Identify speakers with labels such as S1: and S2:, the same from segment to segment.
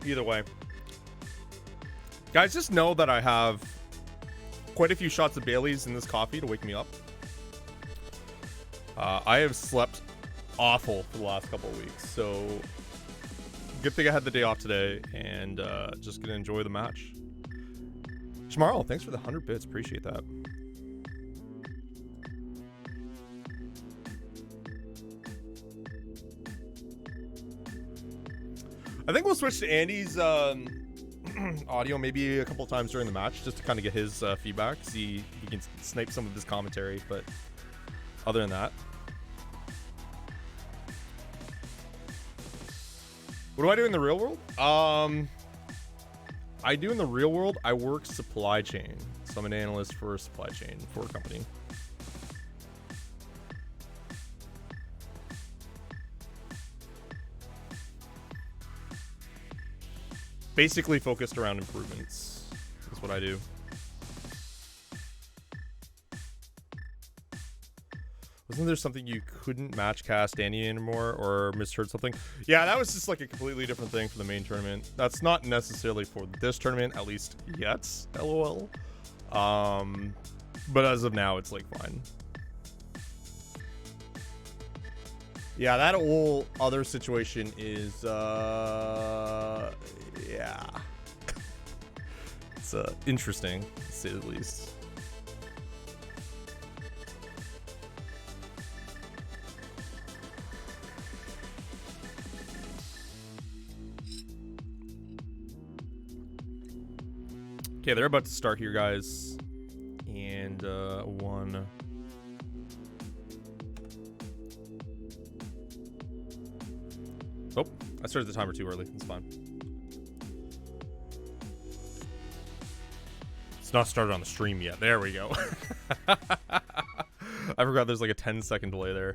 S1: either way. Guys, just know that I have quite a few shots of Bailey's in this coffee to wake me up. I have slept awful for the last couple of weeks, so good thing I had the day off today, and just gonna enjoy the match. Shmarl, thanks for the 100 bits, appreciate that. I think we'll switch to Andy's audio maybe a couple of times during the match, just to kind of get his feedback, see if he can snipe some of his commentary, but other than that. What do I do in the real world? I do in the real world, I work supply chain. So I'm an analyst for a supply chain for a company. Basically focused around improvements. That's what I do. Wasn't there something you couldn't match cast Andy anymore, or misheard something? Yeah, that was just like a completely different thing for the main tournament. That's not necessarily for this tournament, at least yet, lol. But as of now, it's like fine. Yeah, that whole other situation is, yeah. It's interesting, to say the least. Okay, they're about to start here, guys. And, one. Oh, I started the timer too early. It's fine. It's not started on the stream yet. There we go. I forgot there's like a 10-second delay there.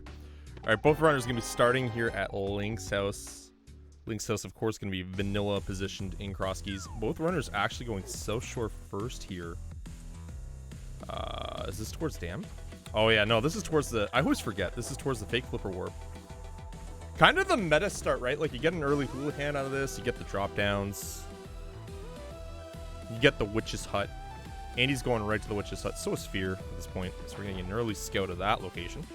S1: All right, both runners going to be starting here at Link's house. Link's house, of course, going to be vanilla positioned in CrossKeys. Both runners actually going South Shore first here. Is this towards Dam? Oh, yeah, no, this is towards the... I always forget. This is towards the fake flipper warp. Kind of the meta start, right? Like, you get an early Houlihan out of this. You get the drop downs. You get the Witch's Hut. Andy's going right to the Witch's Hut. So is Fear at this point. So we're getting an early scout of that location.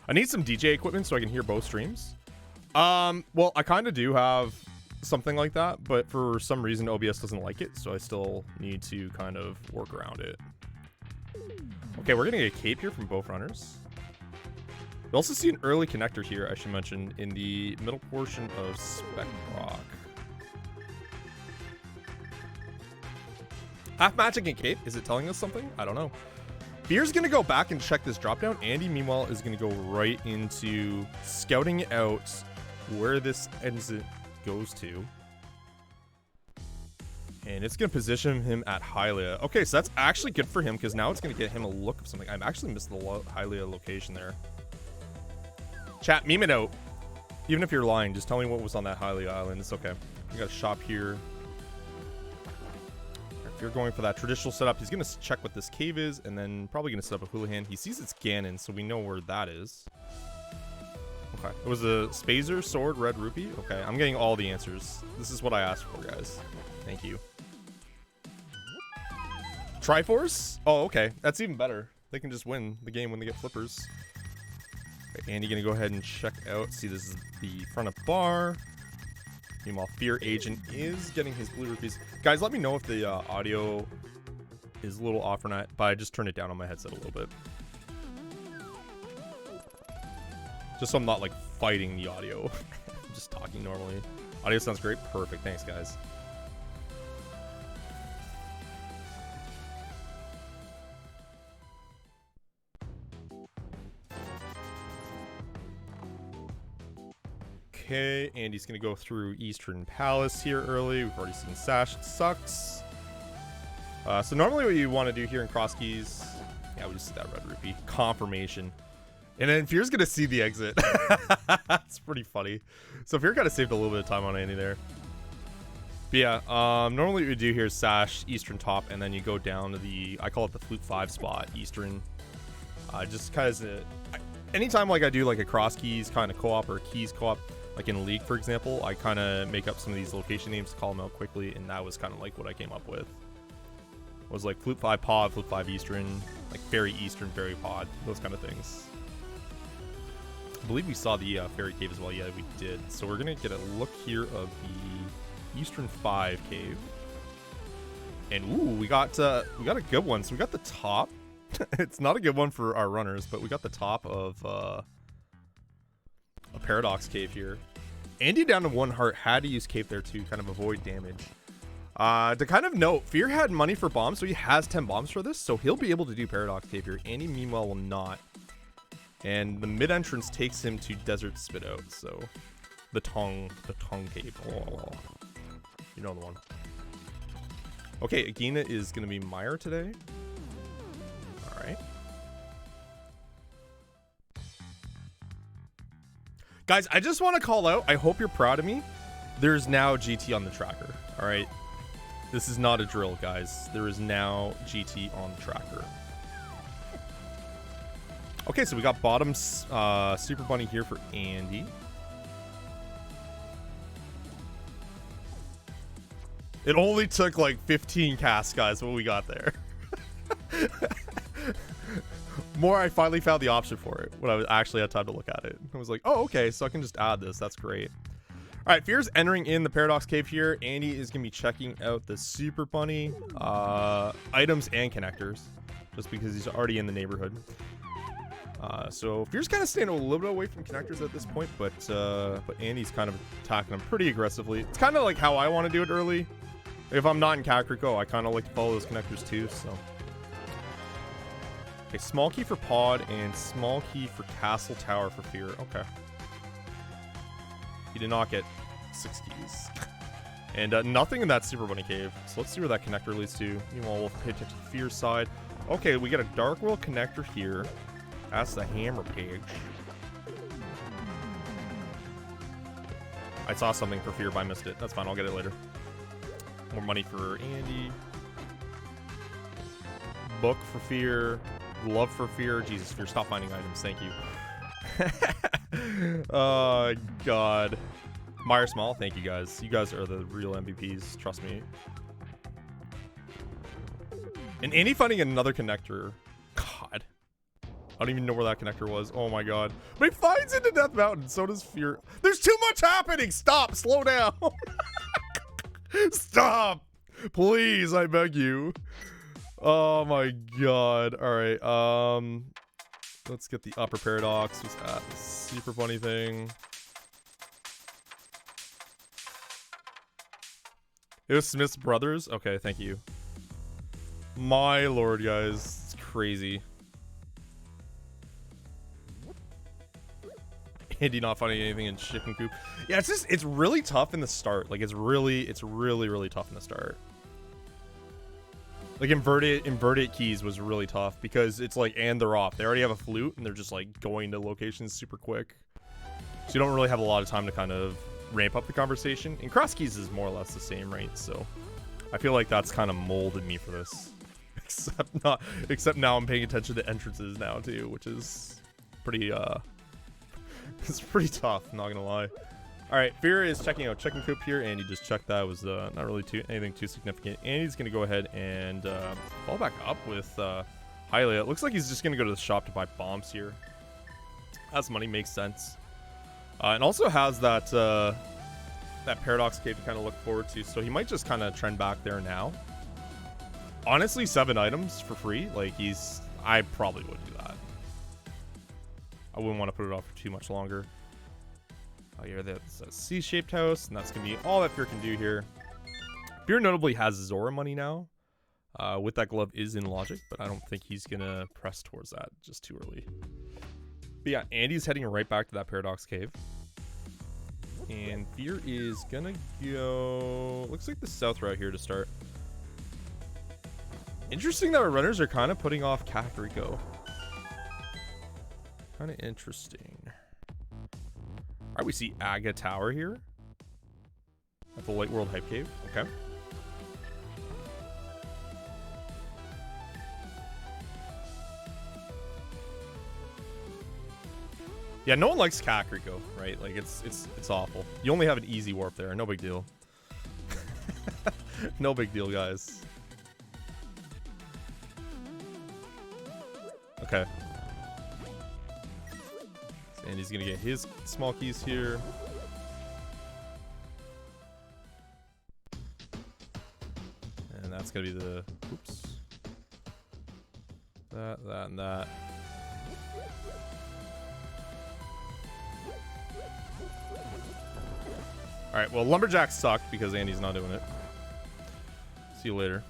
S1: I need some DJ equipment so I can hear both streams. Well, I kind of do have something like that, but for some reason OBS doesn't like it, so I still need to kind of work around it. Okay, we're getting a cape here from both runners. We also see an early connector here, I should mention, in the middle portion of Spec Rock. Half magic and cape, is it telling us something? I don't know. Fear's gonna go back and check this drop down. Andy, meanwhile, is gonna go right into scouting out where this exit goes to. And it's gonna position him at Hylia. Okay, so that's actually good for him because now it's gonna get him a look of something. I've actually missed the Hylia location there. Chat, meme it out. Even if you're lying, just tell me what was on that Hylia island. It's okay. We got a shop here. If you're going for that traditional setup, he's gonna check what this cave is, and then probably gonna set up a Houlihan. He sees it's Ganon, so we know where that is. Okay, it was a Spazer, Sword, Red Rupee. Okay, I'm getting all the answers. This is what I asked for, guys. Thank you. Triforce? Oh, okay. That's even better. They can just win the game when they get flippers. Okay, Andy gonna go ahead and check out. See, this is the front of bar. Meanwhile, Fearagent is getting his blue rupees. Guys, let me know if the audio is a little off or not, but I just turned it down on my headset a little bit. Just so I'm not like fighting the audio. I'm just talking normally. Audio sounds great. Perfect. Thanks, guys. Okay, Andy's gonna go through Eastern Palace here early. We've already seen Sash. It sucks. So normally what you want to do here in CrossKeys, yeah, we just see that red rupee confirmation, and then Fear's gonna see the exit. That's pretty funny. So Fear kind of saved a little bit of time on Andy there. But yeah, normally what you do here is Sash, Eastern top, and then you go down to the, I call it the Flute 5 spot, Eastern. Just kind of, anytime like I do like a CrossKeys kind of co-op or keys co-op, like in League, for example, I kind of make up some of these location names to call them out quickly, and that was kind of like what I came up with. Was like Flute 5 Pod, Flute 5 Eastern, like Fairy Eastern, Fairy Pod, those kind of things. I believe we saw the Fairy Cave as well. Yeah, we did. So we're gonna get a look here of the Eastern 5 Cave, and ooh, we got a good one. So we got the top. It's not a good one for our runners, but we got the top of a Paradox Cave here. Andy down to 1 heart, had to use Cave there to kind of avoid damage. To kind of note, Fear had money for bombs, so he has 10 bombs for this, so he'll be able to do Paradox Cave here. Andy, meanwhile, will not. And the mid entrance takes him to Desert Spit-Out, so the tongue cave. Oh, you know the one. Okay, Agahnim is going to be Mire today. All right. Guys, I just want to call out, I hope you're proud of me. There's now GT on the tracker, all right? This is not a drill, guys. There is now GT on the tracker. Okay, so we got bottom Super Bunny here for Andy. It only took like 15 casts, guys, what we got there. More, I finally found the option for it when I actually had time to look at it. I was like, oh, okay, so I can just add this. That's great. All right, Fear's entering in the Paradox Cave here. Andy is going to be checking out the Super Bunny items and connectors, just because he's already in the neighborhood. So Fear's kind of staying a little bit away from connectors at this point, but Andy's kind of attacking them pretty aggressively. It's kind of like how I want to do it early. If I'm not in Kakariko, I kind of like to follow those connectors too, so. Okay, small key for Pod and small key for Castle Tower for Fear. Okay. He did not get 6 keys. And nothing in that Super Bunny Cave. So let's see where that connector leads to. Meanwhile, we'll pay attention to Fear's side. Okay, we got a Dark World connector here. That's the hammer page. I saw something for Fear, but I missed it. That's fine, I'll get it later. More money for Andy. Book for Fear. Love for Fear. Jesus, Fear, stop finding items. Thank you. Oh, God. Mire Small, thank you guys. You guys are the real MVPs. Trust me. And Andy finding another connector. God. I don't even know where that connector was. Oh, my God. But he finds it to Death Mountain. So does Fear. There's too much happening. Stop. Slow down. Stop. Please, I beg you. Oh my God. All right. Let's get the upper Paradox. What's that? The Super Bunny thing. It was Smith's Brothers. Okay, thank you. My lord, guys. It's crazy. Andy not finding anything in Chicken Coop. Yeah, it's really tough in the start. Like, it's really tough in the start. Like, inverted keys was really tough because it's like, and they're off. They already have a flute and they're just like going to locations super quick. So you don't really have a lot of time to kind of ramp up the conversation. And CrossKeys is more or less the same, right? So I feel like that's kind of molded me for this. Except now I'm paying attention to entrances now too, which is pretty it's pretty tough, not gonna lie. Alright, Fear is checking out Chicken Coop here, and he just checked that. It was not really anything too significant. And he's gonna go ahead and follow back up with Hylia. It looks like he's just gonna go to the shop to buy bombs here. Has money, makes sense. And also has that that Paradox Cave to kind of look forward to, so he might just kind of trend back there now. Honestly, 7 items for free, like I probably would do that. I wouldn't want to put it off for too much longer. Oh, yeah, that's a C-shaped house, and that's going to be all that Fear can do here. Fear notably has Zora money now. With that glove is in logic, but I don't think he's going to press towards that just too early. But yeah, Andy's heading right back to that Paradox Cave. And Fear is going to go... Looks like the south route here to start. Interesting that our runners are kind of putting off Kakariko. Kind of interesting. Alright, we see Aga Tower here. At the Light World Hype Cave. Okay. Yeah, no one likes Kakariko, right? Like, it's awful. You only have an easy warp there. No big deal. No big deal, guys. Okay. So Andy's gonna get his small keys here. And that's gonna be the... Oops. That, and that. Alright, well, Lumberjacks suck because Andy's not doing it. See you later.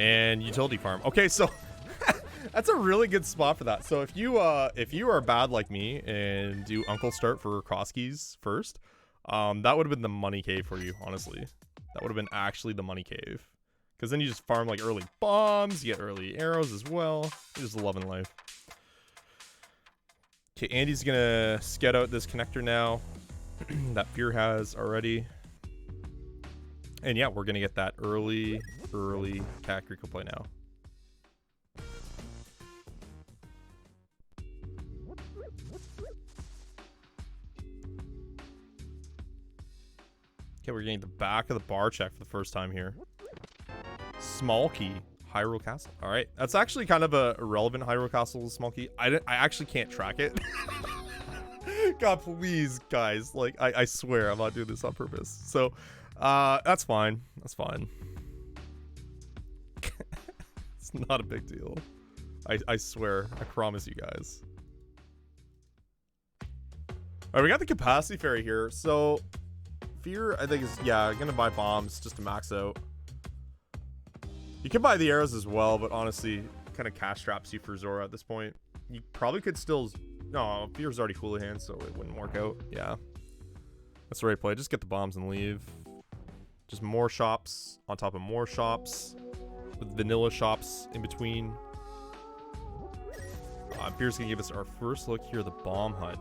S1: And Utility Farm. Okay, so that's a really good spot for that. So if you are bad like me and do Uncle Start for CrossKeys first, that would have been the money cave for you, honestly. That would have been actually the money cave. Because then you just farm like early bombs, you get early arrows as well. You're just loving life. Okay, Andy's gonna scout out this connector now. That Fear has already. And yeah, we're gonna get that early Kakariko play now. Okay, we're getting the back of the bar check for the first time here. Small key, Hyrule Castle. All right, that's actually kind of a irrelevant Hyrule Castle small key. I actually can't track it. God, please, guys. Like, I swear I'm not doing this on purpose. So, that's fine. That's fine. It's not a big deal. I swear. I promise you guys. All right, we got the capacity fairy here. So, Fear, I think, is, yeah, gonna buy bombs just to max out. You can buy the arrows as well, but honestly, kind of cash straps you for Zora at this point. You probably could still... No, Fear's already Houlihan, so it wouldn't work out. Yeah. That's the right play. Just get the bombs and leave. Just more shops on top of more shops. With vanilla shops in between. Fear's going to give us our first look here, the bomb hut.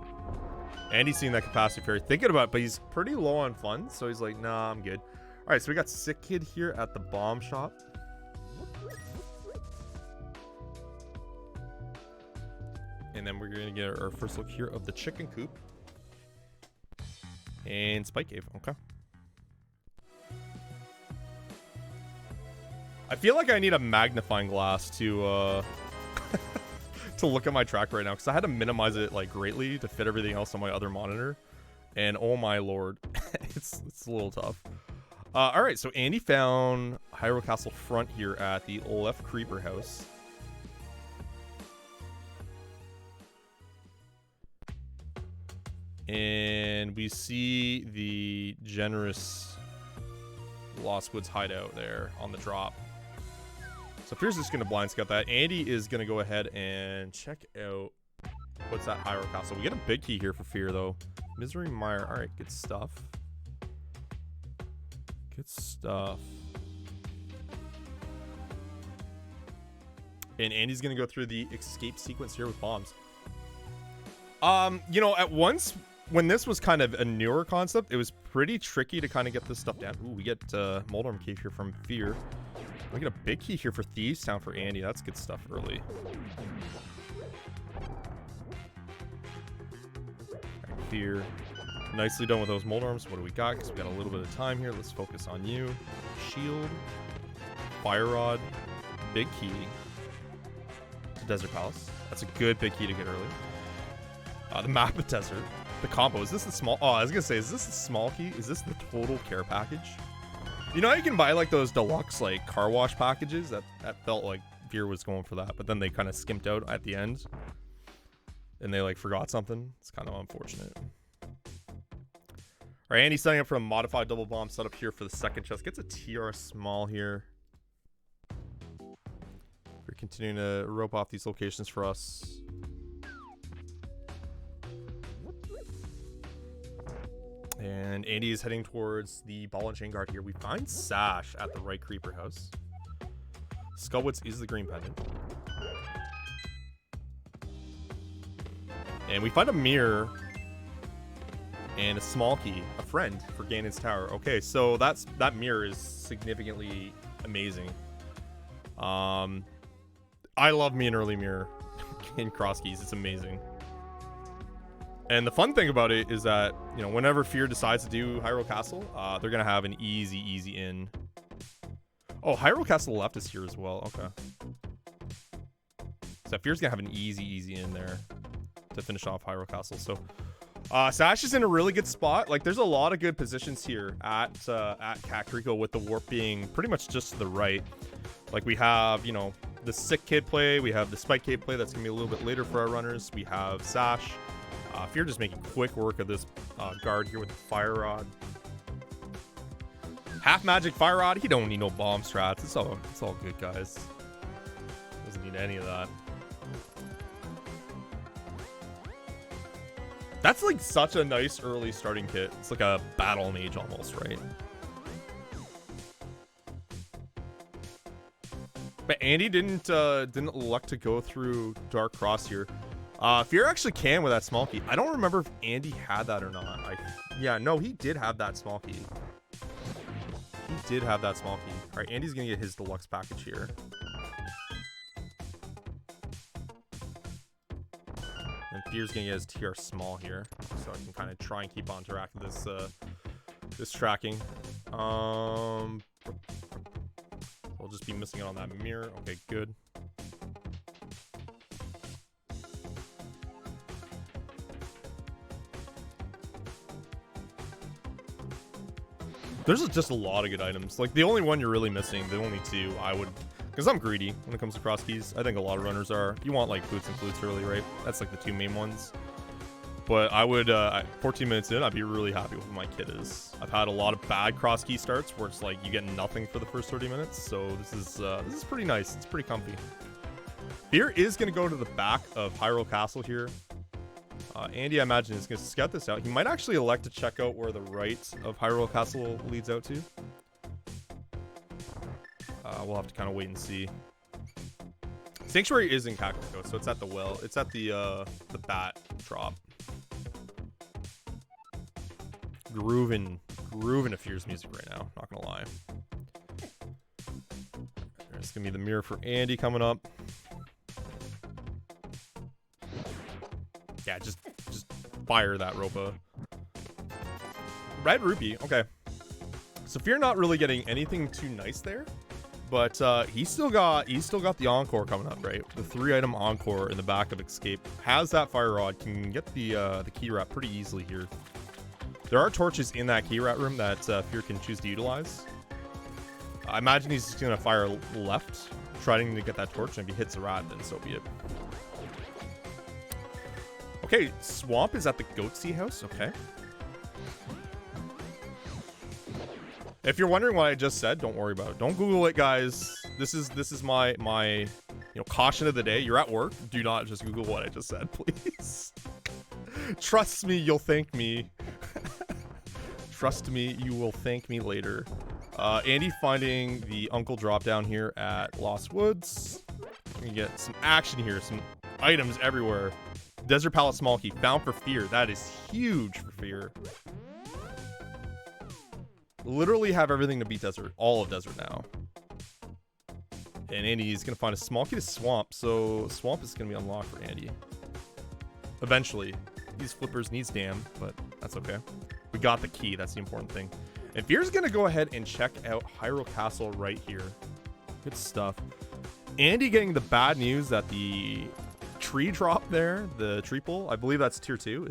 S1: Andy's seeing that capacity fairy, thinking about it, but he's pretty low on funds, so he's like, nah, I'm good. Alright, so we got Sick Kid here at the bomb shop. And then we're going to get our first look here of the chicken coop. And Spike Cave. Okay. I feel like I need a magnifying glass to to look at my track right now, because I had to minimize it like greatly to fit everything else on my other monitor. And oh my lord, it's a little tough. All right, so Andy found Hyrule Castle front here at the left creeper house. And we see the generous Lost Woods hideout there on the drop. So Fear's just going to blind scout that. Andy is going to go ahead and check out what's that Hyrule Castle. We get a big key here for Fear, though. Misery Mire. All right, good stuff. Good stuff. And Andy's going to go through the escape sequence here with bombs. You know, at once... When this was kind of a newer concept, it was pretty tricky to kind of get this stuff down. Ooh, we get Moldorm Cave here from Fear. We get a big key here for Thieves Town for Andy. That's good stuff early. Right, Fear. Nicely done with those Moldorms. What do we got? Because we got a little bit of time here. Let's focus on you. Shield. Fire Rod. Big key. To Desert Palace. That's a good big key to get early. The Map of Desert. The combo. Is this the small... Oh, I was gonna say, is this the small key? Is this the total care package? You know how you can buy like those deluxe like car wash packages? That felt like Fear was going for that, but then they kind of skimped out at the end. And they like forgot something. It's kind of unfortunate. Alright, Andy's setting up for a modified double bomb setup here for the second chest. Gets a TR small here. We're continuing to rope off these locations for us. And Andy is heading towards the ball and chain guard here. We find Sash at the right creeper house. Skullwoods is the green pendant. And we find a mirror and a small key, a friend for Ganon's tower. Okay, so that mirror is significantly amazing. I love me an early mirror in CrossKeys. It's amazing. And the fun thing about it is that, you know, whenever Fear decides to do Hyrule Castle, they're going to have an easy in. Oh, Hyrule Castle left is here as well. Okay. So Fear's going to have an easy in there to finish off Hyrule Castle. So Sash is in a really good spot. Like, there's a lot of good positions here at Kakariko, with the warp being pretty much just to the right. Like, we have, you know, the Sick Kid play. We have the Spike Kid play. That's going to be a little bit later for our runners. We have Sash. Fear just making quick work of this guard here with the Fire Rod. Half magic Fire Rod. He don't need no bomb strats. It's all good, guys. Doesn't need any of that. That's like such a nice early starting kit. It's like a battle mage almost, right? But Andy didn't elect to go through Dark Cross here. Fear actually can with that small key. I don't remember if Andy had that or not. Yeah, no, he did have that small key. He did have that small key. All right, Andy's gonna get his deluxe package here. And Fear's gonna get his TR small here, so I can kind of try and keep on track of this this tracking. We'll just be missing it on that mirror. Okay, good. There's just a lot of good items. Like, the only one you're really missing, the only two I would, because I'm greedy when it comes to CrossKeys. I think a lot of runners are. You want like boots and flutes early, right? That's like the two main ones. But I would, 14 minutes in, I'd be really happy with what my kit is. I've had a lot of bad CrossKey starts where it's like you get nothing for the first 30 minutes. So this is pretty nice. It's pretty comfy. Fear is going to go to the back of Hyrule Castle here. Andy, I imagine, is going to scout this out. He might actually elect to check out where the right of Hyrule Castle leads out to. We'll have to kind of wait and see. Sanctuary is in Kakariko, so it's at the well. It's at the bat drop. Grooving to Fear's music right now. Not gonna lie. There's gonna be the mirror for Andy coming up. Yeah, just fire that Ropa. Red Rupee, okay. So Fear not really getting anything too nice there, but he's still got the Encore coming up, right? The 3-item Encore in the back of Escape. Has that Fire Rod, can get the key wrap pretty easily here. There are torches in that key wrap room that Fear can choose to utilize. I imagine he's just gonna fire left, trying to get that torch, and if he hits the rat, then so be it. Okay, Swamp is at the Goatsy house. Okay. If you're wondering what I just said, don't worry about it. Don't Google it, guys. This is my caution of the day. You're at work. Do not just Google what I just said, please. Trust me, you'll thank me. Trust me, you will thank me later. Andy finding the Uncle drop down here at Lost Woods. We can get some action here, some items everywhere. Desert Palace small key found for Fear. That is huge for Fear. Literally have everything to beat Desert, all of Desert now. And Andy's gonna find a small key to Swamp, so Swamp is gonna be unlocked for Andy. Eventually. These flippers needs Dam, but that's okay. We got the key, that's the important thing. And Fear's gonna go ahead and check out Hyrule Castle right here. Good stuff. Andy getting the bad news that the tree drop there, the triple, I believe that's tier 2,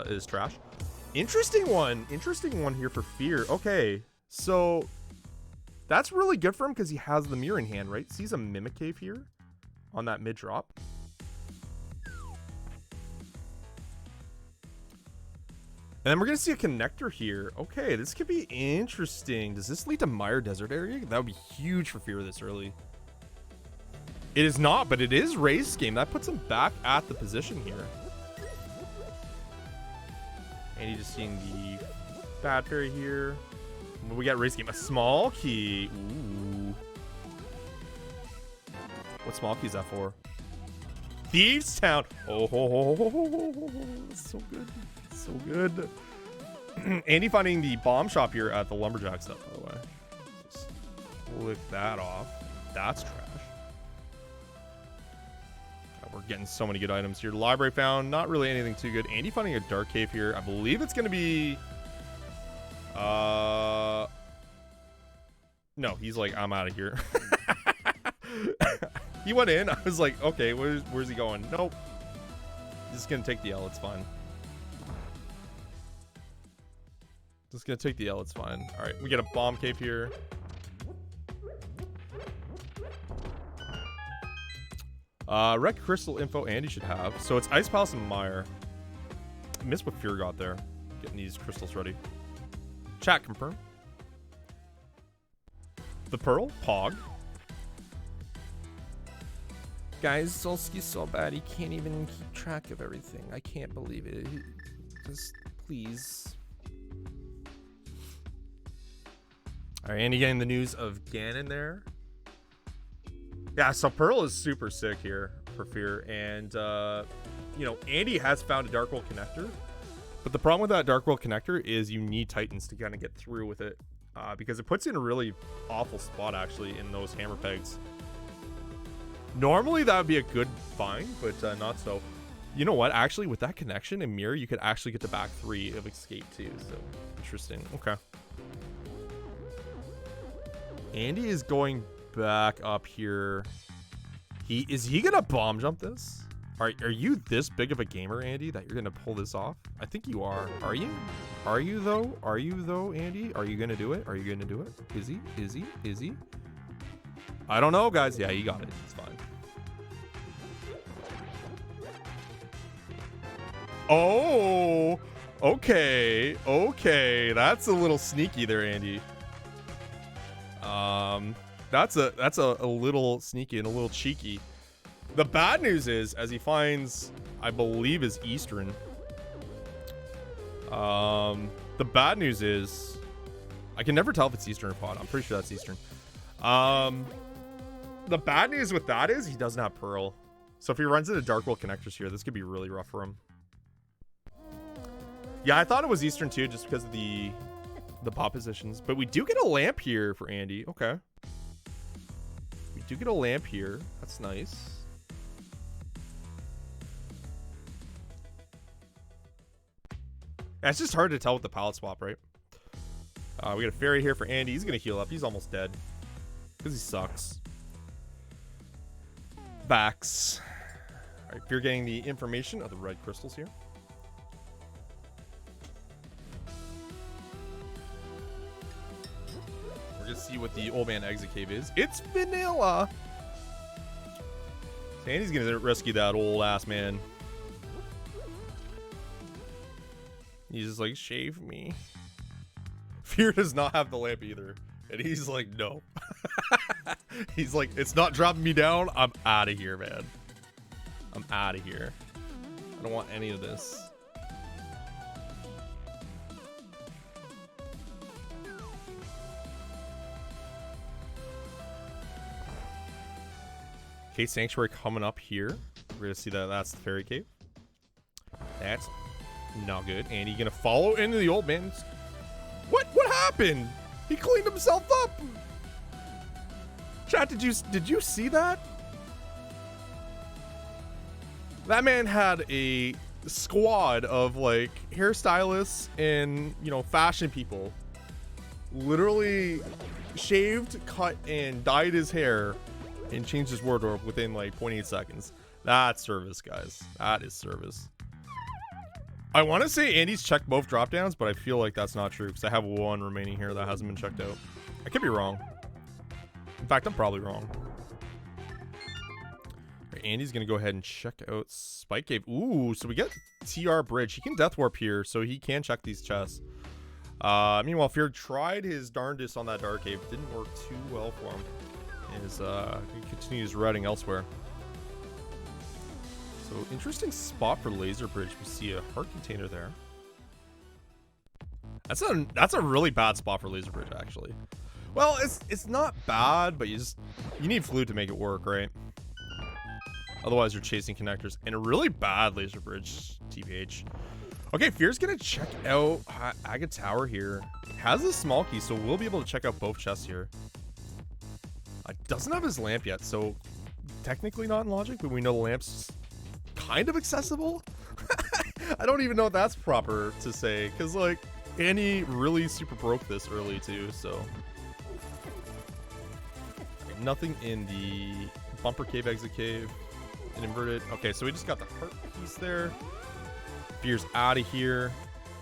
S1: is trash. Interesting one here for Fear. Okay, so that's really good for him because he has the mirror in hand, right? Sees a Mimic Cave here on that mid drop. And then we're gonna see a connector here. Okay, this could be interesting. Does this lead to Mire Desert area? That would be huge for Fear this early. It is not, but it is race game. That puts him back at the position here. And he's just seeing the Bad Fairy here. We got race game. A small key. Ooh. What small key is that for? Thieves Town. Oh, so good. So good. Andy finding the bomb shop here at the Lumberjack stuff, by the way. Just click that off. That's trash. We're getting so many good items here. Library found, not really anything too good. Andy finding a dark cave here. I believe it's going to be... No, he's like, I'm out of here. He went in. I was like, okay, where's he going? Nope. He's just going to take the L. It's fine. Just going to take the L. It's fine. All right, we get a bomb cave here. Red crystal info Andy should have. So it's Ice Palace and Mire. I missed what Fear got there. Getting these crystals ready. Chat confirm. The Pearl, Pog. Guys, Solski's so bad he can't even keep track of everything. I can't believe it. Just please. Alright, Andy getting the news of Ganon there. Yeah, so Pearl is super sick here for Fear. And, you know, Andy has found a Dark World connector. But the problem with that Dark World connector is you need Titans to kind of get through with it. Because it puts you in a really awful spot, actually, in those hammer pegs. Normally, that would be a good find, but not so. You know what? Actually, with that connection in Mire, you could actually get the back 3 of Escape, too. So, interesting. Okay. Andy is going back up here. Is he going to bomb jump this? Are you this big of a gamer, Andy, that you're going to pull this off? I think you are. Are you? Are you, though? Are you, though, Andy? Are you going to do it? Are you going to do it? Is he? Is he? Is he? I don't know, guys. Yeah, you got it. It's fine. Oh, okay. Okay. That's a little sneaky there, Andy. That's a little sneaky and a little cheeky. The bad news is, as he finds, I believe, is Eastern. The bad news is, I can never tell if it's Eastern or Pod. I'm pretty sure that's Eastern. The bad news with that is he doesn't have Pearl. So if he runs into Dark World connectors here, this could be really rough for him. Yeah, I thought it was Eastern too, just because of the bot positions. But we do get a lamp here for Andy. Okay. We do get a lamp here. That's nice. Yeah, it's just hard to tell with the palette swap, right? We got a fairy here for Andy. He's going to heal up. He's almost dead. Because he sucks. Backs. Alright, you're getting the information of the red crystals here. We're going to see what the old man exit cave is. It's vanilla! So Andy's going to rescue that old ass man. He's just like, shave me. Fear does not have the lamp either. And he's like, no. He's like, it's not dropping me down. I'm out of here, man. I'm out of here. I don't want any of this. Okay, Sanctuary coming up here. We're going to see that that's the fairy cave. That's not good. And he's going to follow into the old man's... What happened? He cleaned himself up. Chat, did you see that? That man had a squad of like hairstylists and, you know, fashion people literally shaved, cut, and dyed his hair and changed his wardrobe within like 0.8 seconds. That's service, guys. That is service. I want to say Andy's checked both drop downs, but I feel like that's not true because I have one remaining here that hasn't been checked out. I could be wrong. In fact, I'm probably wrong. Right, Andy's going to go ahead and check out Spike Cave. Ooh, so we get TR Bridge. He can Death Warp here, so he can check these chests. Meanwhile, Fear tried his darndest on that Dark Cave. Didn't work too well for him. He continues routing elsewhere. So, interesting spot for Laser Bridge. We see a heart container there. That's a really bad spot for Laser Bridge, actually. Well, it's not bad, but you need fluid to make it work, right? Otherwise, you're chasing connectors. And a really bad Laser Bridge, TBH. Okay, Fear's gonna check out Aga Tower here. Has a small key, so we'll be able to check out both chests here. Doesn't have his lamp yet, so technically not in logic, but we know the lamp's kind of accessible. I don't even know if that's proper to say, because like Annie really super broke this early too, so nothing in the bumper cave, exit cave, and inverted. Okay, so we just got the heart piece there. Fear's out of here.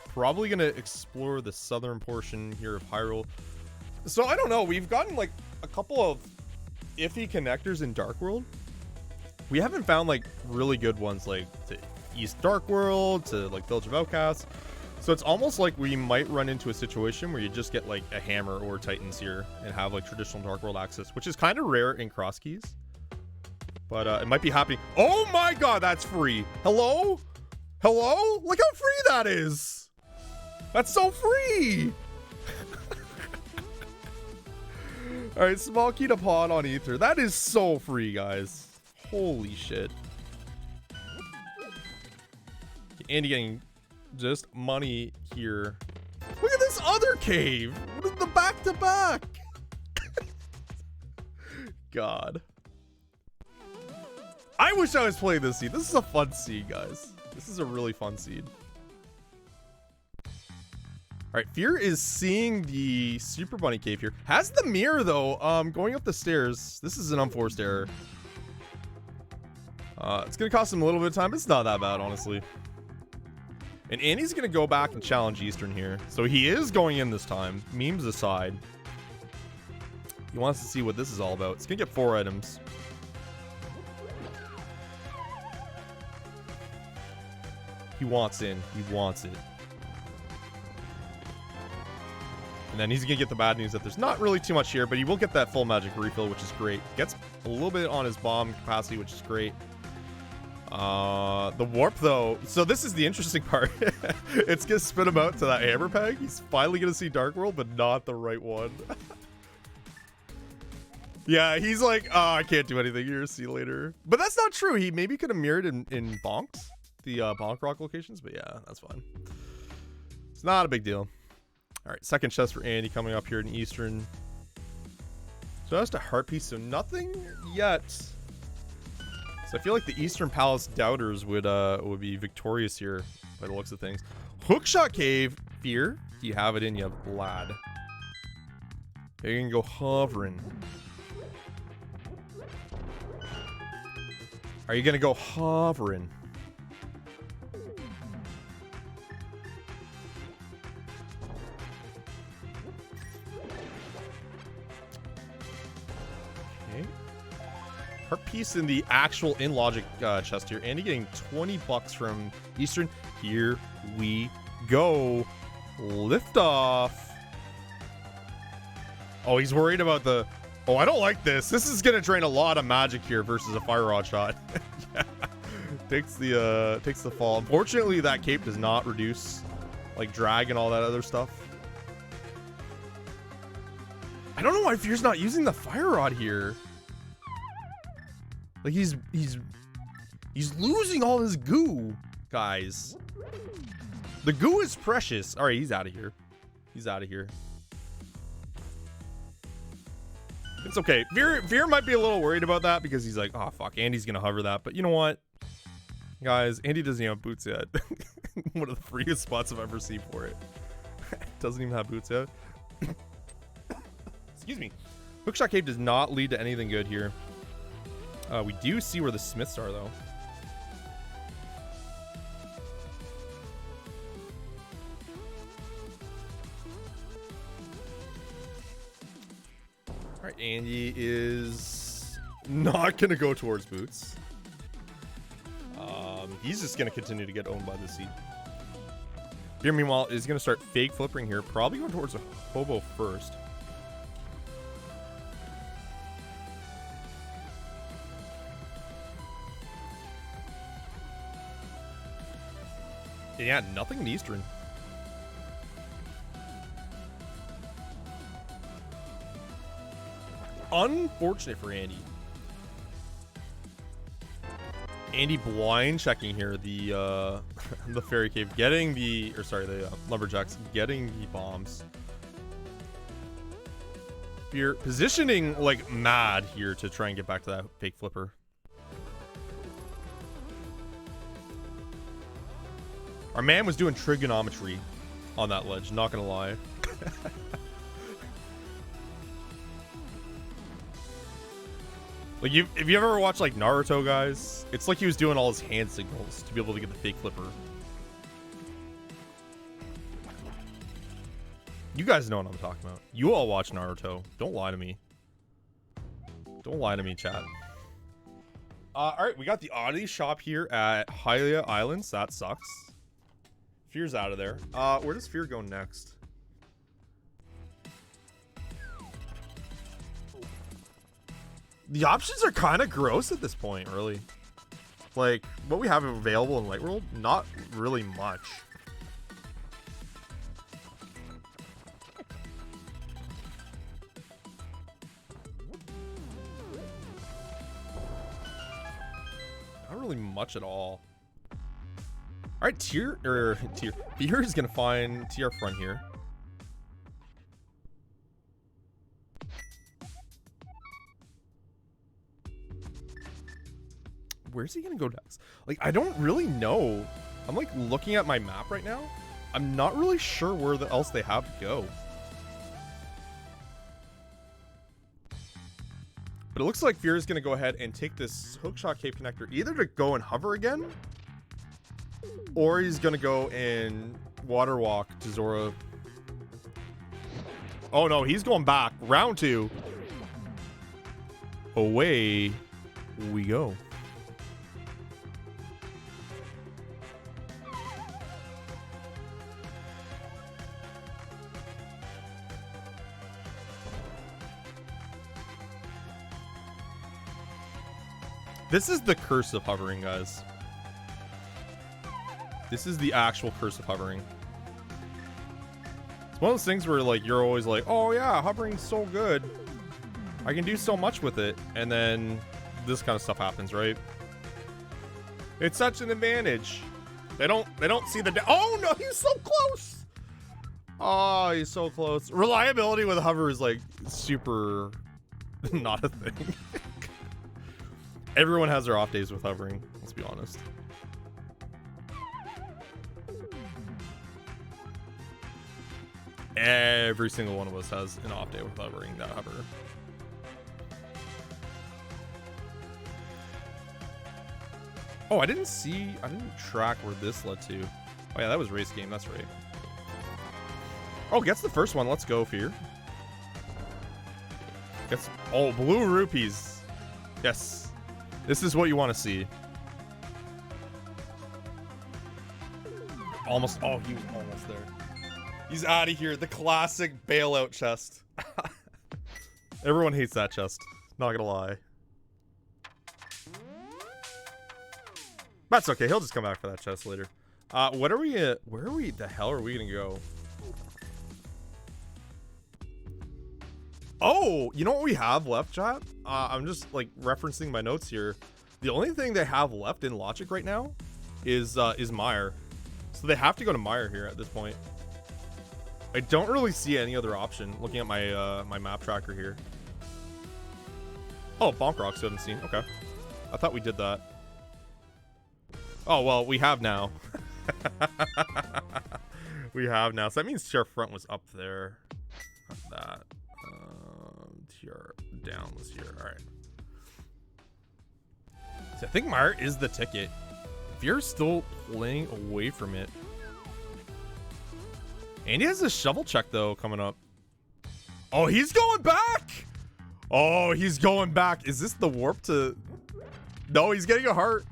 S1: Probably gonna explore the southern portion here of Hyrule. So I don't know, we've gotten like a couple of iffy connectors in Dark World. We haven't found like really good ones like to East Dark World, to like Village of Outcasts. So it's almost like we might run into a situation where you just get like a hammer or Titans here and have like traditional Dark World access, which is kind of rare in CrossKeys. But it might be happening. Oh my god, that's free. Hello? Hello? Look how free that is. That's so free. All right, small key to pod on Ether. That is so free, guys. Holy shit. Andy getting just money here. Look at this other cave. What is the back-to-back? God. I wish I was playing this seed. This is a fun seed, guys. This is a really fun seed. All right, Fear is seeing the Super Bunny cave here. Has the mirror though. Going up the stairs. This is an unforced error. It's gonna cost him a little bit of time, but it's not that bad, honestly. And Annie's gonna go back and challenge Eastern here. So he is going in this time. Memes aside. He wants to see what this is all about. It's gonna get 4 items. He wants in. He wants it. And then he's gonna get the bad news that there's not really too much here, but he will get that full magic refill, which is great. Gets a little bit on his bomb capacity, which is great. The warp though, so this is the interesting part. It's gonna spit him out to that hammer peg. He's finally gonna see Dark World, but not the right one. Yeah, he's like, oh, I can't do anything here, see you later. But that's not true. He maybe could have mirrored in bonks, the bonk rock locations, but yeah, that's fine. It's not a big deal. All right, second chest for Andy coming up here in Eastern. So just a heart piece, so nothing yet. So I feel like the Eastern Palace doubters would be victorious here by the looks of things. Hookshot Cave, Fear. Do you have it in you, lad? You can go hovering. Are you gonna go hovering? Heart piece in the actual in logic chest here. Andy getting 20 bucks from Eastern. Here we go. Lift off. Oh, he's worried about the... Oh, I don't like this. This is gonna drain a lot of magic here versus a fire rod shot. Yeah. Takes the fall. Unfortunately, that cape does not reduce like drag and all that other stuff. I don't know why Fear's not using the fire rod here. Like he's losing all his goo, guys. The goo is precious. All right, he's out of here. He's out of here. It's okay. Fear might be a little worried about that because he's like, oh fuck, Andy's gonna hover that. But you know what, guys, Andy doesn't even have boots yet. One of the freest spots I've ever seen for it. Doesn't even have boots yet. Excuse me. Hookshot Cave does not lead to anything good here. We do see where the smiths are, though. All right, Andy is not going to go towards boots. He's just going to continue to get owned by the seed. Here, meanwhile, is going to start fake flipping here. Probably going towards a hobo first. Yeah, nothing in Eastern. Unfortunate for Andy. Andy blind checking here the the fairy cave, getting the, or sorry, the lumberjacks getting the bombs. Fear positioning like mad here to try and get back to that fake flipper. Our man was doing trigonometry on that ledge, not gonna lie. Like, if you ever watched like Naruto, guys, it's like he was doing all his hand signals to be able to get the fake flipper. You guys know what I'm talking about. You all watch Naruto. Don't lie to me. Don't lie to me, chat. Alright, we got the oddity shop here at Hylia Islands. That sucks. Fear's out of there. Where does Fear go next? The options are kind of gross at this point, really. Like, what we have available in Light World, not really much. Not really much at all. Alright, Fear is gonna find TR front here. Where's he gonna go next? Like, I don't really know. I'm like looking at my map right now. I'm not really sure where else they have to go. But it looks like Fear is gonna go ahead and take this hookshot cave connector either to go and hover again, or he's gonna go and water walk to Zora. Oh no, he's going back. Round 2. Away we go. This is the curse of hovering, guys. This is the actual curse of hovering. It's one of those things where, like, you're always like, oh yeah, hovering's so good. I can do so much with it. And then this kind of stuff happens, right? It's such an advantage. They don't see the... Oh no, he's so close. Oh, he's so close. Reliability with hover is like super not a thing. Everyone has their off days with hovering, let's be honest. Every single one of us has an off day with hovering, that hover. Oh, I didn't track where this led to. Oh yeah, that was race game, that's right. Oh, gets the first one, let's go, Fear. Gets, oh, blue rupees. Yes. This is what you want to see. Almost. Oh, he was almost there. He's out of here. The classic bailout chest. Everyone hates that chest. Not gonna lie. That's okay. He'll just come back for that chest later. What are we? Where are we? The hell are we gonna go? Oh, you know what we have left, chat? I'm just like referencing my notes here. The only thing they have left in Logic right now is Mire. So they have to go to Mire here at this point. I don't really see any other option looking at my my map tracker here. Oh, Bonk Rocks you haven't seen. Okay. I thought we did that. Oh, well, we have now. We have now. So that means TR front was up there. Not that. TR down was here. All right. So I think Mire is the ticket. If you're still playing away from it. And he has a shovel check though coming up. Oh, he's going back. Oh, he's going back. Is this the warp to... No, he's getting a heart.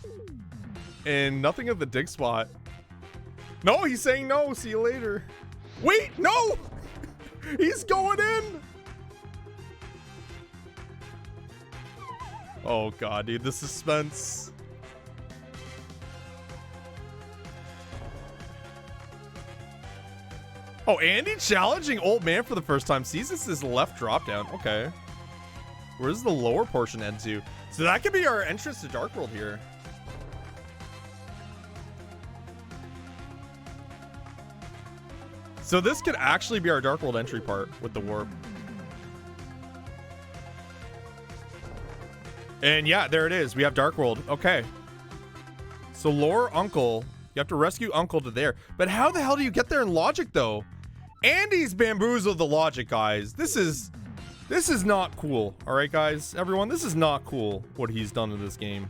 S1: And nothing at the dig spot. No, he's saying no. See you later. Wait, no. He's going in. Oh god, dude, the suspense. Oh, Andy challenging old man for the first time. Sees this as left drop down. Okay. Where does the lower portion end to? So that could be our entrance to Dark World here. So this could actually be our Dark World entry part with the warp. And yeah, there it is. We have Dark World. Okay. So Lore Uncle You have to rescue Uncle to there. But how the hell do you get there in logic, though? Andy's bamboozled the logic, guys. This is not cool. All right, guys, everyone, this is not cool what he's done in this game.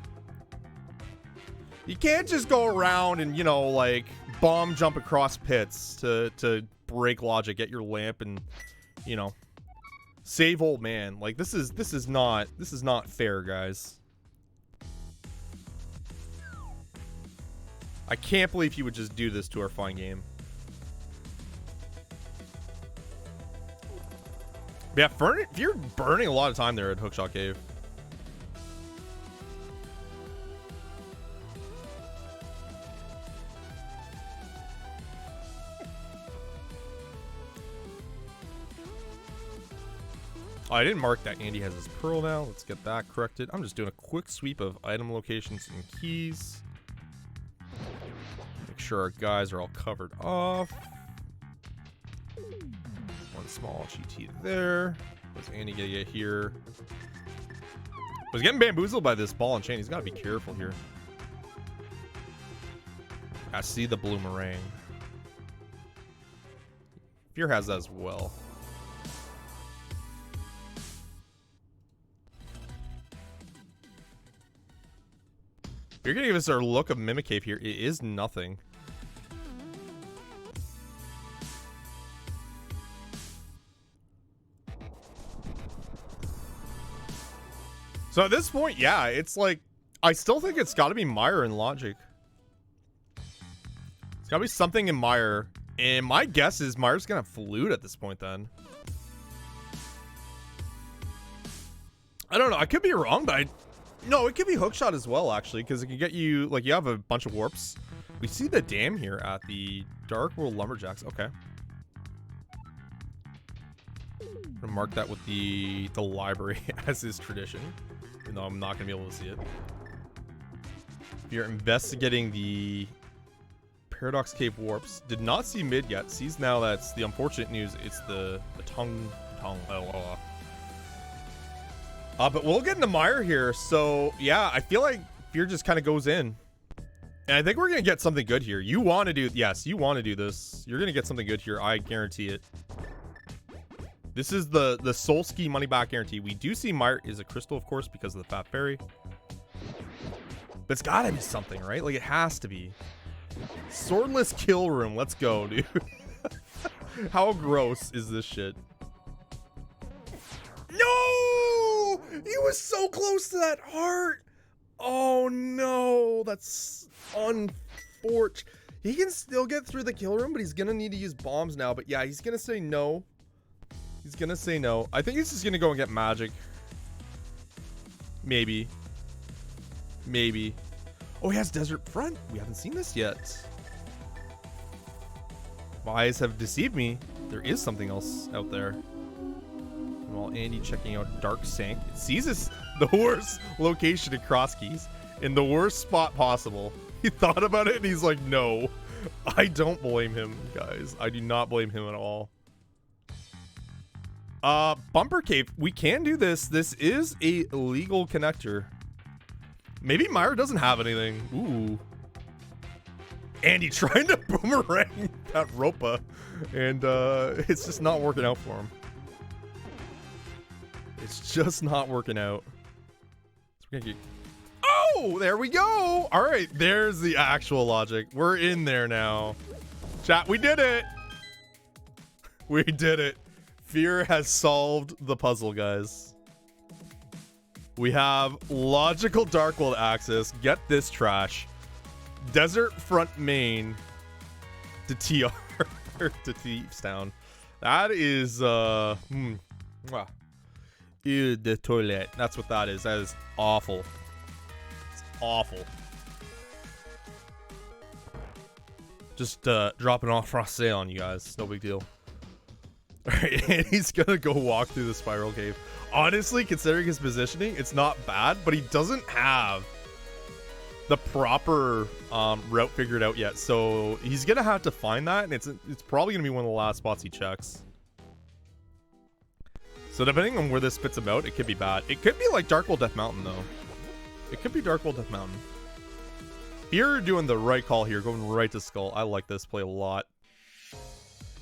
S1: You can't just go around and, you know, like bomb jump across pits to break logic, get your lamp, and, you know, save old man. Like, this is not fair, guys. I can't believe he would just do this to our fine game. Yeah, if you're burning a lot of time there at Hookshot Cave. Oh, I didn't mark that Andy has his pearl now. Let's get that corrected. I'm just doing a quick sweep of item locations and keys. Make sure our guys are all covered off. One small GT there. What's Andy gonna get here? Was getting bamboozled by this ball and chain. He's got to be careful here. I see the bloomerang. Fear has that as well. You're gonna give us our look of Mimic Cave here. It is nothing. So at this point, yeah, it's like, I still think it's got to be Mire in logic. It's got to be something in Mire. And my guess is Mire's going to flute at this point then. I don't know. I could be wrong, but no, it could be Hookshot as well, actually, because it can get you, like, you have a bunch of warps. We see the dam here at the Dark World Lumberjacks. Okay. I'm gonna mark that with the library as is tradition. Even though I'm not gonna be able to see it. If you're investigating the Paradox Cave warps, did not see mid yet. Sees now. That's the unfortunate news. It's the tongue. But we'll get into Mire here. So yeah, I feel like Fear just kind of goes in, and I think we're gonna get something good here. You want to do, yes, you want to do this. You're gonna get something good here. I guarantee it. This is the solski money back guarantee. We do see Mire is a crystal, of course, because of the Fat Fairy. But it's gotta be something, right? Like, it has to be. Swordless kill room. Let's go, dude. How gross is this shit? No! He was so close to that heart. Oh, no. That's unfortunate. He can still get through the kill room, but he's gonna need to use bombs now. But yeah, he's gonna say no. He's gonna say no. I think he's just gonna go and get magic. Maybe. Maybe. Oh, he has Desert Front. We haven't seen this yet. My eyes have deceived me. There is something else out there. While Andy checking out Dark Sank, it sees us the worst location at CrossKeys in the worst spot possible. He thought about it and he's like, no. I don't blame him, guys. I do not blame him at all. Bumper Cave. We can do this. This is a legal connector. Maybe Mire doesn't have anything. Ooh. Andy trying to boomerang that Ropa. And it's just not working out for him. It's just not working out. So we're gonna get... Oh, there we go. All right, there's the actual logic. We're in there now. Chat, we did it. We did it. Fear has solved the puzzle, guys. We have logical Dark World access. Get this trash. Desert Front main to TR to Thieves Town. That is Ew, the toilet. That's what that is. That is awful. It's awful. Just dropping off Francais on you guys. No big deal. Alright, and he's gonna go walk through the spiral cave. Honestly, considering his positioning, it's not bad, but he doesn't have the proper route figured out yet. So he's gonna have to find that, and it's probably gonna be one of the last spots he checks. So depending on where this spits him out, it could be bad. It could be like Dark World Death Mountain, though. It could be Dark World Death Mountain. Fear doing the right call here, going right to Skull. I like this play a lot.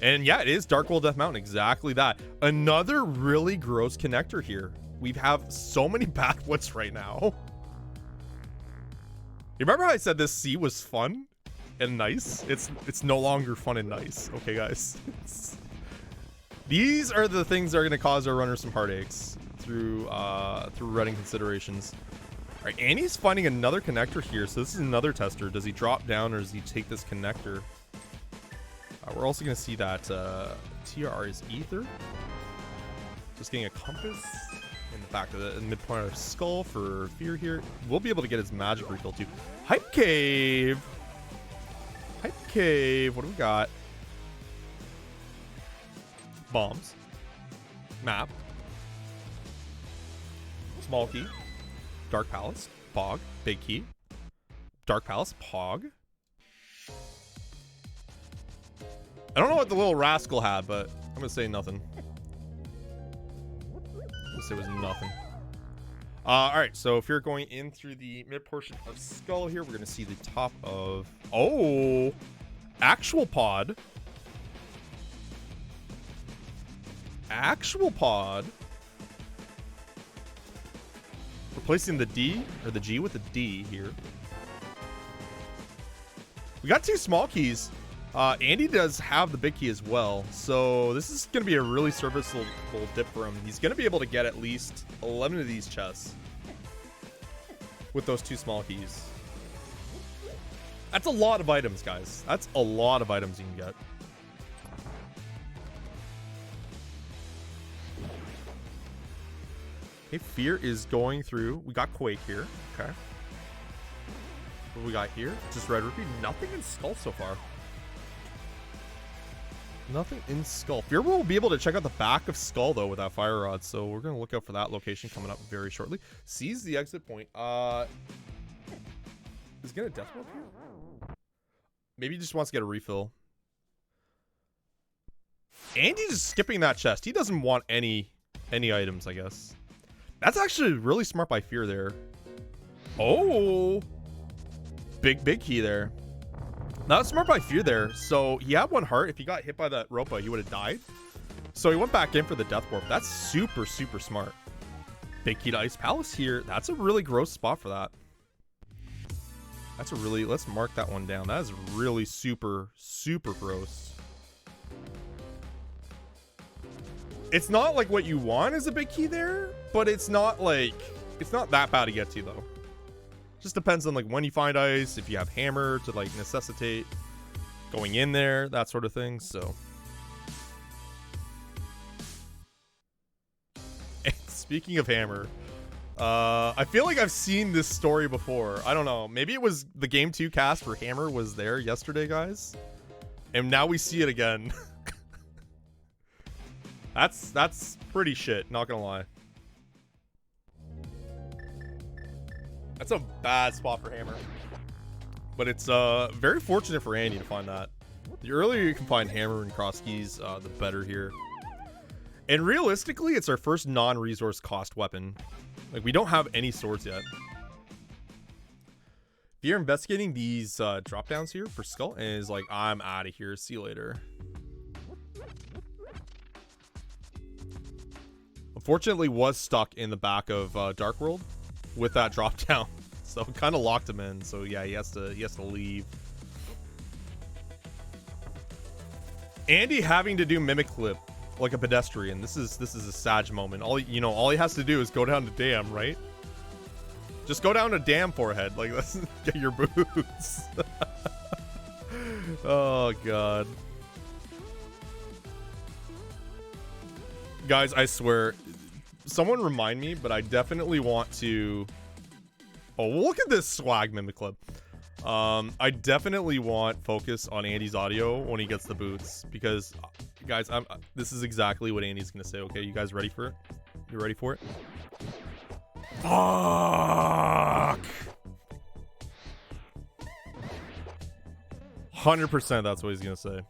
S1: And yeah, it is Dark World Death Mountain, exactly that. Another really gross connector here. We have so many bad ones right now. You remember how I said this C was fun and nice? It's no longer fun and nice. Okay, guys. These are the things that are going to cause our runners some heartaches through running considerations. All right, Annie's finding another connector here, so this is another tester. Does he drop down or does he take this connector? We're also going to see that TR is Ether. Just getting a compass in the back of the midpoint of Skull for Fear here. We'll be able to get his magic refill too. Hype Cave. Hype Cave. What do we got? Bombs. Map. Small key. Dark Palace. Pog. Big key. Dark Palace. Pog. I don't know what the little rascal had, but I'm going to say nothing. It was nothing. All right, so if you're going in through the mid portion of Skull here, we're going to see the top of... Oh! Actual pod. Actual pod. Replacing the D, or the G with the D here. We got 2 small keys. Andy does have the big key as well, so this is going to be a really serviceable dip for him. He's going to be able to get at least 11 of these chests with those 2 small keys. That's a lot of items, guys. That's a lot of items you can get. Okay, Fear is going through. We got Quake here. Okay. What do we got here? Just Red Rupee. Nothing in Skull so far. Nothing in Skull. Fear will be able to check out the back of Skull, though, with that fire rod. So we're going to look out for that location coming up very shortly. Sees the exit point. Is going to death warp here? Maybe he just wants to get a refill. Andy's just skipping that chest. He doesn't want any items, I guess. That's actually really smart by Fear there. Oh! Big key there. Not smart by Fear there. So he had 1 heart. If he got hit by that Ropa, he would have died. So he went back in for the Death Warp. That's super smart. Big key to Ice Palace here. That's a really gross spot for that. That's a really... Let's mark that one down. That is really super gross. It's not like what you want as a big key there, but it's not like... It's not that bad to get to, though. Just depends on like when you find ice, if you have hammer to like necessitate going in there, that sort of thing. So and speaking of hammer, I feel like I've seen this story before. I don't know, maybe it was the game 2 cast for hammer was there yesterday, guys, and now we see it again. That's pretty shit, not gonna lie. That's a bad spot for hammer. But it's very fortunate for Andy to find that. The earlier you can find hammer and CrossKeys, the better here. And realistically, it's our first non-resource cost weapon. Like, we don't have any swords yet. If you're investigating these drop downs here for Skull, and is like, I'm out of here. See you later. Unfortunately, was stuck in the back of Dark World with that drop down, so kind of locked him in. So yeah, he has to leave. Andy having to do mimic clip like a pedestrian. This is a Sag moment. All he has to do is go down to Dam, right? Just go down to Dam forehead. Like, let's get your boots. Oh god, guys, I swear. Someone remind me, but I definitely want to... Oh, look at this swag mimic clip. I definitely want focus on Andy's audio when he gets the boots, because, guys, this is exactly what Andy's gonna say. Okay, you guys ready for it? You ready for it? Fuck! 100% that's what he's gonna say.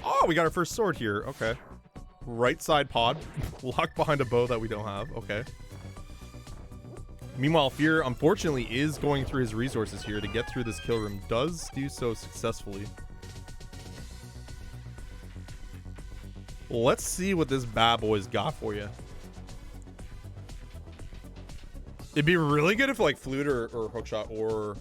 S1: Oh, we got our first sword here. Okay. Right side pod. Locked behind a bow that we don't have. Okay. Meanwhile, Fear, unfortunately, is going through his resources here to get through this kill room. Does do so successfully. Let's see what this bad boy's got for you. It'd be really good if like Flute or Hookshot or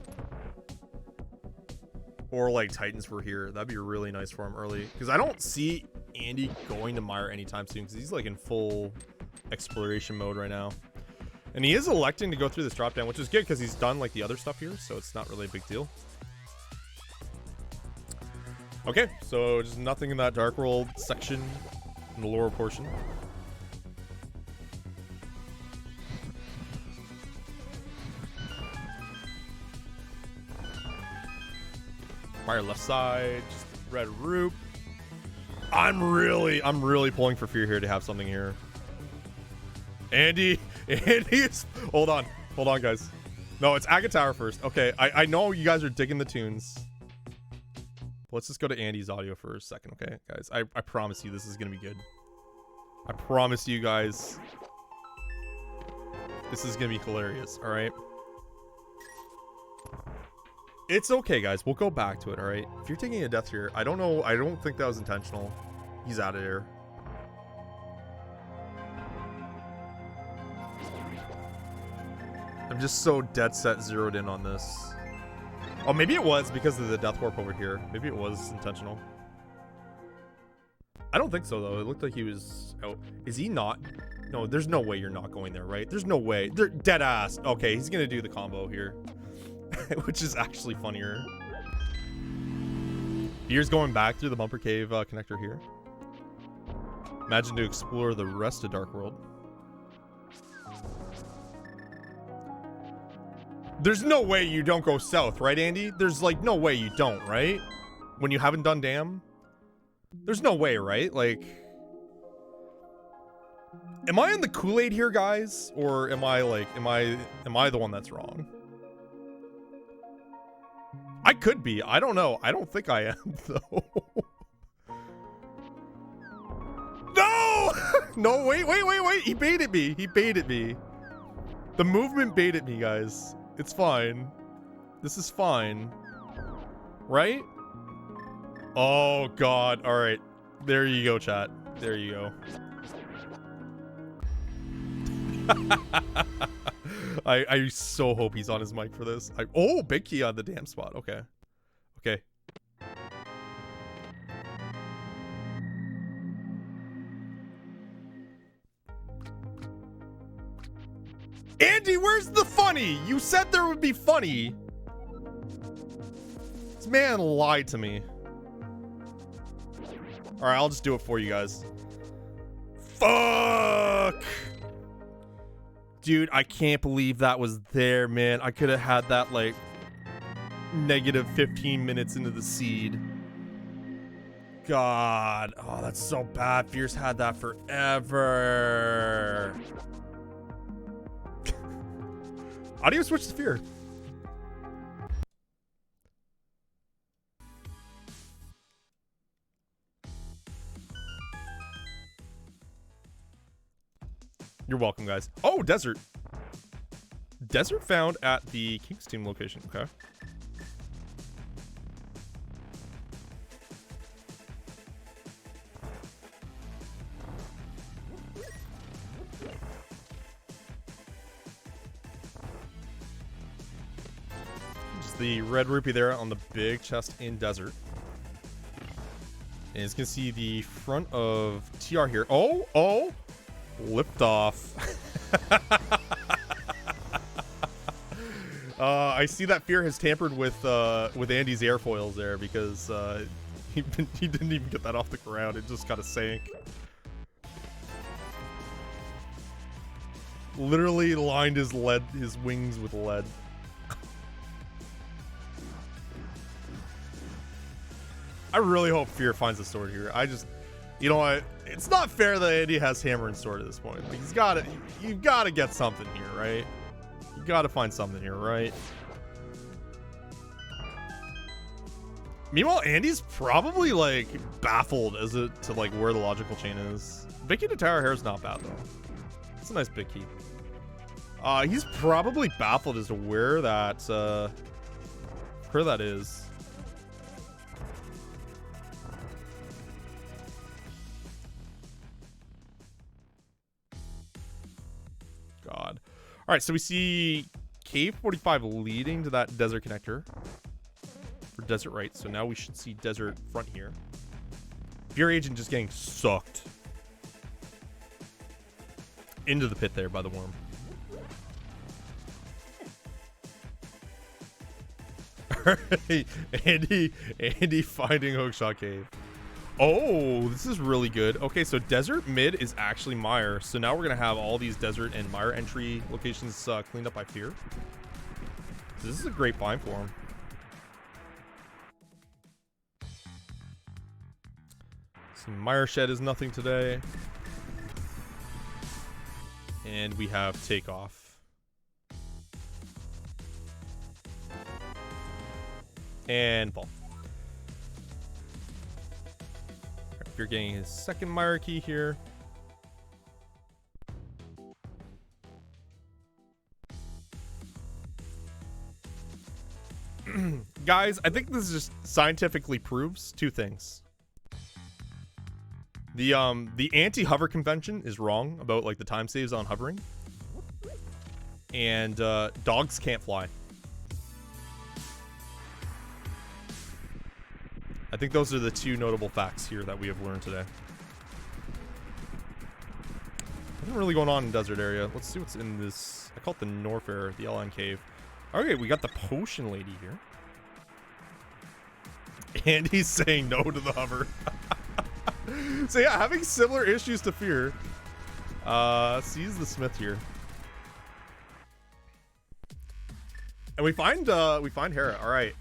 S1: like Titans were here. That'd be really nice for him early. Because I don't see Andy going to Mire anytime soon. Because he's like in full exploration mode right now. And he is electing to go through this drop down, which is good because he's done like the other stuff here. So it's not really a big deal. Okay, so just nothing in that Dark World section in the lower portion. Mire left side, just red root. I'm really pulling for Fear here to have something here. Andy is, hold on guys. No, it's Aga Tower first. Okay, I know you guys are digging the tunes. Let's just go to Andy's audio for a second, okay, guys? I promise you this is gonna be good. I promise you guys this is gonna be hilarious, all right? It's okay, guys. We'll go back to it, all right? If you're taking a death here, I don't know. I don't think that was intentional. He's out of here. I'm just so dead set zeroed in on this. Oh, maybe it was because of the death warp over here. Maybe it was intentional. I don't think so, though. It looked like he was out. Is he not? No, there's no way you're not going there, right? There's no way. They're dead ass. Okay, he's going to do the combo here. Which is actually funnier. Fear's going back through the bumper cave connector here. Imagine to explore the rest of Dark World. There's no way you don't go south, right, Andy? There's like no way you don't, right? When you haven't done Dam? There's no way, right? Like, am I in the Kool-Aid here, guys? Or am I like, am I the one that's wrong? I could be. I don't know. I don't think I am, though. No! No, wait. He baited me. He baited me. The movement baited me, guys. It's fine. This is fine. Right? Oh, God. All right. There you go, chat. There you go. I so hope he's on his mic for this. Oh, big key on the damn spot. Okay. Okay. Andy, where's the funny? You said there would be funny. This man lied to me. All right, I'll just do it for you guys. Fuck. Dude, I can't believe that was there, man. I could have had that like negative 15 minutes into the seed. God. Oh, that's so bad. Fierce had that forever. Audio switch to Fear. You're welcome, guys. Oh, desert. Desert found at the King's Team location. Okay. Just the red rupee there on the big chest in desert. And as you can see the front of TR here. Oh. Lift off. I see that Fear has tampered with Andy's airfoils there because he didn't even get that off the ground. It just kind of sank. Literally lined his wings with lead. I really hope Fear finds a sword here. You know what? It's not fair that Andy has hammer and sword at this point. Like, you've got to get something here, right? You got to find something here, right? Meanwhile, Andy's probably like baffled as to like where the logical chain is. Big key to Tower Hera's not bad though. It's a nice big key. He's probably baffled as to where that is. God. All right, so we see Cave 45 leading to that desert connector for desert right. So now we should see desert front here. Fearagent just getting sucked into the pit there by the worm. Andy finding Hookshot Cave. Oh, this is really good. Okay, so desert mid is actually Mire. So now we're gonna have all these desert and Mire entry locations cleaned up by Fear. So this is a great find for him. So Mire Shed is nothing today. And we have Takeoff. And Ball. You're getting his second Mire key here. Guys, I think this just scientifically proves two things. The anti-hover convention is wrong about like the time saves on hovering. And dogs can't fly. I think those are the two notable facts here that we have learned today. Nothing really going on in desert area. Let's see what's in this. I call it the Norfair, the LN cave. Okay, we got the potion lady here. And he's saying no to the hover. So yeah, having similar issues to Fear. Sees the Smith here. And we find Hera. All right.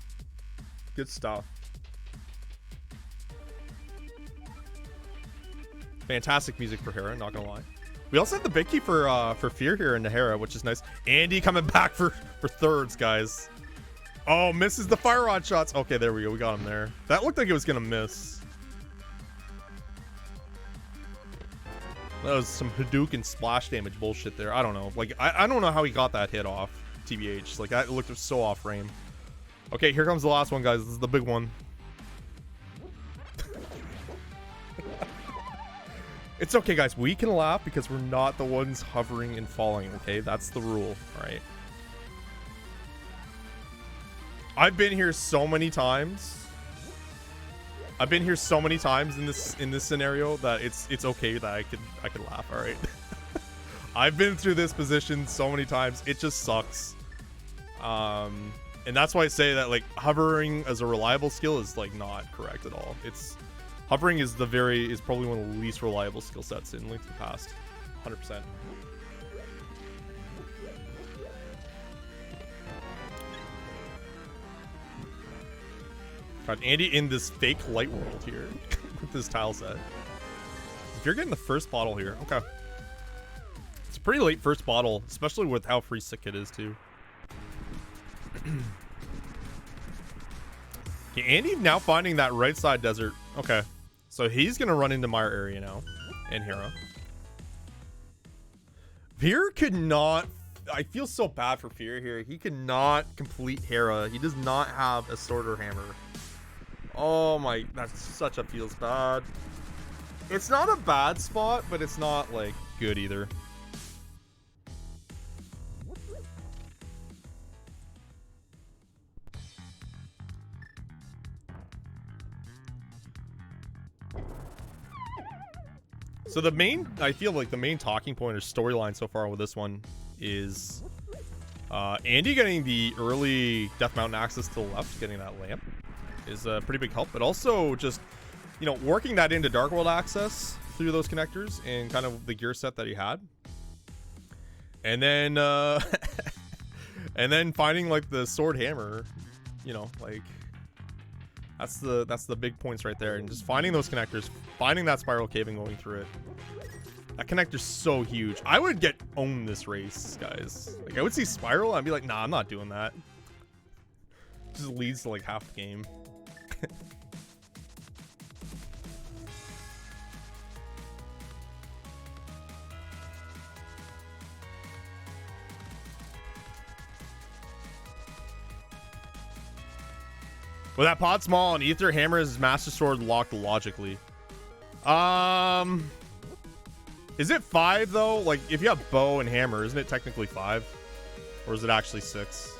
S1: Good stuff. Fantastic music for Hera, not gonna lie. We also have the big key for Fear here into Hera, which is nice. Andy coming back for thirds, guys. Oh, misses the fire rod shots. Okay, there we go. We got him there. That looked like it was gonna miss. That was some Hadouken splash damage bullshit there. I don't know. Like, I don't know how he got that hit off, TBH. Like, that looked so off frame. Okay, here comes the last one, guys. This is the big one. It's okay, guys. We can laugh because we're not the ones hovering and falling, okay? That's the rule, all right? I've been here so many times. I've been here so many times in this scenario that it's okay that I could laugh, all right? I've been through this position so many times. It just sucks. And that's why I say that like hovering as a reliable skill is like not correct at all. Hovering is probably one of the least reliable skill sets in Link to the Past. 100%. God, Andy in this fake light world here with this tile set. If you're getting the first bottle here, okay. It's a pretty late first bottle, especially with how free sick it is too. Okay, Andy now finding that right side desert. Okay. So he's going to run into Mire area now. And Hera. Fear could not... I feel so bad for Fear here. He could not complete Hera. He does not have a sword or hammer. Oh my... That's such a feels bad. It's not a bad spot, but it's not, like, good either. So the main, I feel like the main talking point or storyline so far with this one is Andy getting the early Death Mountain access to the left, getting that lamp is a pretty big help, but also just, you know, working that into Dark World access through those connectors and kind of the gear set that he had. And then, and then finding like the sword hammer, you know, like that's the big points right there. And just finding those connectors, finding that spiral cave and going through it. That connector's so huge. I would get owned this race, guys. Like I would see spiral and I'd be like, nah, I'm not doing that. It just leads to like half the game. With that pod small and Ether, hammer is Master Sword locked logically. Is it 5 though? Like if you have bow and hammer, isn't it technically 5? Or is it actually 6?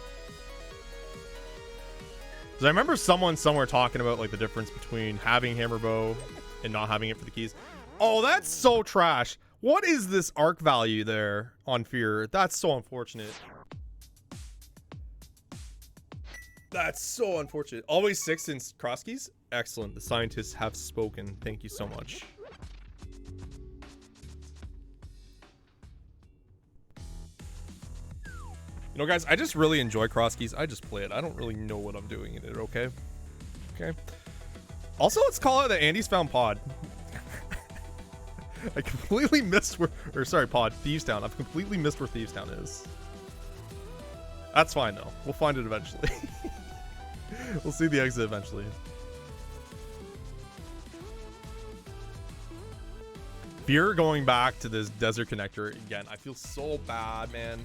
S1: Because I remember someone somewhere talking about like the difference between having hammer bow and not having it for the keys. Oh, that's so trash. What is this arc value there on Fear? That's so unfortunate. That's so unfortunate. Always 6 in CrossKeys? Excellent. The scientists have spoken. Thank you so much. You know, guys, I just really enjoy CrossKeys. I just play it. I don't really know what I'm doing in it, okay? Okay. Also, let's call out that Andy's found pod. I completely missed where... Or, sorry, pod. Thieves Town. I've completely missed where Thieves Town is. That's fine, though. We'll find it eventually. We'll see the exit eventually. Fear going back to this desert connector again. I feel so bad, man.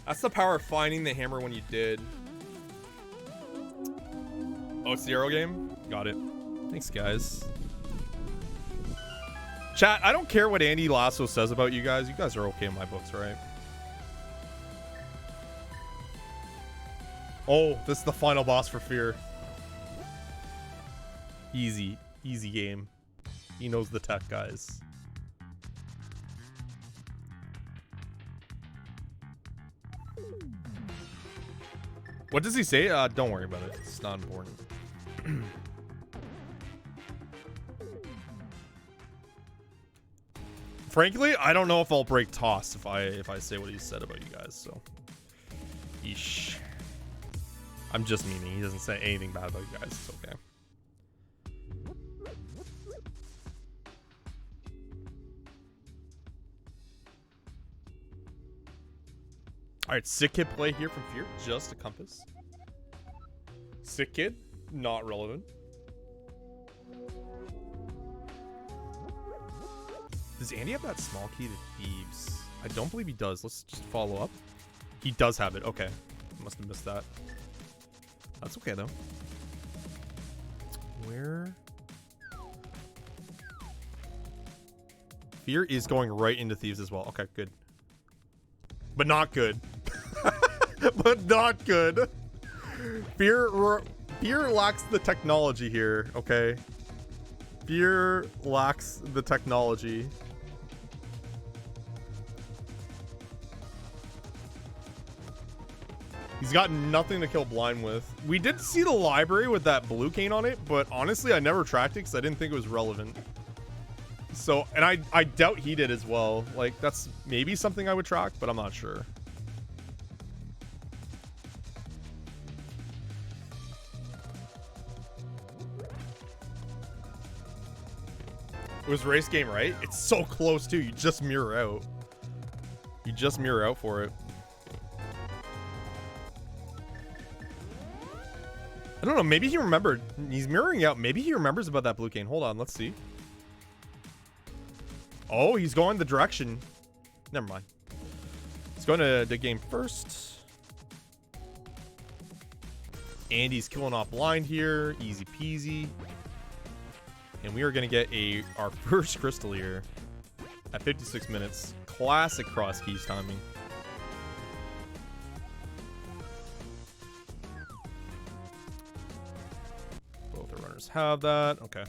S1: That's the power of finding the hammer when you did. Oh, it's the arrow game? Got it. Thanks, guys. Chat, I don't care what Andy Lasso says about you guys. You guys are okay in my books, right? Oh, this is the final boss for Fear. Easy. Easy game. He knows the tech, guys. What does he say? Don't worry about it. It's not important. Frankly, I don't know if I'll break toss if I say what he said about you guys, so. Yeesh. I'm just memeing. He doesn't say anything bad about you guys. It's okay. Alright, sick kid play here from Fear. Just a compass. Sick kid, not relevant. Does Andy have that small key to Thieves? I don't believe he does. Let's just follow up. He does have it. Okay. Must have missed that. That's okay, though. Where? Fear is going right into Thieves as well. Okay, good. But not good. But not good. Fear lacks the technology here, okay? Fear lacks the technology. He's got nothing to kill blind with. We did see the library with that blue cane on it, but honestly, I never tracked it because I didn't think it was relevant. So, and I doubt he did as well. Like, that's maybe something I would track, but I'm not sure. It was race game, right? It's so close, too. You just mirror out. You just mirror out for it. I don't know. Maybe he remembered. He's mirroring out. Maybe he remembers about that blue cane. Hold on. Let's see. Oh, he's going the direction. Never mind. He's going to the game first. Andy's killing off blind here. Easy peasy. And we are going to get our first crystal here at 56 minutes. Classic CrossKeys timing. Both the runners have that. Okay.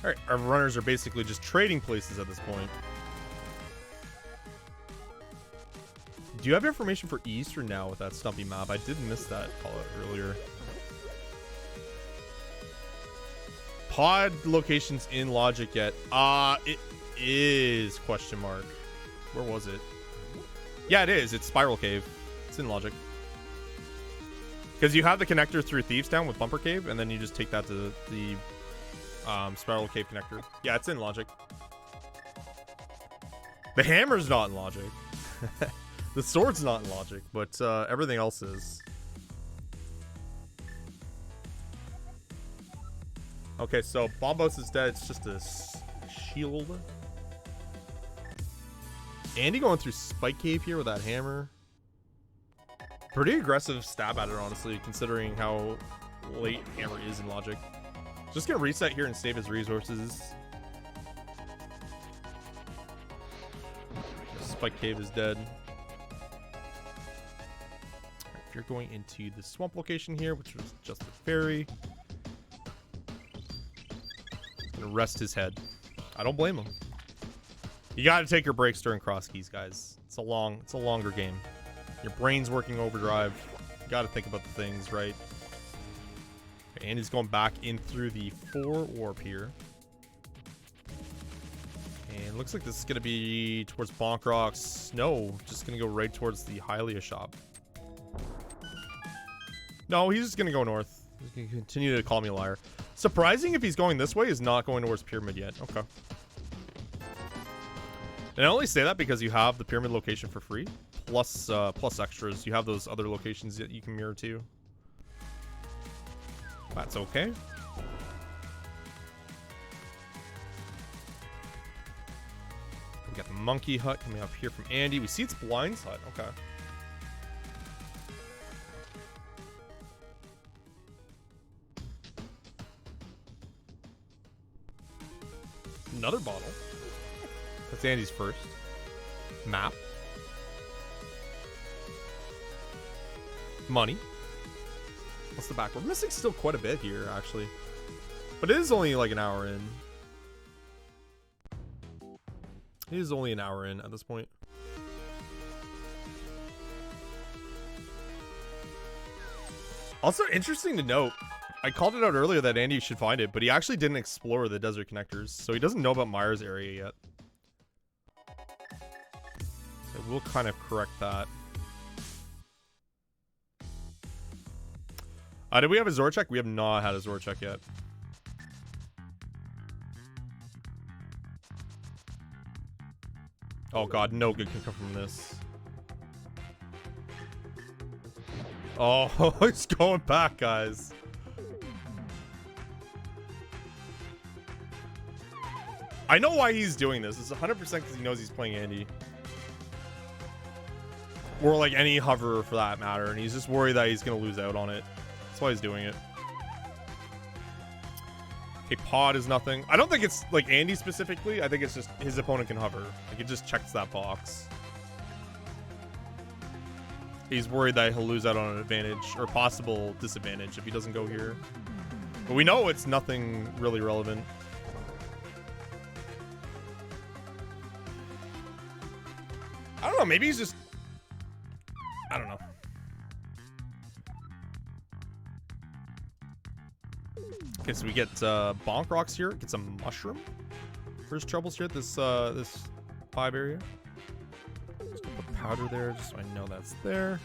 S1: All right, our runners are basically just trading places at this point. Do you have information for East or now with that stumpy map? I did miss that call out earlier. Pod locations in Logic yet? It is question mark. Where was it? Yeah, it is. It's Spiral Cave. It's in Logic. Because you have the connector through Thieves Town with Bumper Cave, and then you just take that to the Spiral Cave connector. Yeah, it's in Logic. The hammer's not in Logic. The sword's not in Logic, but everything else is. Okay, so Bombos is dead. It's just a shield. Andy going through Spike Cave here with that hammer. Pretty aggressive stab at it, honestly, considering how late hammer is in logic. Just gonna reset here and save his resources. Spike Cave is dead. If you're going into the swamp location here, which was just a fairy, gonna rest his head. I don't blame him. You gotta take your breaks during CrossKeys, guys. It's a longer game. Your brain's working overdrive. You gotta think about the things, right? Okay, and he's going back in through the 4 warp here. And looks like this is gonna be towards Bonk Rocks. No, just gonna go right towards the Hylia shop. No, he's just gonna go north. He's gonna continue to call me a liar. Surprising if he's going this way is not going towards Pyramid yet. Okay. And I only say that because you have the Pyramid location for free. Plus extras. You have those other locations that you can mirror to. That's okay. We got the Monkey Hut coming up here from Andy. We see it's Blind's Hut. Okay. Another bottle. That's Andy's first. Map. Money. What's the back? We're missing still quite a bit here, actually. But it is only like an hour in. It is only an hour in at this point. Also, interesting to note, I called it out earlier that Andy should find it, but he actually didn't explore the desert connectors, so he doesn't know about Mire's area yet. So we'll kind of correct that. Did we have a Zor check? We have not had a Zor check yet. Oh god, no good can come from this. Oh, he's going back, guys. I know why he's doing this. It's 100% because he knows he's playing Andy. Or like any hoverer for that matter. And he's just worried that he's going to lose out on it. That's why he's doing it. Okay, pod is nothing. I don't think it's like Andy specifically. I think it's just his opponent can hover. Like it just checks that box. He's worried that he'll lose out on an advantage or possible disadvantage if he doesn't go here. But we know it's nothing really relevant. I don't know. Maybe he's just... I don't know. Okay, so we get Bonk Rocks here. Get some mushroom. First troubles here at this 5 area. Just put powder there just so I know that's there.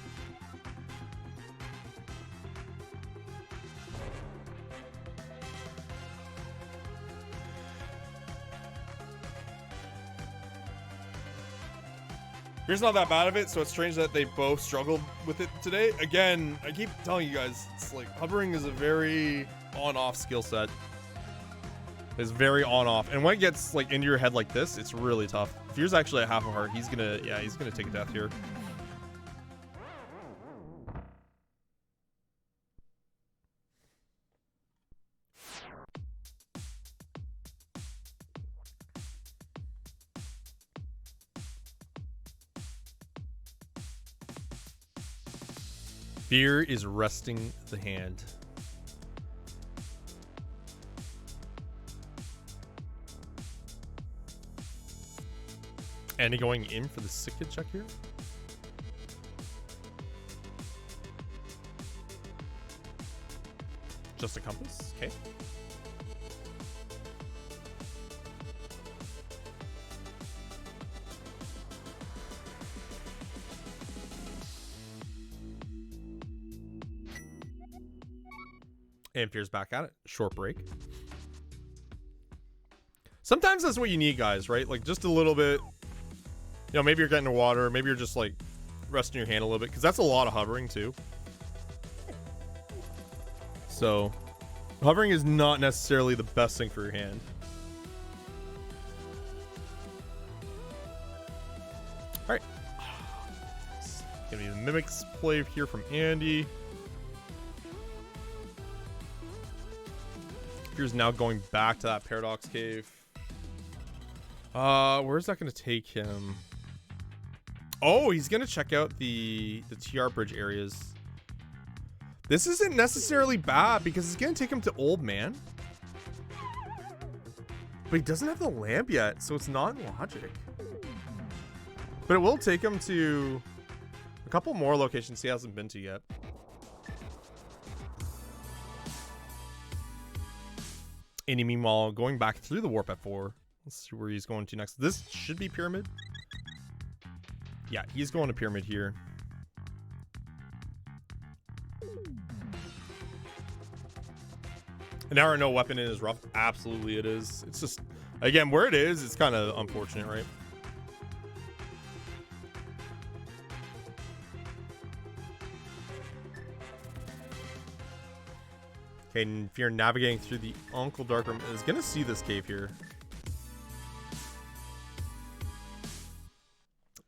S1: Here's not that bad of it, so it's strange that they both struggled with it today. Again, I keep telling you guys, it's like hovering is a very on-off skill set. It's very on-off, and when it gets like into your head like this, it's really tough. If yours actually at half a heart, he's gonna take a death here. Fear is resting the hand. Andy going in for the sick kid check here. Just a compass, okay. And Fear's back at it. Short break. Sometimes that's what you need, guys, right? Like just a little bit. You know, maybe you're getting to water. Maybe you're just like resting your hand a little bit because that's a lot of hovering too. So Hovering is not necessarily the best thing for your hand. Alright. Gonna be the Mimics play here from Andy. Here's now going back to that Paradox Cave. Where's that gonna take him? Oh, he's gonna check out the TR bridge areas. This isn't necessarily bad because it's gonna take him to Old Man. But he doesn't have the lamp yet, so it's not logic. But it will take him to a couple more locations he hasn't been to yet. And meanwhile, going back through the warp at 4. Let's see where he's going to next. This should be Pyramid. Yeah, he's going to Pyramid here. An arrow no weapon in is rough. Absolutely it is. It's just, again, where it is, it's kind of unfortunate, right? Okay, and if you're navigating through the Uncle Dark Room, is gonna see this cave here.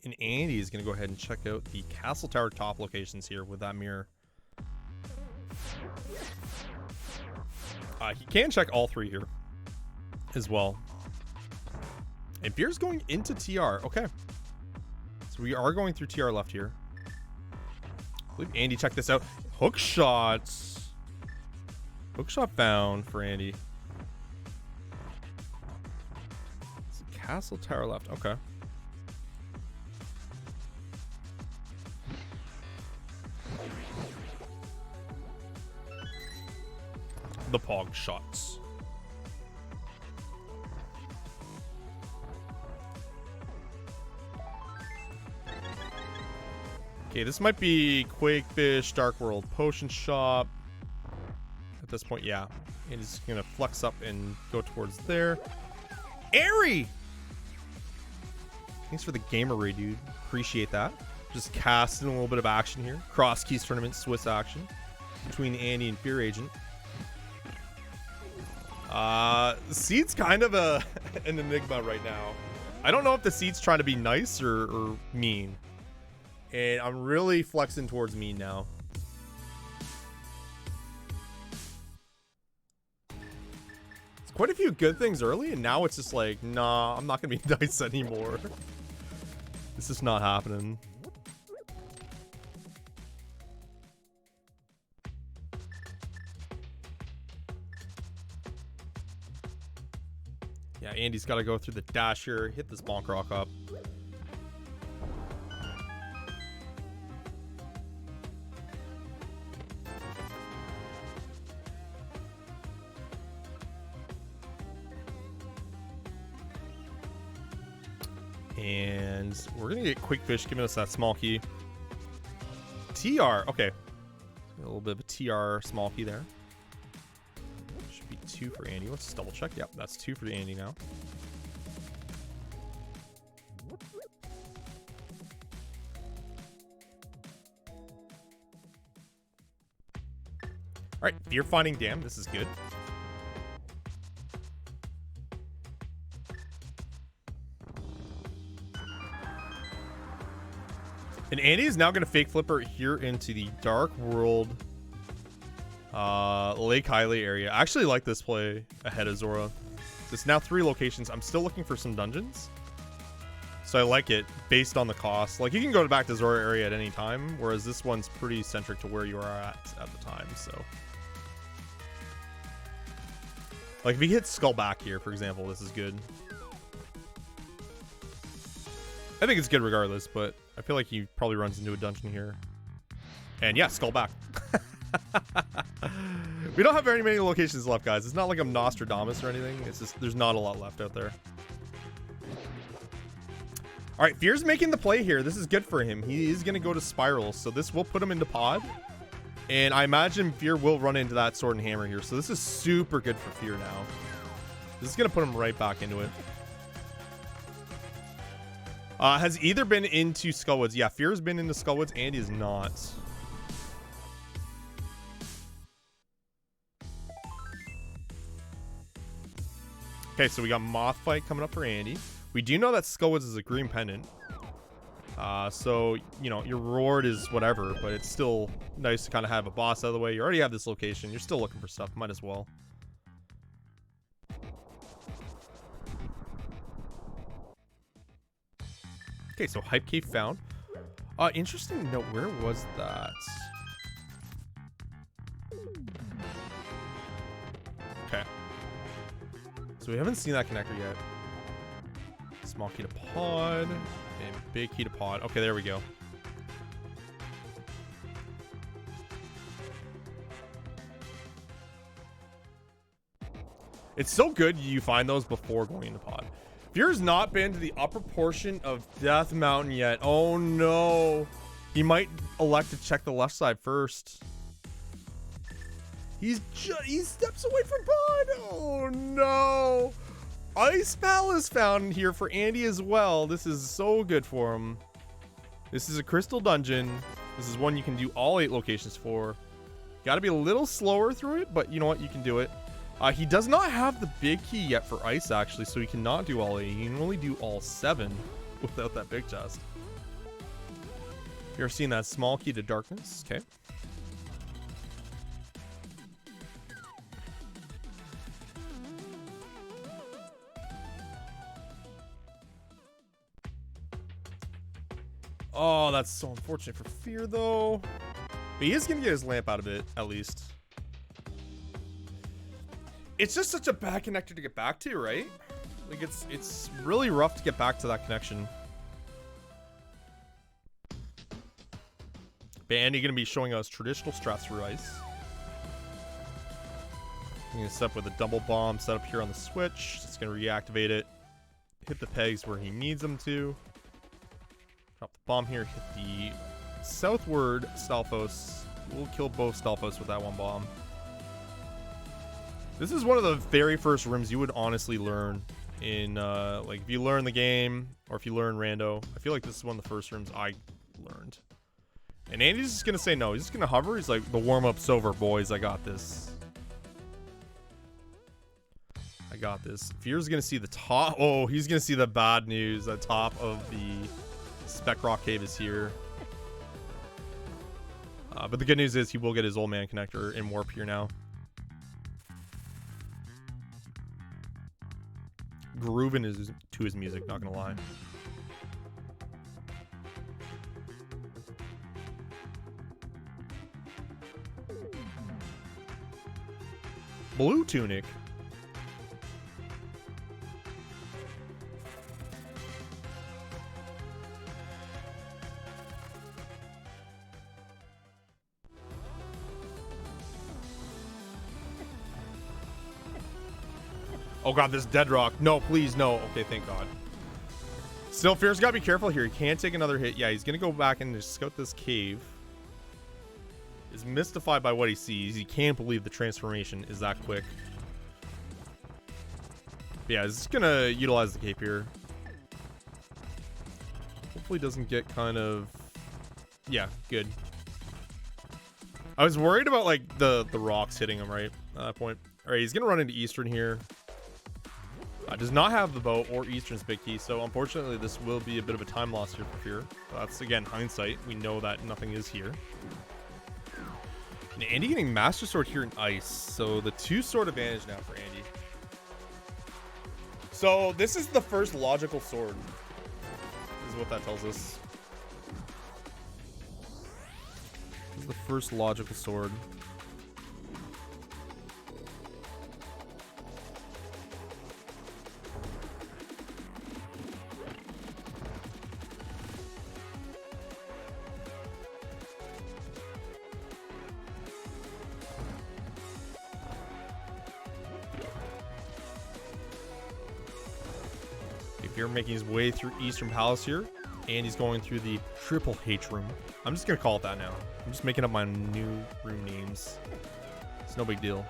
S1: And Andy is gonna go ahead and check out the Castle Tower top locations here with that mirror. He can check all 3 here as well. And Fear's going into TR. Okay. So we are going through TR left here. I believe Andy checked this out. Hook shots. Hook shot found for Andy. It's Castle Tower left. Okay. The Pog shots. Okay, this might be Quakefish, Dark World Potion Shop. At this point, yeah. And he's gonna flex up and go towards there. Airy! Thanks for the gamer raid, dude. Appreciate that. Just casting a little bit of action here. CrossKeys tournament, Swiss action between Andy and Fearagent. Seed's kind of an enigma right now. I don't know if the Seed's trying to be nice or mean. And I'm really flexing towards mean now. It's quite a few good things early, and now it's just like, nah, I'm not gonna be nice anymore. This is not happening. Yeah, Andy's got to go through the dash here, hit this bonk rock up. And we're going to get Quakefish giving us that small key. TR, okay. A little bit of a TR small key there. 2 for Andy. Let's just double check. Yep, that's 2 for Andy now. All right, Fear Finding Dam. This is good. And Andy is now going to fake flipper here into the Dark World Lake Hylia area. I actually like this play ahead of Zora. It's now 3 locations. I'm still looking for some dungeons, so I like it based on the cost. Like, you can go back to Zora area at any time, whereas this one's pretty centric to where you are at the time. So, like, if he hits Skull back here, for example, this is good. I think it's good regardless, but I feel like he probably runs into a dungeon here. And yeah, Skull back. We don't have very many locations left, guys. It's not like I'm Nostradamus or anything. It's just there's not a lot left out there. All right, Fear's making the play here. This is good for him. He is going to go to Spiral, so this will put him into Pod. And I imagine Fear will run into that Sword and Hammer here. So this is super good for Fear now. This is going to put him right back into it. Has either been into Skullwoods. Yeah, Fear's been into Skullwoods. Andy is not. Okay, so we got Moth Fight coming up for Andy. We do know that Skullwoods is a green pendant. So, you know, your reward is whatever, but it's still nice to kind of have a boss out of the way. You already have this location. You're still looking for stuff. Might as well. Okay, so Hype Cave found. Interesting note. Where was that? Okay. So we haven't seen that connector yet. Small key to pod. And big key to pod. Okay, there we go. It's so good you find those before going into pod. Fear's not been to the upper portion of Death Mountain yet. Oh no. He might elect to check the left side first. He steps away from pod. Oh no. Ice Palace found here for Andy as well. This is so good for him. This is a crystal dungeon. This is one you can do all 8 locations for. Got to be a little slower through it, but you know what? You can do it. He does not have the big key yet for ice, actually, so he cannot do all 8. He can only do all 7 without that big chest. You're seeing that small key to darkness. Okay. Oh, that's so unfortunate for Fear, though. But he is going to get his lamp out of it, at least. It's just such a bad connector to get back to, right? Like, it's really rough to get back to that connection. But Andy going to be showing us traditional strats through ice. I'm going to set up with a double bomb set up here on the switch. It's going to reactivate it. Hit the pegs where he needs them to. Drop the bomb here. Hit the southward Stalfos. We'll kill both Stalfos with that one bomb. This is one of the very first rooms you would honestly learn in, like, if you learn the game, or if you learn Rando. I feel like this is one of the first rooms I learned. And Andy's just gonna say no. He's just gonna hover. He's like, the warm-up's over, boys. I got this. I got this. Fear's gonna see the top. Oh, he's gonna see the bad news. The top of the Spec Rock Cave is here. But the good news is he will get his old man connector in warp here now. Grooving to his music, not gonna lie. Blue Tunic. Oh god, this dead rock. No, please, no. Okay, thank god. Still, Fear's gotta be careful here. He can't take another hit. Yeah, he's gonna go back and just scout this cave. Is mystified by what he sees. He can't believe the transformation is that quick. But yeah, he's just gonna utilize the cape here. Hopefully doesn't get kind of... Yeah, good. I was worried about, like, the rocks hitting him right at that point. Alright, he's gonna run into Eastern here. Does not have the bow or Eastern's big key, so unfortunately this will be a bit of a time loss here for Fear. That's, again, hindsight. We know that nothing is here. And Andy getting Master Sword here in Ice, so the 2-sword advantage now for Andy. So this is the first logical sword, is what that tells us. This is the first logical sword. Fear making his way through Eastern Palace here, and he's going through the Triple H room. I'm just gonna call it that now. I'm just making up my new room names. It's no big deal.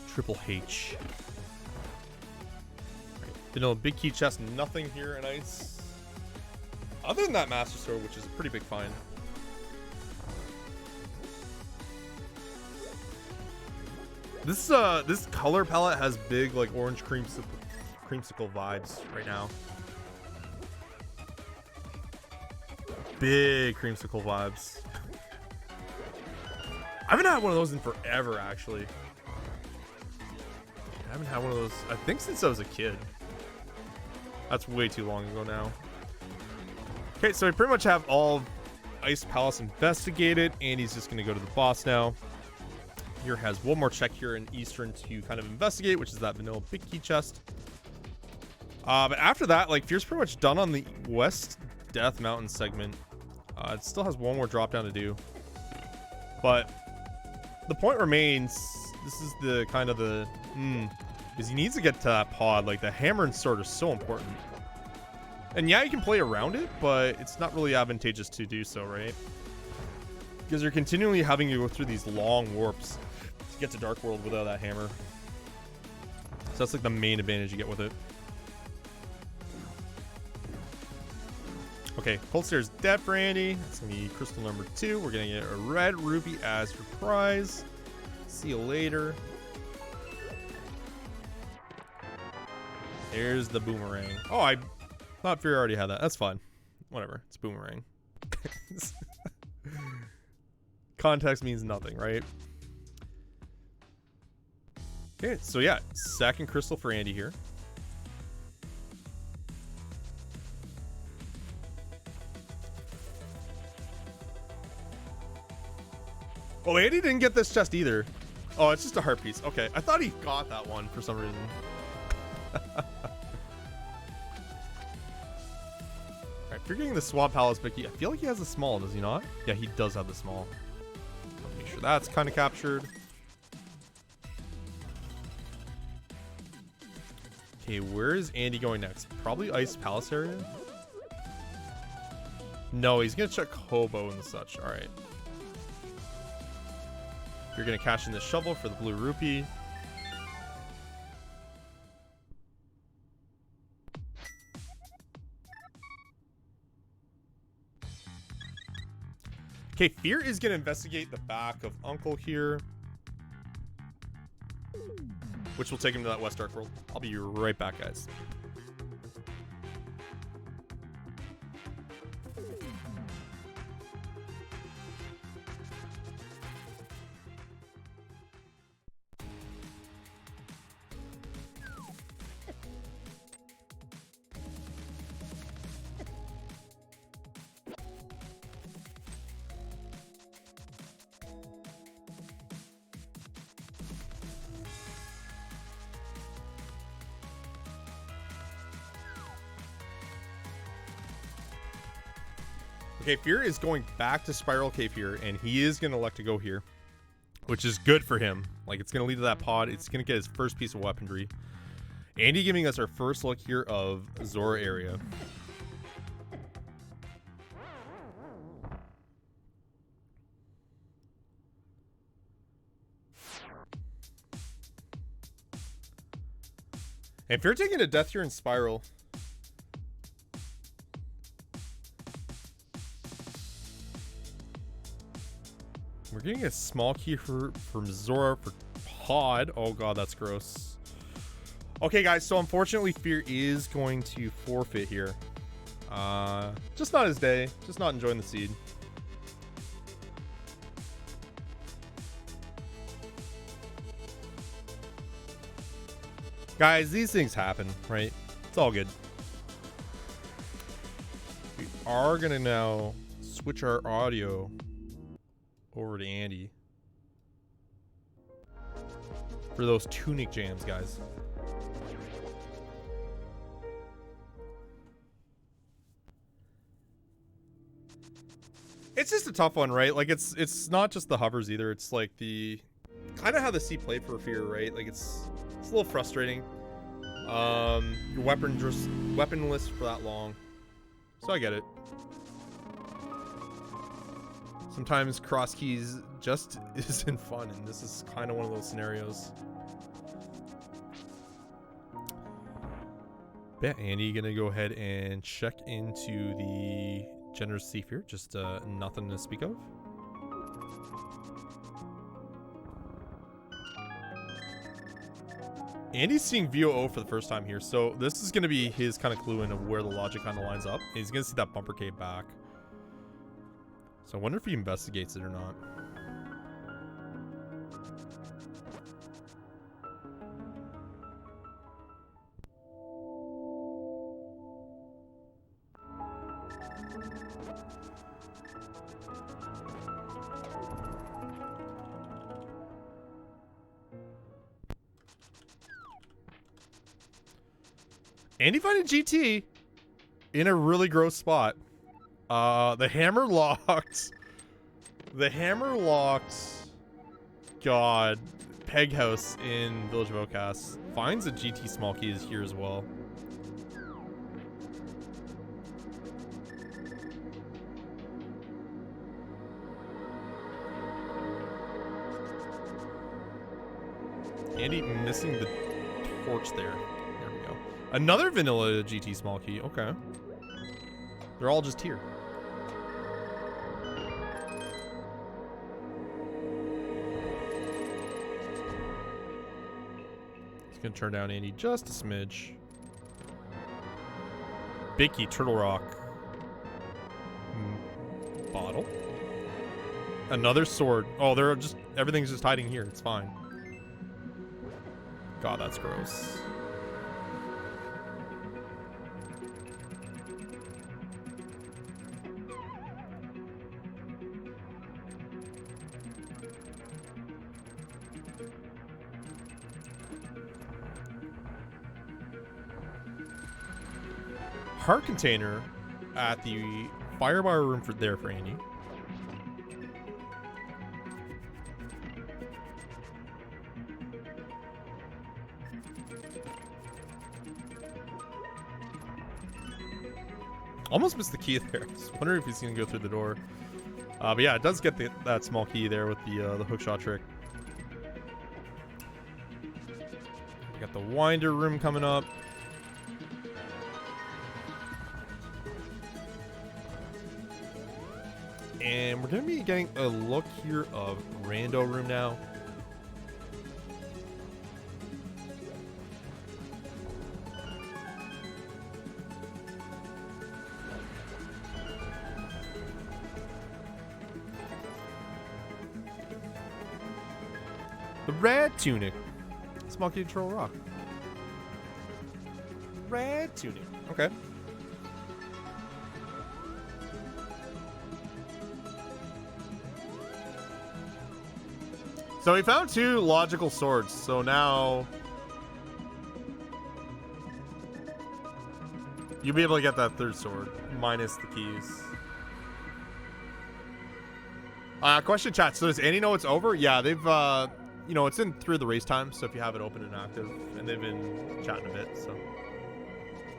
S1: Triple H. Vanilla big key chest, nothing here in Ice. Other than that Master Sword, which is a pretty big find. This color palette has big like orange creamsicle vibes right now. Big creamsicle vibes. I haven't had one of those in forever, actually. I haven't had one of those, I think, since I was a kid. That's way too long ago now. Okay, so we pretty much have all Ice Palace investigated, and he's just going to go to the boss now. Here has one more check here in Eastern to kind of investigate, which is that vanilla big key chest. But after that, like, Fear's pretty much done on the West Death Mountain segment. It still has one more drop down to do. But the point remains, this is the kind of the, is he needs to get to that pod. Like, the hammer and sword are so important. And yeah, you can play around it, but it's not really advantageous to do so, right? Because you're continually having to go through these long warps to get to Dark World without that hammer. So that's like the main advantage you get with it. Okay, Cold Stare's dead for Andy. That's gonna be crystal number 2. We're gonna get a red rupee as your prize. See you later. There's the boomerang. Oh, I thought Fear already had that. That's fine. Whatever. It's boomerang. Context means nothing, right? Okay, so yeah, second crystal for Andy here. Oh, Andy didn't get this chest either. Oh, it's just a heart piece. Okay, I thought he got that one for some reason. Alright, if you're getting the Swamp Palace, but I feel like he has the small, does he not? Yeah, he does have the small. I'll make sure that's kind of captured. Okay, where is Andy going next? Probably Ice Palace area? No, he's gonna check Hobo and such. Alright. You're gonna cash in the shovel for the blue rupee. Okay, Fear is gonna investigate the back of Uncle here, which will take him to that West Dark World. I'll be right back, guys. Okay, Fear is going back to Spiral Cave here, and he is going to elect to go here, which is good for him. Like, it's going to lead to that pod. It's going to get his first piece of weaponry. Andy giving us our first look here of Zora area. And if you're taking a death here in Spiral, we're getting a small key from Zora for pod. Oh god, that's gross. Okay guys, so unfortunately Fear is going to forfeit here. Just not his day. Just not enjoying the seed. Guys, these things happen, right? It's all good. We are gonna now switch our audio over to Andy for those tunic jams, guys. It's just a tough one, right? Like it's not just the hovers either. It's like the kind of how the C played for Fear, right? Like it's a little frustrating. Your weapon just weaponless for that long, so I get it. Sometimes CrossKeys just isn't fun, and this is kind of one of those scenarios. Yeah, Andy gonna go ahead and check into the generous thief here. Just nothing to speak of. Andy's seeing VOO for the first time here, so this is going to be his kind of clue into where the logic kind of lines up. He's going to see that bumper cave back. So I wonder if he investigates it or not. Andy finding GT in a really gross spot. The hammer locked. The hammer locked. God. Peg house in Village of Outcasts. Finds a GT small key is here as well. Andy missing the torch there. There we go. Another vanilla GT small key. Okay. They're all just here. It's gonna turn down Andy just a smidge. Big key, Turtle Rock. Bottle. Another sword. Oh, they're just, everything's just hiding here. It's fine. God, that's gross. Heart container at the firebar room for Andy. Almost missed the key there. Just wondering if he's gonna go through the door. But yeah, it does get that small key there with the hookshot trick. We got the winder room coming up. And we're gonna be getting a look here of Rando room now. The red tunic. Small key Turtle Rock. Red tunic. Okay. So we found 2 logical swords. So now you'll be able to get that 3rd sword minus the keys. Question chat. So does Andy know it's over? Yeah, they've you know, it's in through the race time, so if you have it open and active, and they've been chatting a bit, so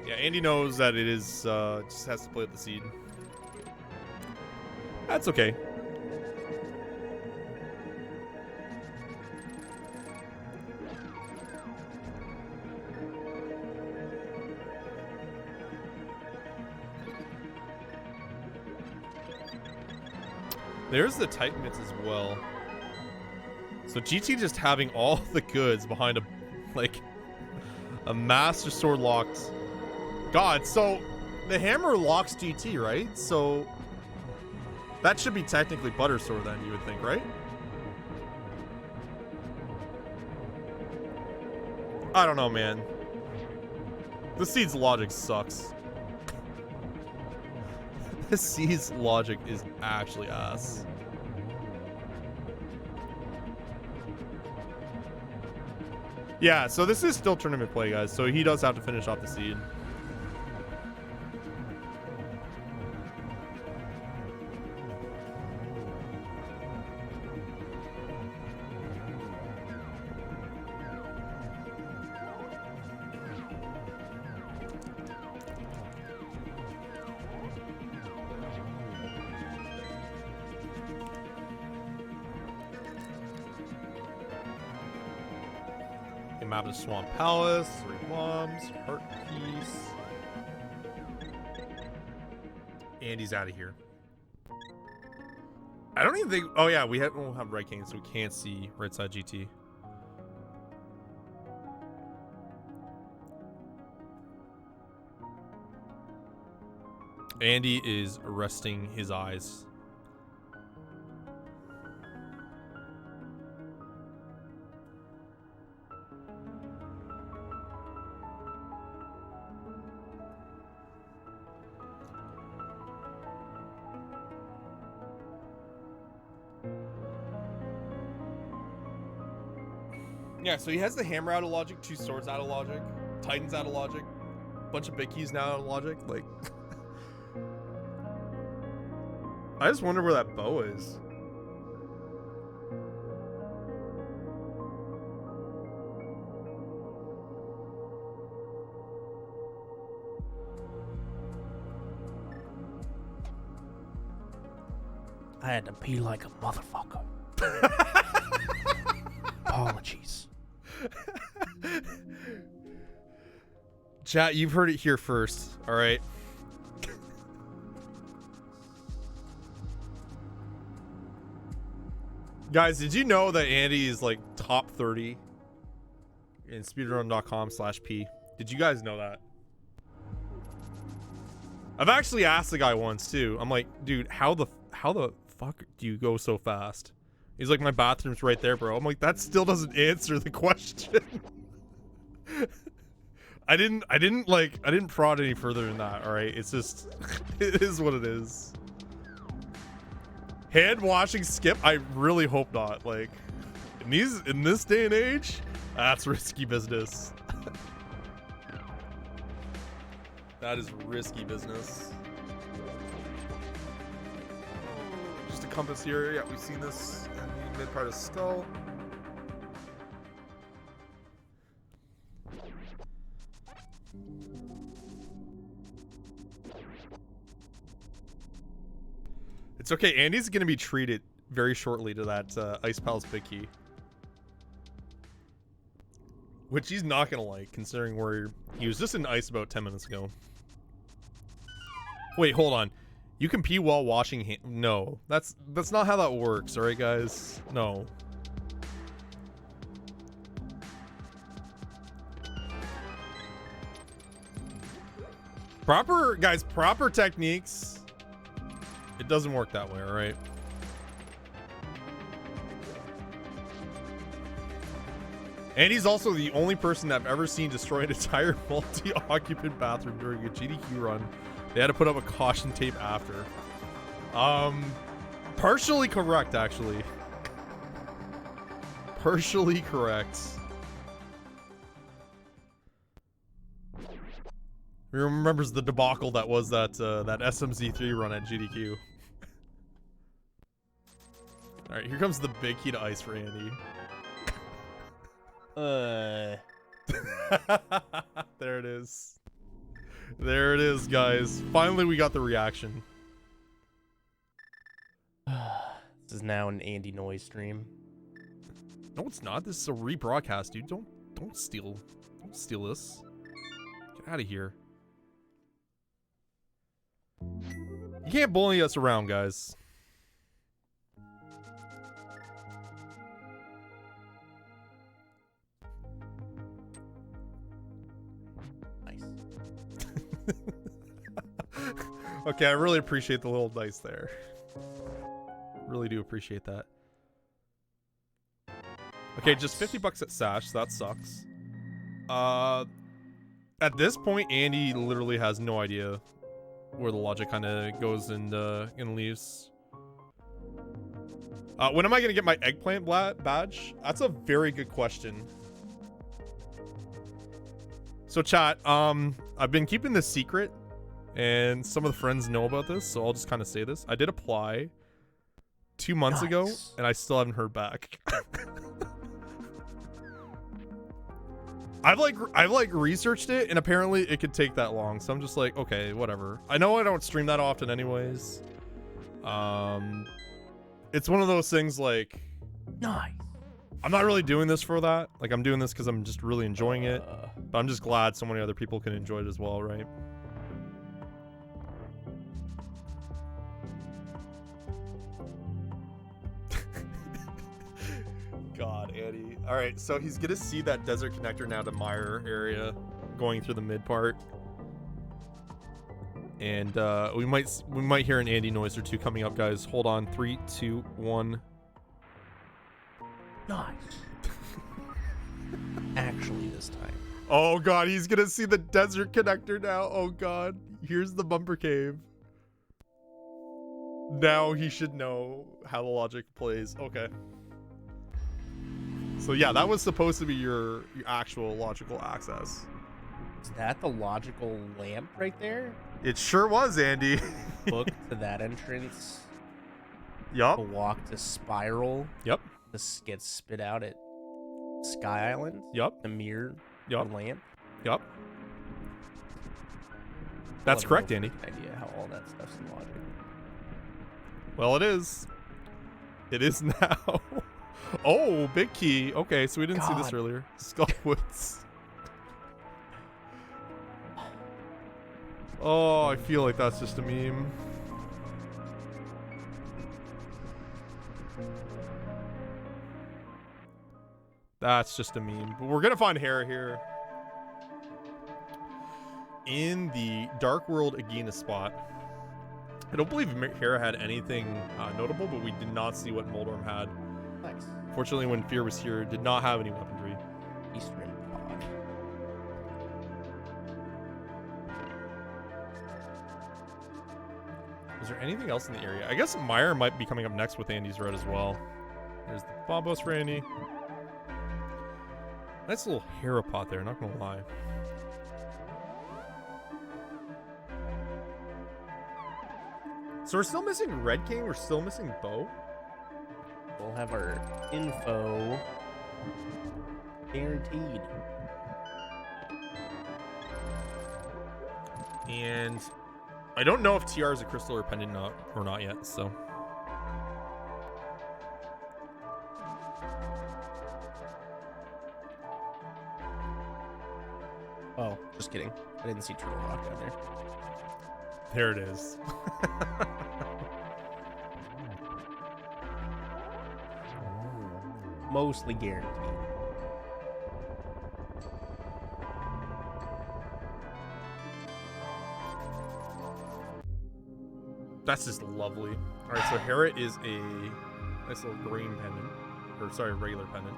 S1: yeah, Andy knows that it is just has to play with the seed. That's okay. There's the Titan mitts as well. So GT just having all the goods behind a master sword locked. God, so the hammer locks GT, right? So that should be technically butter sword then, you would think, right? I don't know, man. The seed's logic sucks. The seed's logic is actually ass. Yeah, so this is still tournament play, guys. So he does have to finish off the seed. Map of Swamp Palace, 3 bombs, heart piece. Andy's out of here. I don't even think. Oh yeah, we don't have right cane, so we can't see right side GT. Andy is resting his eyes. Yeah, so he has the hammer out of logic, 2 swords out of logic, titans out of logic, bunch of big keys now out of logic. Like, I just wonder where that bow is.
S2: I had to pee like a motherfucker. Apologies.
S1: Chat, you've heard it here first, all right? Guys, did you know that Andy is like top 30 in speedrun.com/p? Did you guys know that? I've actually asked the guy once too. I'm like, dude, how the fuck do you go so fast? He's like, my bathroom's right there, bro. I'm like, that still doesn't answer the question. I didn't prod any further than that, all right? It's just, it is what it is. Hand washing skip? I really hope not. Like, in this day and age, that's risky business. That is risky business. Just a compass here. Yeah, we've seen this in the mid part of skull. It's okay. Andy's going to be treated very shortly to that Ice Palace big key. Which he's not going to like, considering where he was just in ice about 10 minutes ago. Wait, hold on. You can pee while washing hands? No, that's not how that works. All right, guys. No. Proper techniques. It doesn't work that way, all right? And he's also the only person I've ever seen destroy an entire multi-occupant bathroom during a GDQ run. They had to put up a caution tape after. Partially correct, actually. Partially correct. He remembers the debacle that was that SMZ3 run at GDQ. All right, here comes the big key to ice for Andy. There it is. There it is, guys. Finally, we got the reaction.
S2: This is now an Andy noise stream.
S1: No, it's not. This is a rebroadcast, dude. Don't steal this. Get out of here. You can't bully us around, guys.
S2: Nice.
S1: Okay, I really appreciate the little dice there. Really do appreciate that. Okay, just 50 bucks at Sash, so that sucks. At this point, Andy literally has no idea where the logic kind of goes and leaves. When am I gonna get my eggplant badge? That's a very good question. So chat, I've been keeping this secret, and some of the friends know about this, so I'll just kind of say this. I did apply 2 months ago, and I still haven't heard back. I've researched it, and apparently it could take that long. So I'm just like, okay, whatever. I know I don't stream that often anyways. It's one of those things like,
S2: Nice.
S1: I'm not really doing this for that. Like, I'm doing this because I'm just really enjoying it. But I'm just glad so many other people can enjoy it as well, right? God, Andy. All right, so he's gonna see that desert connector now to Mire area going through the mid part. And we might hear an Andy noise or two coming up, guys. Hold on. 3, 2, 1.
S2: Nice. Actually, this time.
S1: Oh god, he's gonna see the desert connector now. Oh god. Here's the bumper cave. Now he should know how the logic plays. Okay. So yeah, that was supposed to be your actual logical access.
S2: Is that the logical lamp right there?
S1: It sure was, Andy.
S2: Book to that entrance.
S1: Yup.
S2: To walk to Spiral.
S1: Yep.
S2: This gets spit out at Sky Island.
S1: Yup.
S2: The mirror.
S1: Yup.
S2: The lamp.
S1: Yup. That's correct, Andy.
S2: Idea how all that stuff's in logic.
S1: Well, it is. It is now. Oh, big key. Okay, so we didn't see this earlier. Skullwoods. Oh, I feel like that's just a meme. That's just a meme. But we're gonna find Hera here. In the Dark World Agahnim spot. I don't believe Hera had anything notable, but we did not see what Moldorm had.
S2: Nice.
S1: Fortunately, when Fear was here, did not have any weaponry.
S2: Eastern pod.
S1: Is there anything else in the area? I guess Mire might be coming up next with Andy's red as well. There's the Bombos for Andy. Nice little Hera pot there, not gonna lie. So we're still missing Red King, we're still missing Bo.
S2: We'll have our info guaranteed.
S1: And I don't know if TR is a crystal or pendant or not yet, so.
S2: Oh, just kidding. I didn't see Turtle Rock down there.
S1: There it is.
S2: Mostly guaranteed.
S1: That's just lovely. All right, so Hera is a nice little green pendant, or sorry, regular pendant.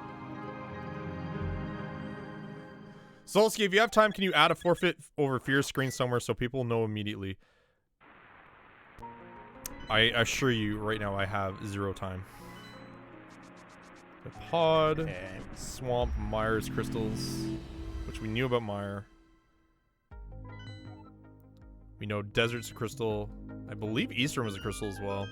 S1: Solski, if you have time, can you add a forfeit over Fear's screen somewhere so people know immediately? I assure you right now I have 0 time. The pod,
S2: Okay.
S1: swamp, Mire's crystals, which we knew about Mire. We know desert's a crystal. I believe Eastern was a crystal as well.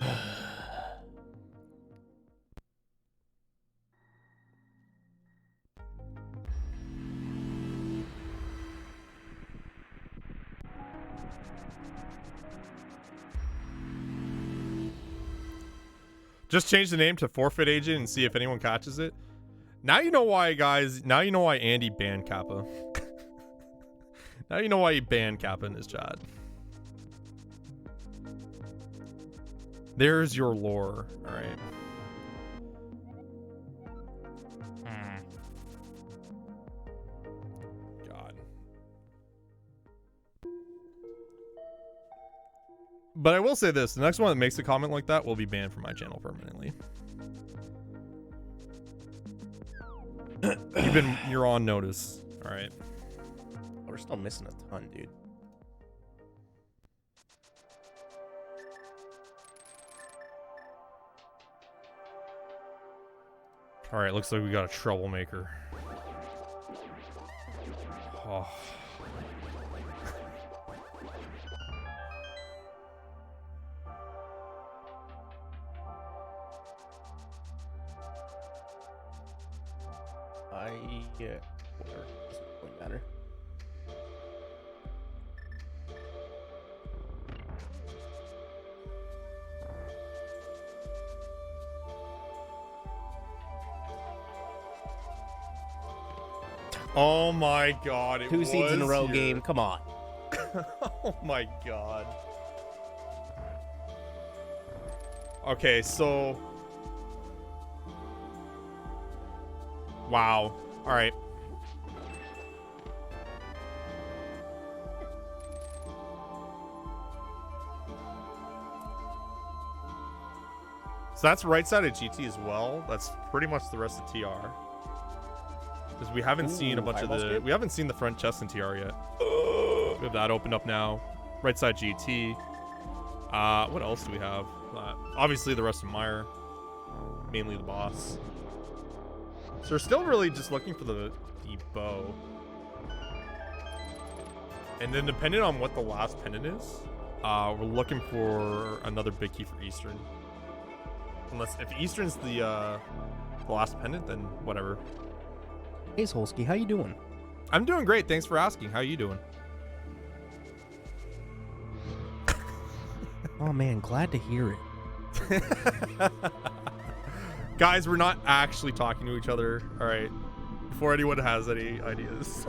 S1: Just change the name to Forfeit Agent and see if anyone catches it. Now you know why, guys. Now you know why Andy banned Kappa. Now you know why he banned Kappa in his chat. There's your lore. All right. God. But I will say this. The next one that makes a comment like that will be banned from my channel permanently. You're on notice. All right.
S2: We're still missing a ton, dude.
S1: All right, looks like we got a troublemaker. Oh.
S2: Whatever. Doesn't really matter.
S1: Oh my god, it
S2: 2 seeds in a row
S1: here.
S2: game. Come on.
S1: Oh my god. Okay, so wow. All right. So that's right side of GT as well. That's pretty much the rest of TR. Because we haven't seen a bunch of the... We haven't seen the front chest in TR yet. We have that opened up now. Right side GT. What else do we have? Obviously the rest of Mire. Mainly the boss. So we're still really just looking for the bow. And then depending on what the last pendant is, we're looking for another big key for Eastern. Unless if Eastern's the last pendant, then whatever.
S2: Hey Solski, how you doing?
S1: I'm doing great. Thanks for asking. How you doing?
S2: Oh man, glad to hear it.
S1: Guys, we're not actually talking to each other. All right. Before anyone has any ideas.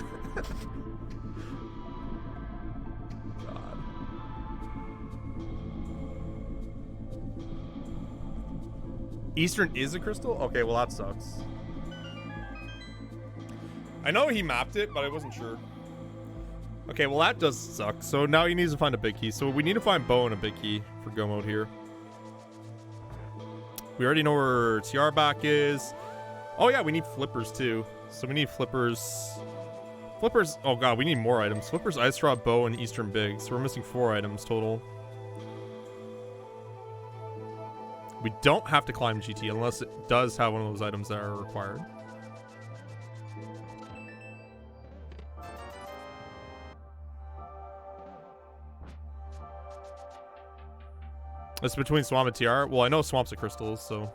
S1: God. Eastern is a crystal? Okay, well that sucks. I know he mapped it, but I wasn't sure. Okay, well that does suck. So now he needs to find a big key. So we need to find Bo and a big key for go mode here. We already know where TR back is. Oh yeah, we need flippers too. So we need flippers. Flippers, oh god, we need more items. Flippers, Ice Drop, Bow, and Eastern Big. So we're missing 4 items total. We don't have to climb GT unless it does have one of those items that are required. It's between Swamp and TR. Well, I know Swamp's a crystal, so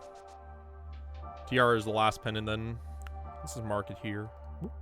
S1: TR is the last pendant then. This is marked here. Whoop.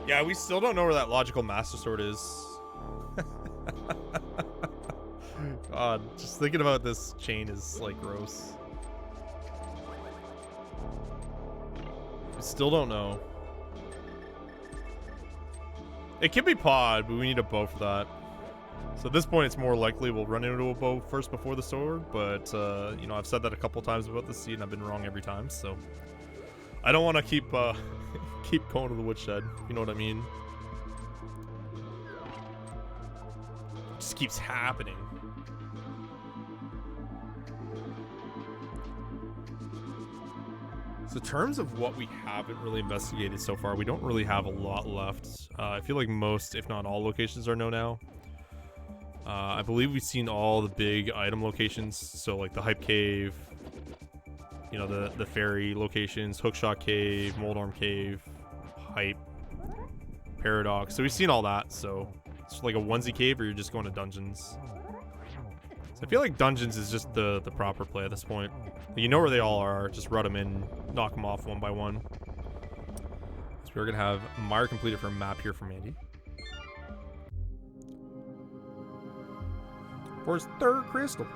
S1: Yeah, we still don't know where that logical master sword is. God, just thinking about this chain is like gross. We still don't know. It could be pod, but we need a bow for that. So at this point, it's more likely we'll run into a bow first before the sword. But you know, I've said that a couple times about this seed, and I've been wrong every time. So I don't want to keep keep going to the woodshed. You know what I mean? It just keeps happening. So in terms of what we haven't really investigated so far, we don't really have a lot left. I feel like most, if not all, locations are known now. I believe we've seen all the big item locations, so like the Hype Cave, you know, the ferry locations, Hookshot Cave, Moldarm Cave, Hype, Paradox. So we've seen all that, so it's like a onesie cave or you're just going to dungeons. So I feel like dungeons is just the proper play at this point. You know where they all are, just run them in, knock them off one by one. So we're gonna have Mire completed for a map here from Andy. For his third crystal.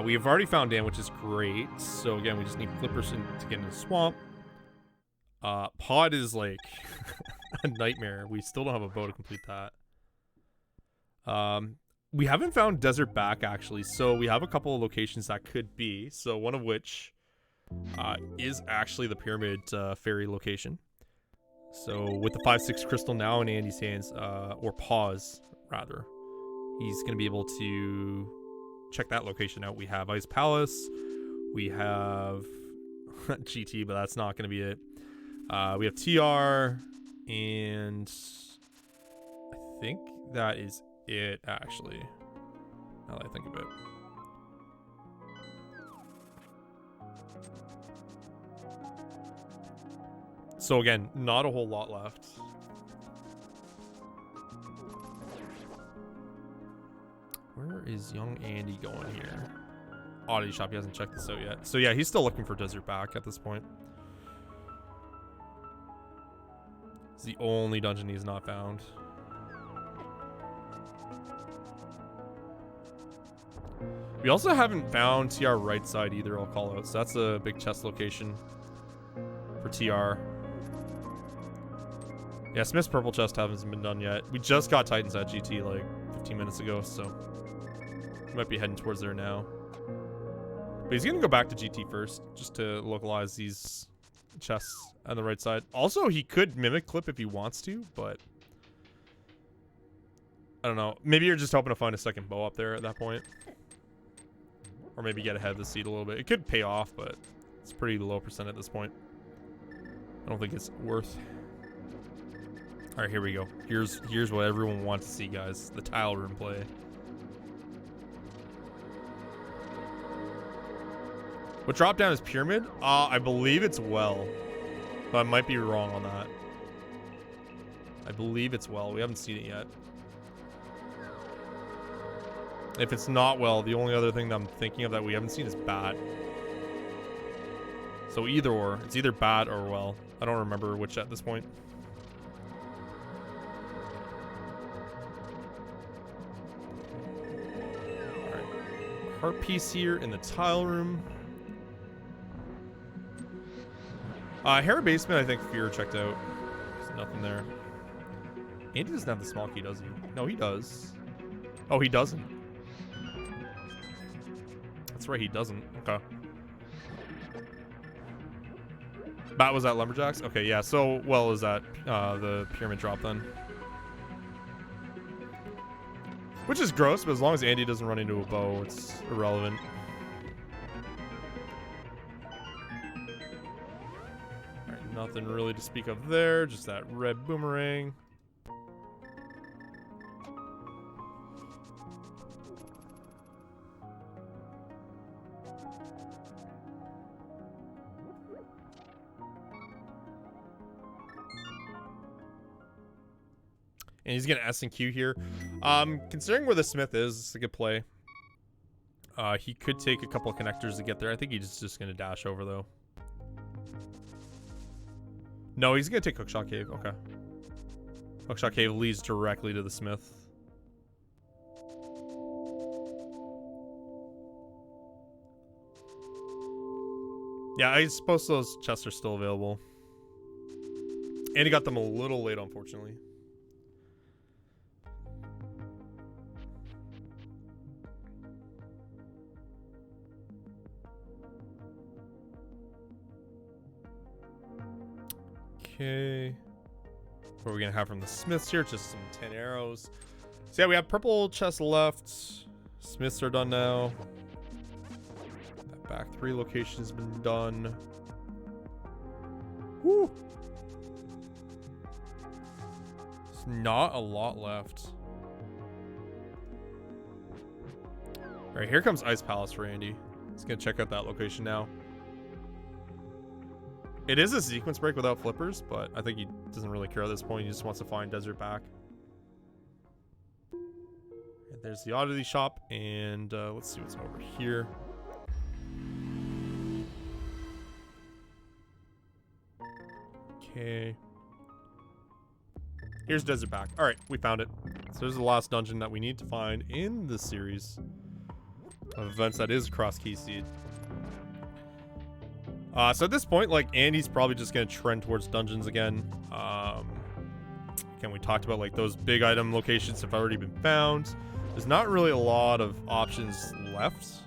S1: We have already found Dan, which is great. So again, we just need flippers to get into the swamp. Pod is like a nightmare. We still don't have a bow to complete that. We haven't found desert back actually, so we have a couple of locations that could be. So one of which is actually the pyramid ferry location. So with the 5/6 crystal now in Andy's hands, or pause rather, he's gonna be able to check that location out. We have Ice Palace, we have GT, but that's not gonna be it. We have TR, and I think that is it actually, now that I think of it. So again, not a whole lot left. Where is young Andy going here? Oddity shop, he hasn't checked this out yet. So yeah, he's still looking for Desert back at this point. It's the only dungeon he's not found. We also haven't found TR right side either, I'll call out. So that's a big chest location for TR. Yeah, Smith's purple chest hasn't been done yet. We just got Titans at GT like 15 minutes ago, so we might be heading towards there now. But he's gonna go back to GT first, just to localize these chests on the right side. Also, he could mimic clip if he wants to, but I don't know. Maybe you're just hoping to find a second bow up there at that point. Or maybe get ahead of the seat a little bit. It could pay off, but it's pretty low percent at this point. I don't think it's worth. All right, here we go. Here's what everyone wants to see, guys. The tile room play. What drop down is pyramid? I believe it's well. But I might be wrong on that. I believe it's well. We haven't seen it yet. If it's not well, the only other thing that I'm thinking of that we haven't seen is bat. So either or. It's either bat or well. I don't remember which at this point. Alright. Heart piece here in the tile room. Hera basement, I think Fear checked out. There's nothing there. Andy doesn't have the small key, does he? No, he does. Oh, he doesn't. That's right, he doesn't. Okay. Bat was at Lumberjacks? Okay, yeah, so well is that the pyramid drop then. Which is gross, but as long as Andy doesn't run into a bow, it's irrelevant. Alright, nothing really to speak of there, just that red boomerang. And he's gonna S and Q here. Considering where the Smith is, it's a good play. He could take a couple of connectors to get there. I think he's just gonna dash over though. No, he's gonna take Hookshot Cave. Okay. Hookshot Cave leads directly to the Smith. Yeah, I suppose those chests are still available. And he got them a little late, unfortunately. Okay. What are we gonna have from the Smiths here? Just some 10 arrows. So yeah, we have purple chests left. Smiths are done now. That back 3 location has been done. Woo! There's not a lot left. Alright, here comes Ice Palace for Andy. He's gonna check out that location now. It is a sequence break without flippers, but I think he doesn't really care at this point. He just wants to find Desert back. And there's the oddity shop, and let's see what's over here. Okay. Here's Desert back. All right, we found it. So there's the last dungeon that we need to find in the series of events that is CrossKeys Seed. So at this point, like, Andy's probably just gonna trend towards dungeons again. Again, we talked about like those big item locations have already been found. There's not really a lot of options left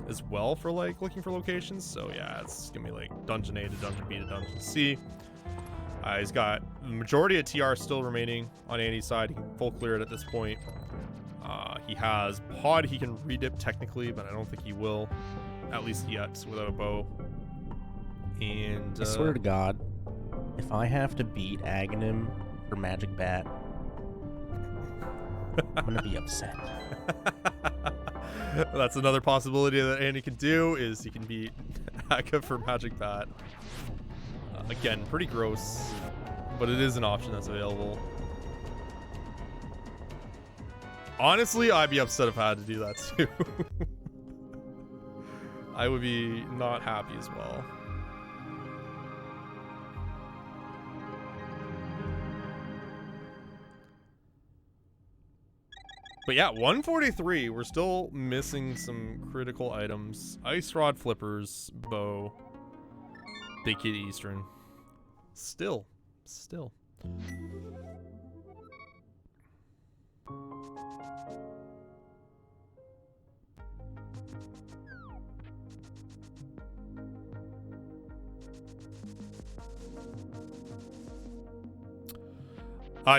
S1: as well for like looking for locations. So yeah, it's gonna be like dungeon A to dungeon B to dungeon C. He's got the majority of TR still remaining on Andy's side. He can full clear it at this point. He has pod he can redip technically, but I don't think he will, at least yet, without a bow. And
S2: I swear to God, if I have to beat Agahnim for Magic Bat, I'm gonna be upset.
S1: That's another possibility that Andy can do, is he can beat Aga for Magic Bat. Again, pretty gross, but it is an option that's available. Honestly, I'd be upset if I had to do that too. I would be not happy as well. But yeah, 143. We're still missing some critical items. Ice Rod, Flippers, Bow, Big Kid Eastern. Still.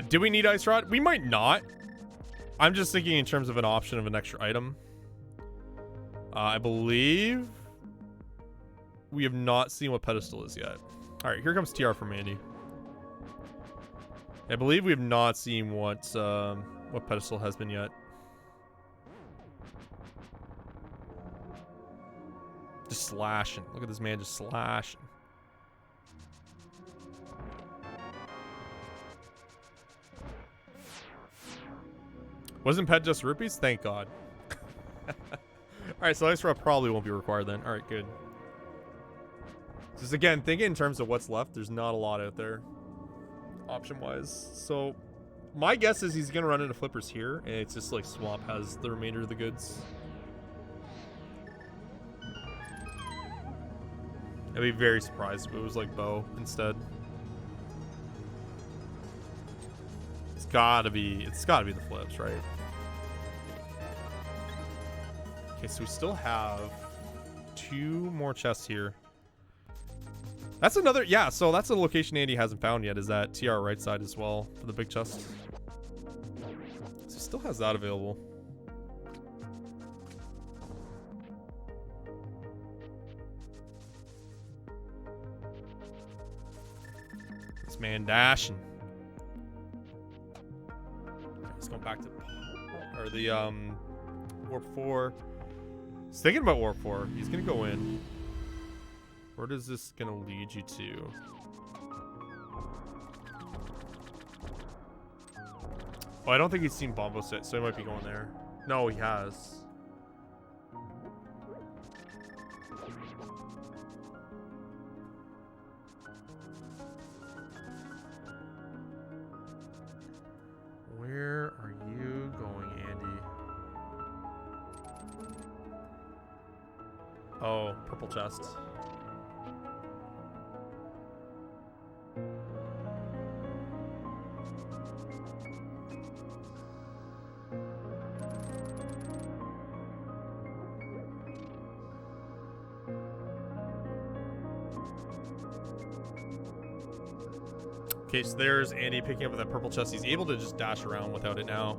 S1: Do we need Ice Rod? We might not. I'm just thinking in terms of an option of an extra item. I believe we have not seen what pedestal is yet. All right, here comes TR from Andy. I believe we have not seen what pedestal has been yet. Just slashing. Look at this man just slashing. Wasn't pet just rupees? Thank God. Alright, so Ice Rod probably won't be required then. Alright, good. Just again, thinking in terms of what's left, there's not a lot out there. Option-wise. So, my guess is he's going to run into Flippers here, and it's just like Swamp has the remainder of the goods. I'd be very surprised if it was like Bow instead. It's gotta be the flips, right? Okay, so we still have 2 more chests here. That's another, yeah, so that's a location Andy hasn't found yet, is that TR right side as well for the big chest. So he still has that available. This man dashing. Let's go back to the Warp 4. He's thinking about Warp 4. He's gonna go in. Where is this gonna lead you to? Oh, I don't think he's seen Bombo Sit, so he might be going there. No, he has. Where are you going, Andy? Oh, purple chest. Okay, so there's Andy picking up that purple chest. He's able to just dash around without it now.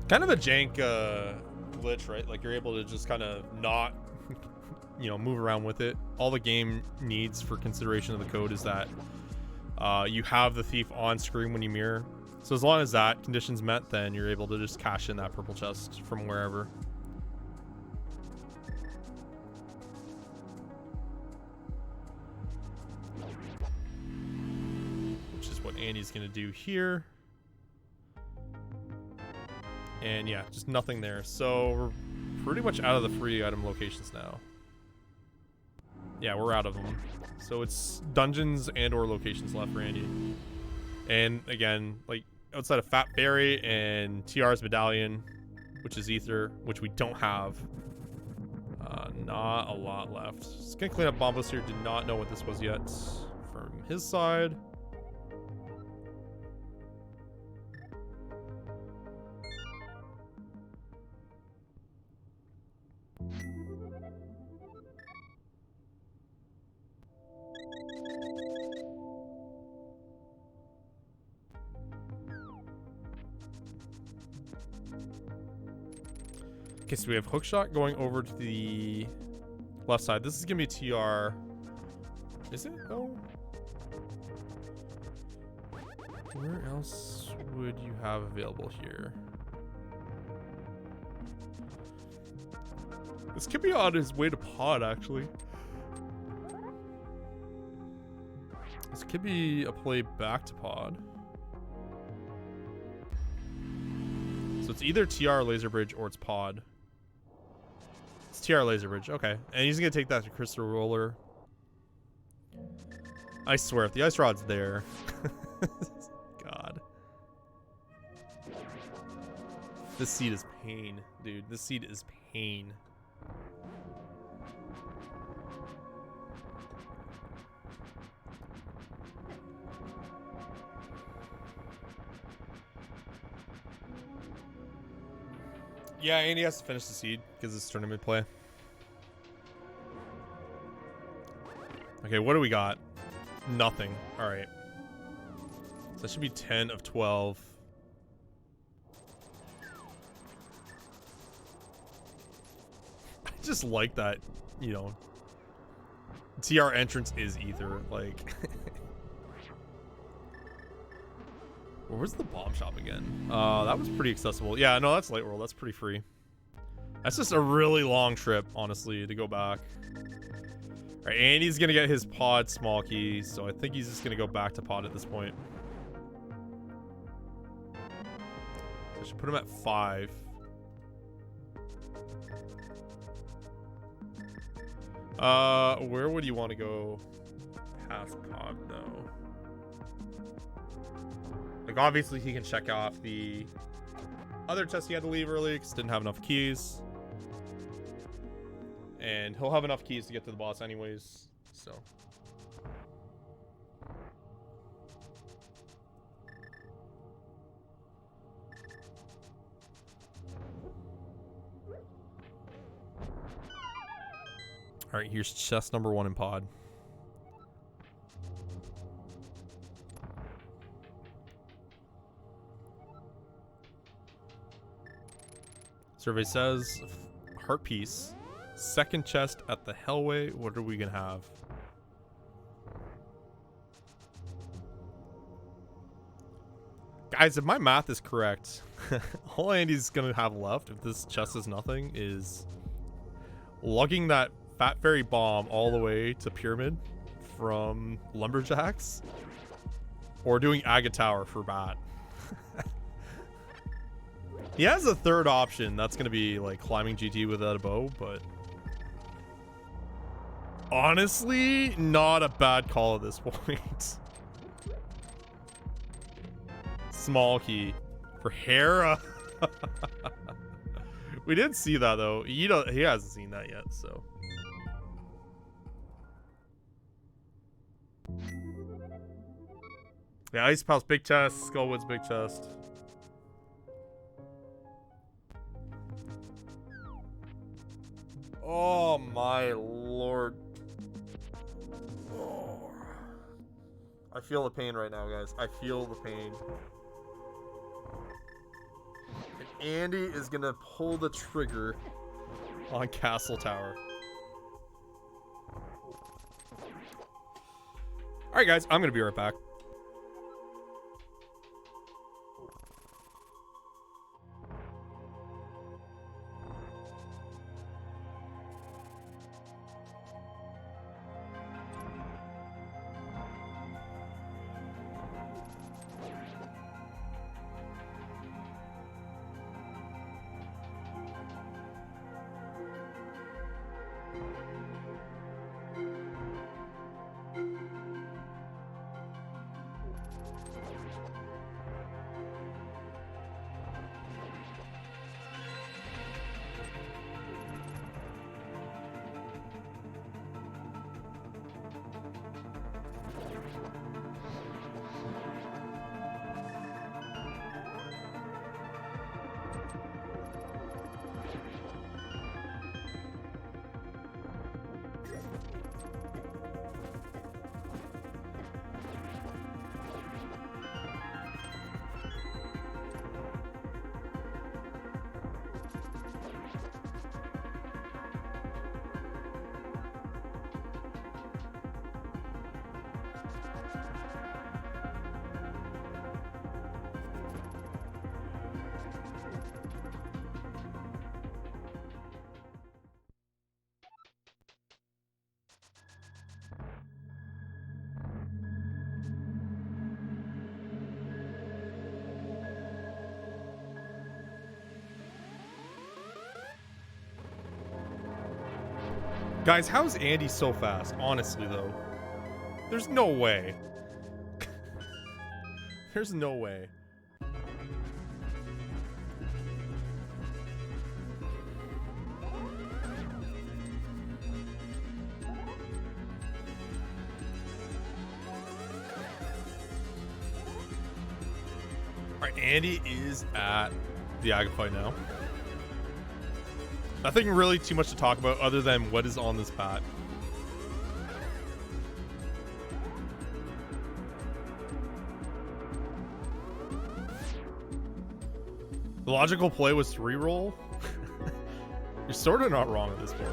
S1: Kind of a jank glitch, right? Like you're able to just kind of not, you know, move around with it. All the game needs for consideration of the code is that you have the thief on screen when you mirror. So as long as that condition's met, then you're able to just cash in that purple chest from wherever. Andy's gonna do here, and yeah, just nothing there. So we're pretty much out of the free item locations now. Yeah, we're out of them. So it's dungeons and or locations left for Andy. And again, like outside of Fat Berry and TR's medallion, which is Ether, which we don't have, not a lot left. Just gonna clean up Bombos here. Did not know what this was yet from his side. Okay, so we have Hookshot going over to the left side. This is gonna be TR. Is it though? Where else would you have available here? This could be on his way to pod, actually. This could be a play back to pod. So it's either TR Laser Bridge or it's pod. It's TR Laser Bridge, okay. And he's gonna take that to Crystal Roller. I swear, if the Ice Rod's there. God. This seed is pain, dude. This seed is pain. Yeah, and he has to finish the seed because it's tournament play. Okay, what do we got? Nothing. All right. So that should be 10 of 12. I just like that, you know. TR entrance is ether, like. Where's the bomb shop again? That was pretty accessible. Yeah, no, that's Light World. That's pretty free. That's just a really long trip, honestly, to go back. All right, and he's gonna get his pod small key, so I think he's just gonna go back to pod at this point. I should put him at 5. Where would you want to go past pod though? Like, obviously, he can check off the other chest he had to leave early because didn't have enough keys. And he'll have enough keys to get to the boss anyways, so. All right, here's chest number 1 in pod. Survey says heart piece, second chest at the Hellway. What are we gonna have? Guys, if my math is correct, all Andy's gonna have left if this chest is nothing is lugging that Fat Fairy bomb all the way to Pyramid from Lumberjacks, or doing Aga Tower for Bat. He has a third option. That's going to be like climbing GT without a bow, but honestly, not a bad call at this point. Small key for Hera. We didn't see that though. He hasn't seen that yet, so. Yeah, Ice Pal's big chest, Skullwood's big chest. Oh my lord. Oh. I feel the pain right now, guys. I feel the pain. And Andy is gonna pull the trigger on Castle Tower. Alright guys, I'm gonna be right back. Guys, how's Andy so fast? Honestly, though. There's no way. There's no way. Alright, Andy is at the Agahnim now. Nothing really too much to talk about other than what is on this bat. The logical play was to reroll. You're sort of not wrong at this point.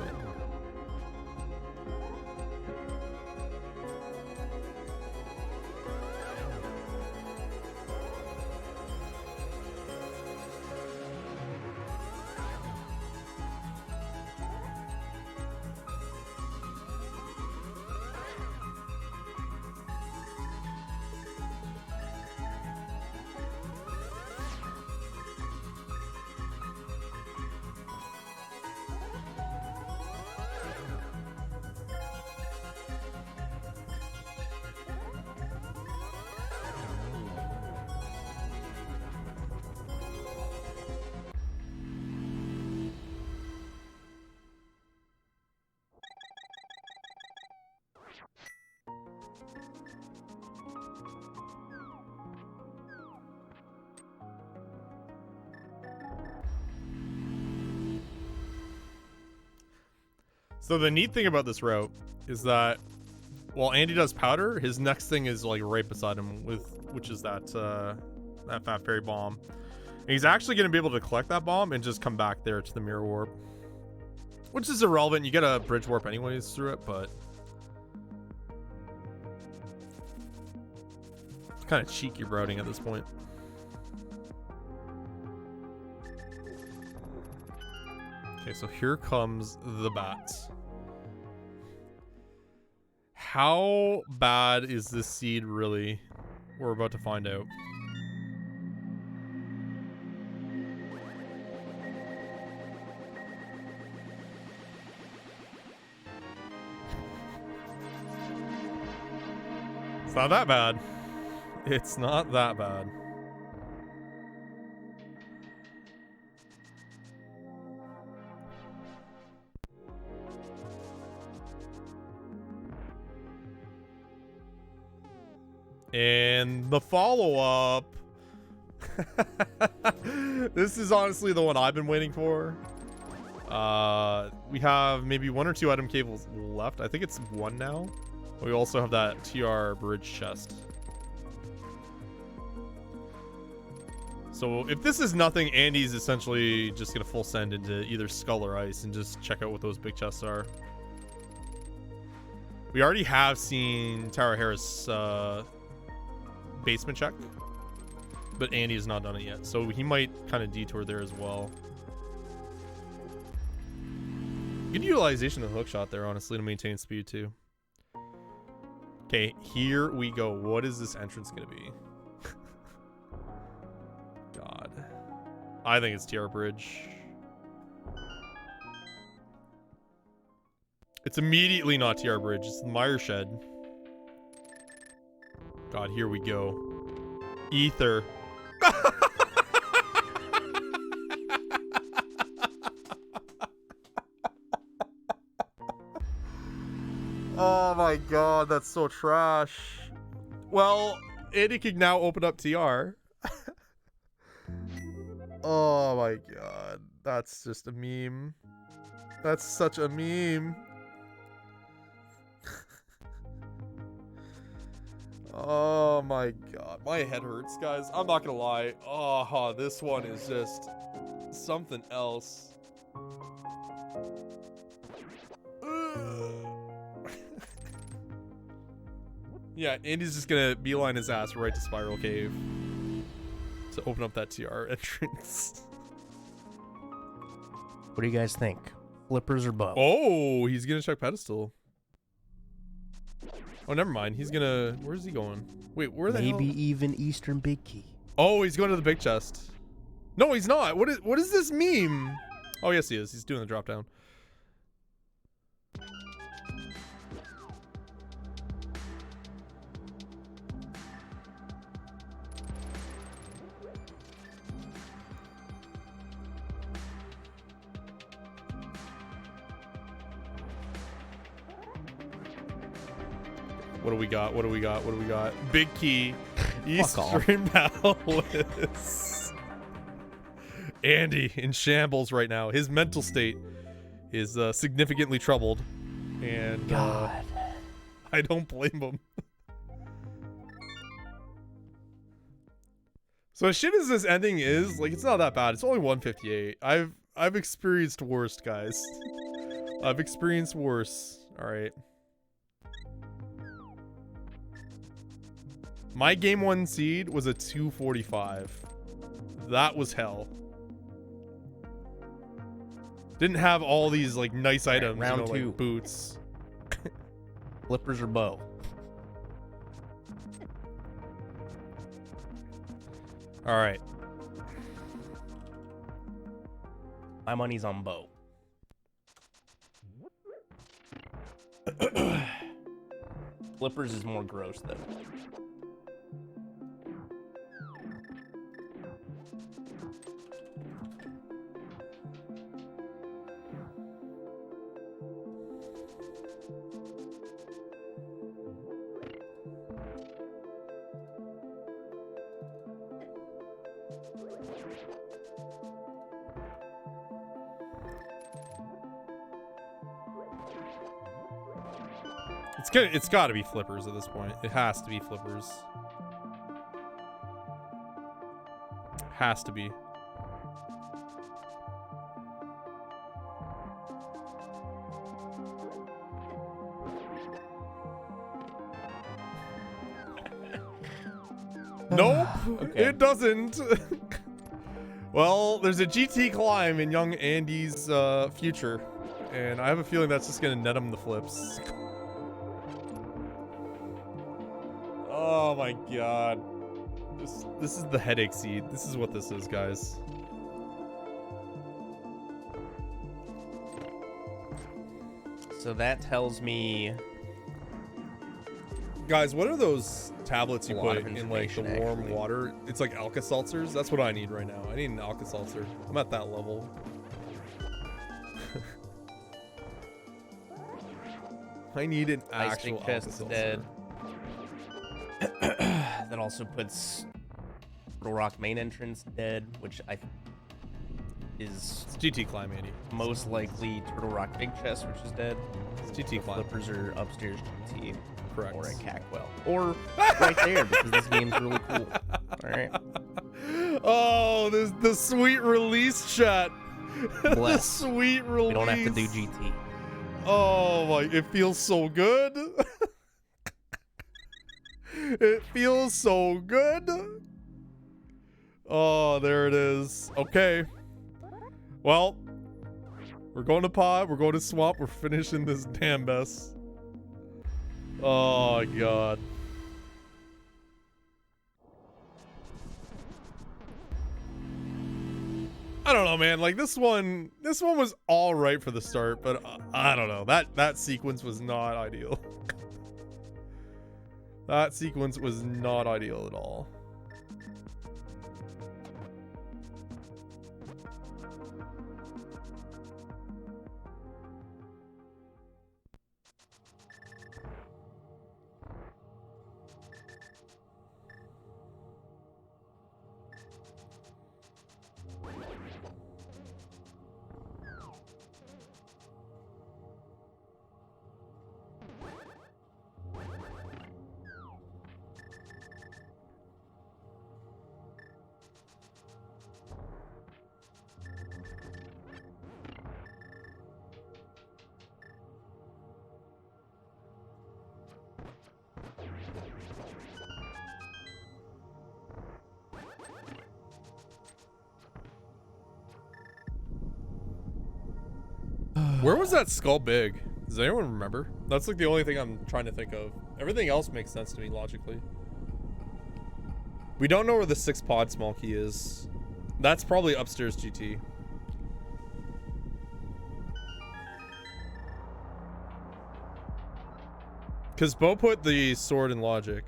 S1: So the neat thing about this route is that while Andy does powder, his next thing is like right beside him, which is that fat fairy bomb. And he's actually going to be able to collect that bomb and just come back there to the mirror warp, which is irrelevant. You get a bridge warp anyways through it, but it's kind of cheeky routing at this point. Okay, so here comes the bats. How bad is this seed really? We're about to find out. It's not that bad. It's not that bad. And the follow-up. This is honestly the one I've been waiting for. We have maybe 1 or 2 item cables left. I think it's 1 now. We also have that TR bridge chest. So if this is nothing, Andy's essentially just gonna full send into either Skull or Ice and just check out what those big chests are. We already have seen Tower Hera's basement check, but Andy has not done it yet, so he might kind of detour there as well. Good utilization of the hook shot there, honestly, to maintain speed too. Okay, here we go. What is this entrance gonna be? God, I think it's TR Bridge. It's immediately not TR Bridge. It's the Mire Shed. God, here we go. Ether. Oh my god, that's so trash. Well, Andy can now open up TR. Oh my god, that's just a meme. That's such a meme. Oh my god, my head hurts, guys. I'm not gonna lie. Oh, this one is just something else. Yeah, Andy's just gonna beeline his ass right to Spiral Cave to open up that TR entrance.
S2: What do you guys think? Flippers or bow?
S1: Oh, he's gonna check pedestal. Oh, never mind. He's gonna... Where's he going? Wait, where the hell?
S2: Maybe even Eastern Big Key.
S1: Oh, he's going to the big chest. No, he's not. What is this meme? Oh, yes, he is. He's doing the drop down. What do we got? What do we got? What do we got? Big key.
S2: Fuck
S1: Eastern Palace. Andy in shambles right now. His mental state is significantly troubled. And
S2: God.
S1: I don't blame him. So as shit as this ending is, like, it's not that bad. It's only 158. I've experienced worse, guys. I've experienced worse. All right. My game 1 seed was a 245. That was hell. Didn't have all these like nice items,
S2: round
S1: you know,
S2: 2.
S1: like boots.
S2: Flippers or bow?
S1: All right.
S2: My money's on bow. Flippers is more gross though.
S1: It's got to be flippers at this point. It has to be flippers. Has to be. Nope,
S2: Okay.
S1: it doesn't. Well, there's a GT climb in young Andy's future, and I have a feeling that's just gonna net him the flips. Oh my god. This is the headache seed. This is what this is, guys.
S2: So that tells me
S1: Guys, what are those tablets you
S2: A lot
S1: put
S2: of
S1: in like the
S2: information,
S1: warm
S2: actually.
S1: water? It's like Alka-Seltzers. That's what I need right now. I need an Alka-Seltzer. I'm at that level. I need an
S2: Ice
S1: actual
S2: Big Chest's
S1: Alka-Seltzer.
S2: dead. That also puts Little Rock main entrance dead, which I is
S1: It's GT climb, Andy.
S2: most likely Turtle Rock Big Chest, which is dead.
S1: It's
S2: The
S1: GT climb.
S2: flippers are upstairs GT
S1: Correct.
S2: or at Cackwell. Or right there, because this game's really cool. Alright.
S1: Oh, there's the sweet release chat. The
S2: Bless.
S1: sweet release.
S2: We don't have to do GT.
S1: Oh my, it feels so good. It feels so good. Oh, there it is. Okay. Well, we're going to pod, we're going to swamp, we're finishing this damn mess. Oh god. I don't know, man. Like this one was all right for the start, but I don't know. That sequence was not ideal. That sequence was not ideal at all. Where was that skull big? Does anyone remember? That's like the only thing I'm trying to think of. Everything else makes sense to me logically. We don't know where the 6 pod small key is. That's probably upstairs GT. Because Bo put the sword in logic.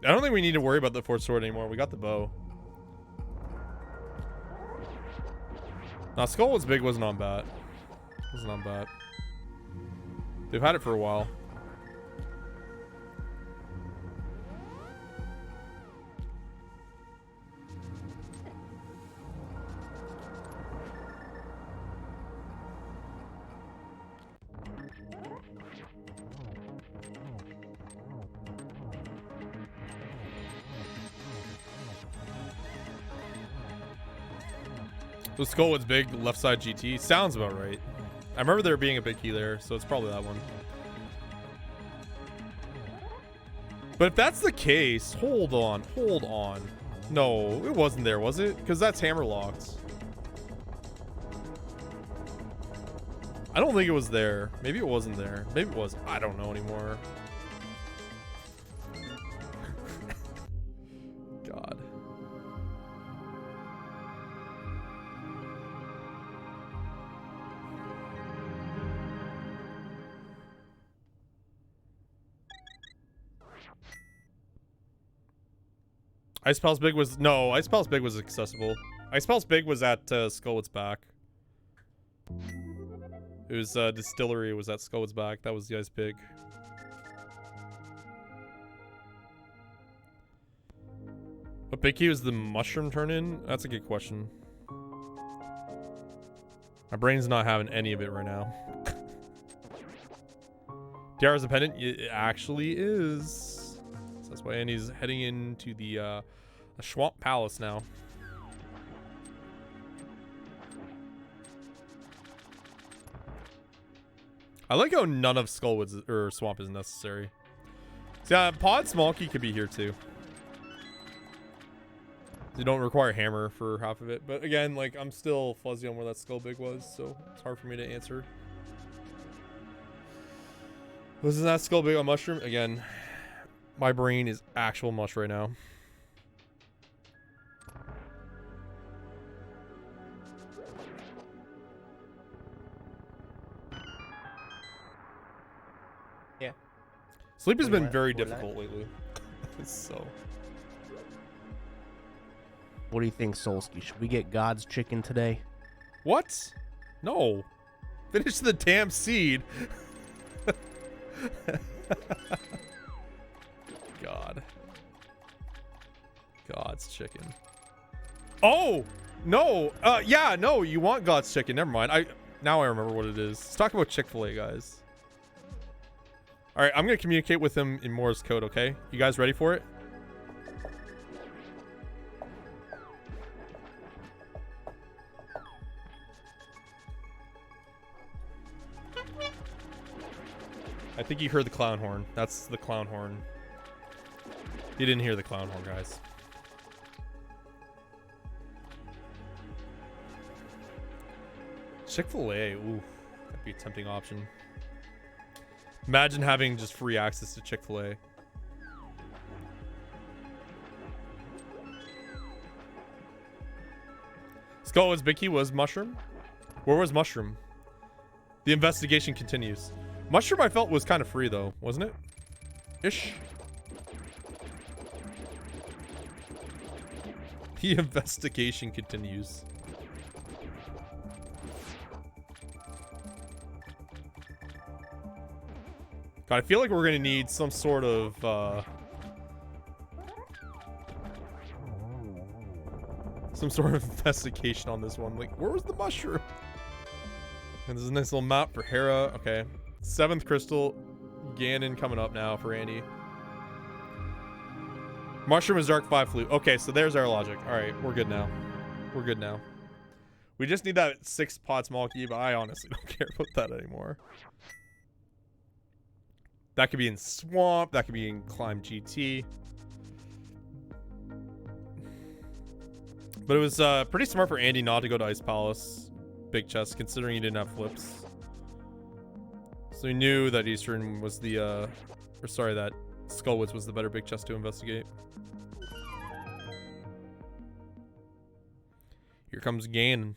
S1: I don't think we need to worry about the 4th sword anymore. We got the bow. Now, Skull What's Big wasn't on bat. Wasn't on bat. They've had it for a while. So Skull What's Big, left side GT. Sounds about right. I remember there being a big key there, so it's probably that one. But if that's the case, hold on. No, it wasn't there, was it? Because that's Hammerlocks. I don't think it was there. Maybe it wasn't there. Maybe it was. I don't know anymore. God. Ice Palace Big was... No, Ice Palace Big was accessible. Ice Palace Big was at Skull What's Back. It was Distillery was at Skull What's Back. That was the Ice Big. What big key was the mushroom turn in? That's a good question. My brain's not having any of it right now. Tiara's a pendant? It actually is. So that's why Andy's heading into the Swamp Palace now. I like how none of Skullwoods or Swamp is necessary. So, Pod Small Key could be here too. You don't require hammer for half of it, but again, like I'm still fuzzy on where that Skull Big was, so it's hard for me to answer. Wasn't that Skull Big on mushroom? Again, my brain is actual mush right now.
S2: Yeah.
S1: Sleep has been very difficult lately. So.
S2: What do you think, Solski? Should we get God's chicken today?
S1: What? No. Finish the damn seed. God. God's chicken. Oh! No! Yeah, no, you want God's chicken. Never mind. Now I remember what it is. Let's talk about Chick-fil-A, guys. Alright, I'm gonna communicate with him in Morse code, okay? You guys ready for it? I think you heard the clown horn. That's the clown horn. You didn't hear the clown horn, guys. Chick-fil-A. Ooh, that'd be a tempting option. Imagine having just free access to Chick-fil-A. Skullwood's big key was mushroom. Where was mushroom? The investigation continues. Mushroom I felt was kind of free though, wasn't it? Ish. The investigation continues. God, I feel like we're gonna need some sort of investigation on this one. Like, where was the mushroom? And there's a nice little map for Hera. Okay. 7th crystal. Ganon coming up now for Andy. Mushroom is Dark 5 flute. Okay, so there's our logic. Alright, we're good now. We're good now. We just need that 6 pot small key, but I honestly don't care about that anymore. That could be in Swamp. That could be in Climb GT. But it was pretty smart for Andy not to go to Ice Palace. Big chest, considering he didn't have flips. So he knew that Eastern was the, or sorry, that Skullwoods was the better big chest to investigate. Here comes Ganon.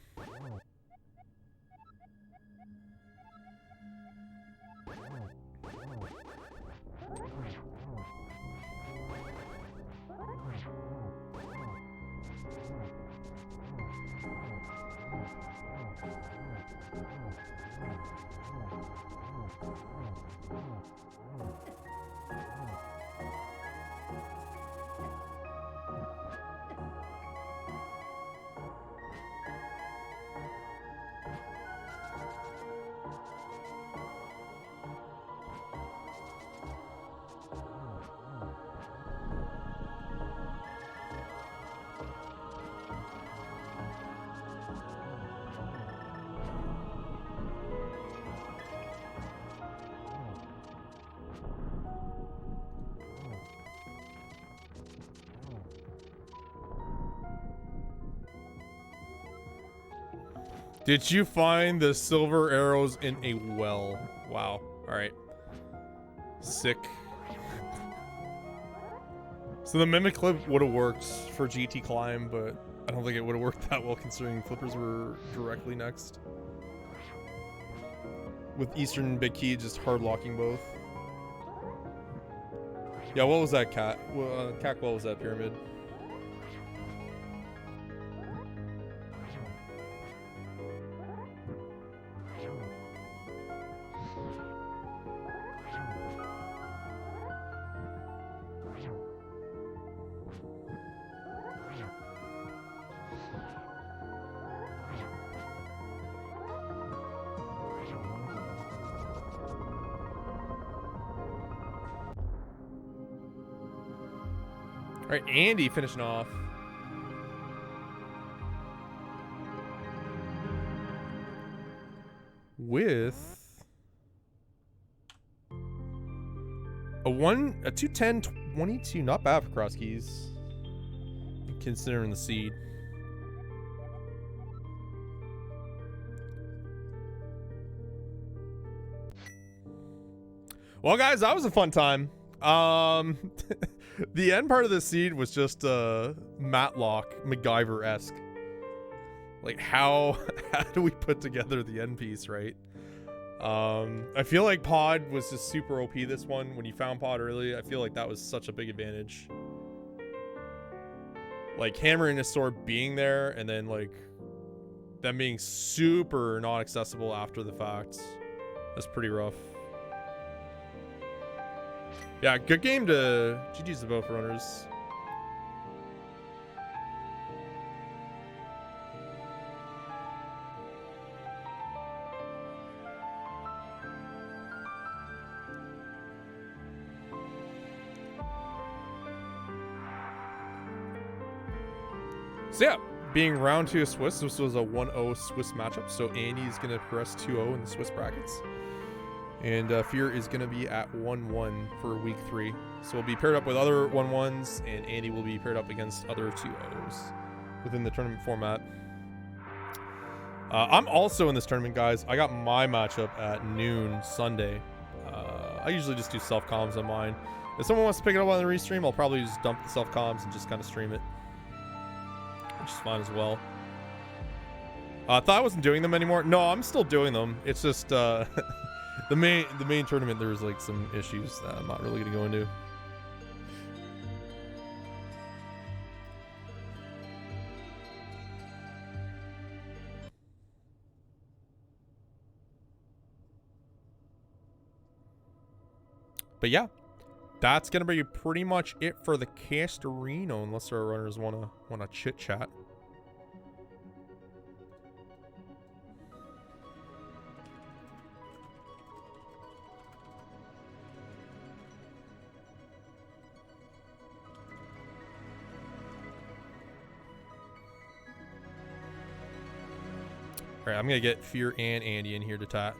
S1: Did you find the silver arrows in a well? Wow. All right. Sick. So the mimic clip would have worked for GT climb, but I don't think it would have worked that well considering flippers were directly next. With Eastern Big Key just hard locking both. Yeah, what was that, Cat? Cat, what was that pyramid? All right, Andy finishing off. With a 210 22, not bad for CrossKeys, considering the seed. Well, guys, that was a fun time. The end part of the seed was just Matlock MacGyver-esque. Like how do we put together the end piece, right? I feel like Pod was just super OP this one. When you found Pod early, I feel like that was such a big advantage. Like Hammer and his sword being there, and then like them being super not accessible after the fact. That's pretty rough. Yeah, good game to GG's to both runners. So yeah, being round 2 of Swiss, this was a 1-0 Swiss matchup. So Andy's going to progress 2-0 in the Swiss brackets. And Fear is going to be at 1-1 for week 3. So we'll be paired up with other 1-1s, and Andy will be paired up against other 2-0s within the tournament format. I'm also in this tournament, guys. I got my matchup at noon Sunday. I usually just do self-comms on mine. If someone wants to pick it up on the restream, I'll probably just dump the self-comms and just kind of stream it, which is fine as well. I thought I wasn't doing them anymore. No, I'm still doing them. It's just the main tournament, there's like some issues that I'm not really gonna go into. But yeah, that's gonna be pretty much it for the Castorino, unless our runners wanna chit chat. All right, I'm gonna get Fear and Andy in here to chat.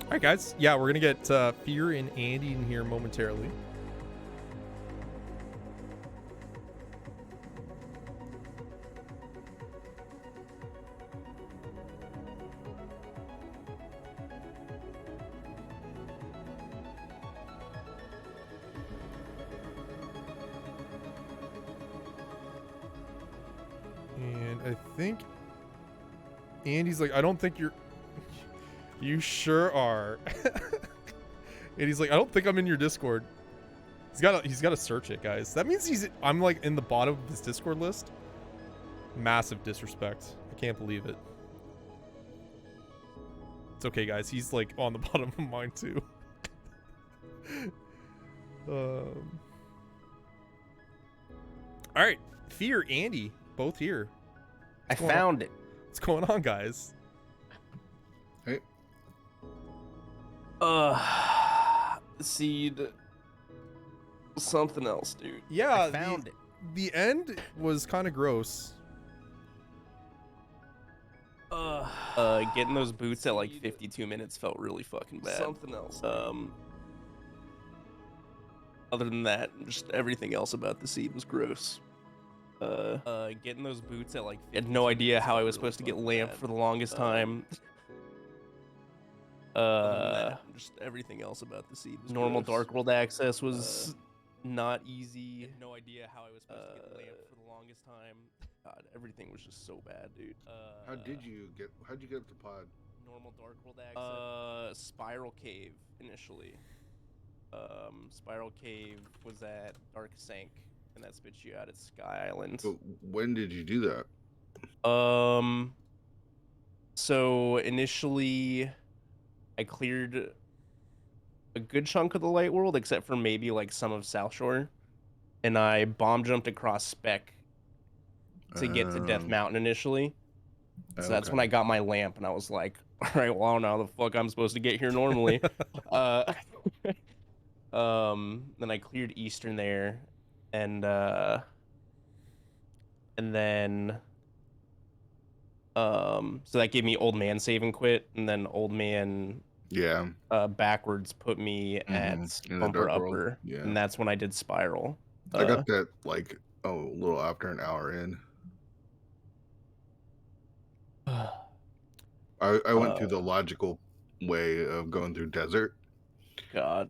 S1: All right, guys. Yeah, we're gonna get Fear and Andy in here momentarily. I think Andy's like, I don't think you're. You sure are. And he's like, I don't think I'm in your Discord. He's got to search it, guys. That means I'm like in the bottom of his Discord list. Massive disrespect. I can't believe it. It's okay, guys. He's like on the bottom of mine too. All right, Fear, Andy, both here.
S2: I found it.
S1: What's going on, guys?
S3: Hey.
S2: Seed. Something else, dude.
S1: Yeah,
S2: I found it.
S1: the end was kind of gross.
S2: Getting those boots at like 52 minutes felt really fucking bad.
S4: Something else.
S2: Other than that, just everything else about the seed was gross. Getting those boots at like, I had no idea how I was supposed to get lamp for the longest time.
S4: Just everything else about the seed was
S2: Normal
S4: gross.
S2: Dark World access was not easy. Had no idea how I was supposed to get lamp for the longest time. God, everything was just so bad, dude.
S3: How'd you get up to pod?
S2: Normal Dark World access. Spiral Cave initially. Spiral Cave was at Dark Sank, and that spits you out at Sky Island.
S3: But when did you do that?
S2: So initially, I cleared a good chunk of the Light World, except for maybe like some of South Shore, and I bomb jumped across Spec to get to Death Mountain initially. So that's when I got my lamp, and I was like, all right, well, I don't know how the fuck I'm supposed to get here normally. Then I cleared Eastern there, and then so that gave me Old Man save and quit, and then Old Man backwards put me at Bumper Upper, and that's when I did Spiral.
S3: I got that like a little after an hour in. I went through the logical way of going through desert.
S2: God.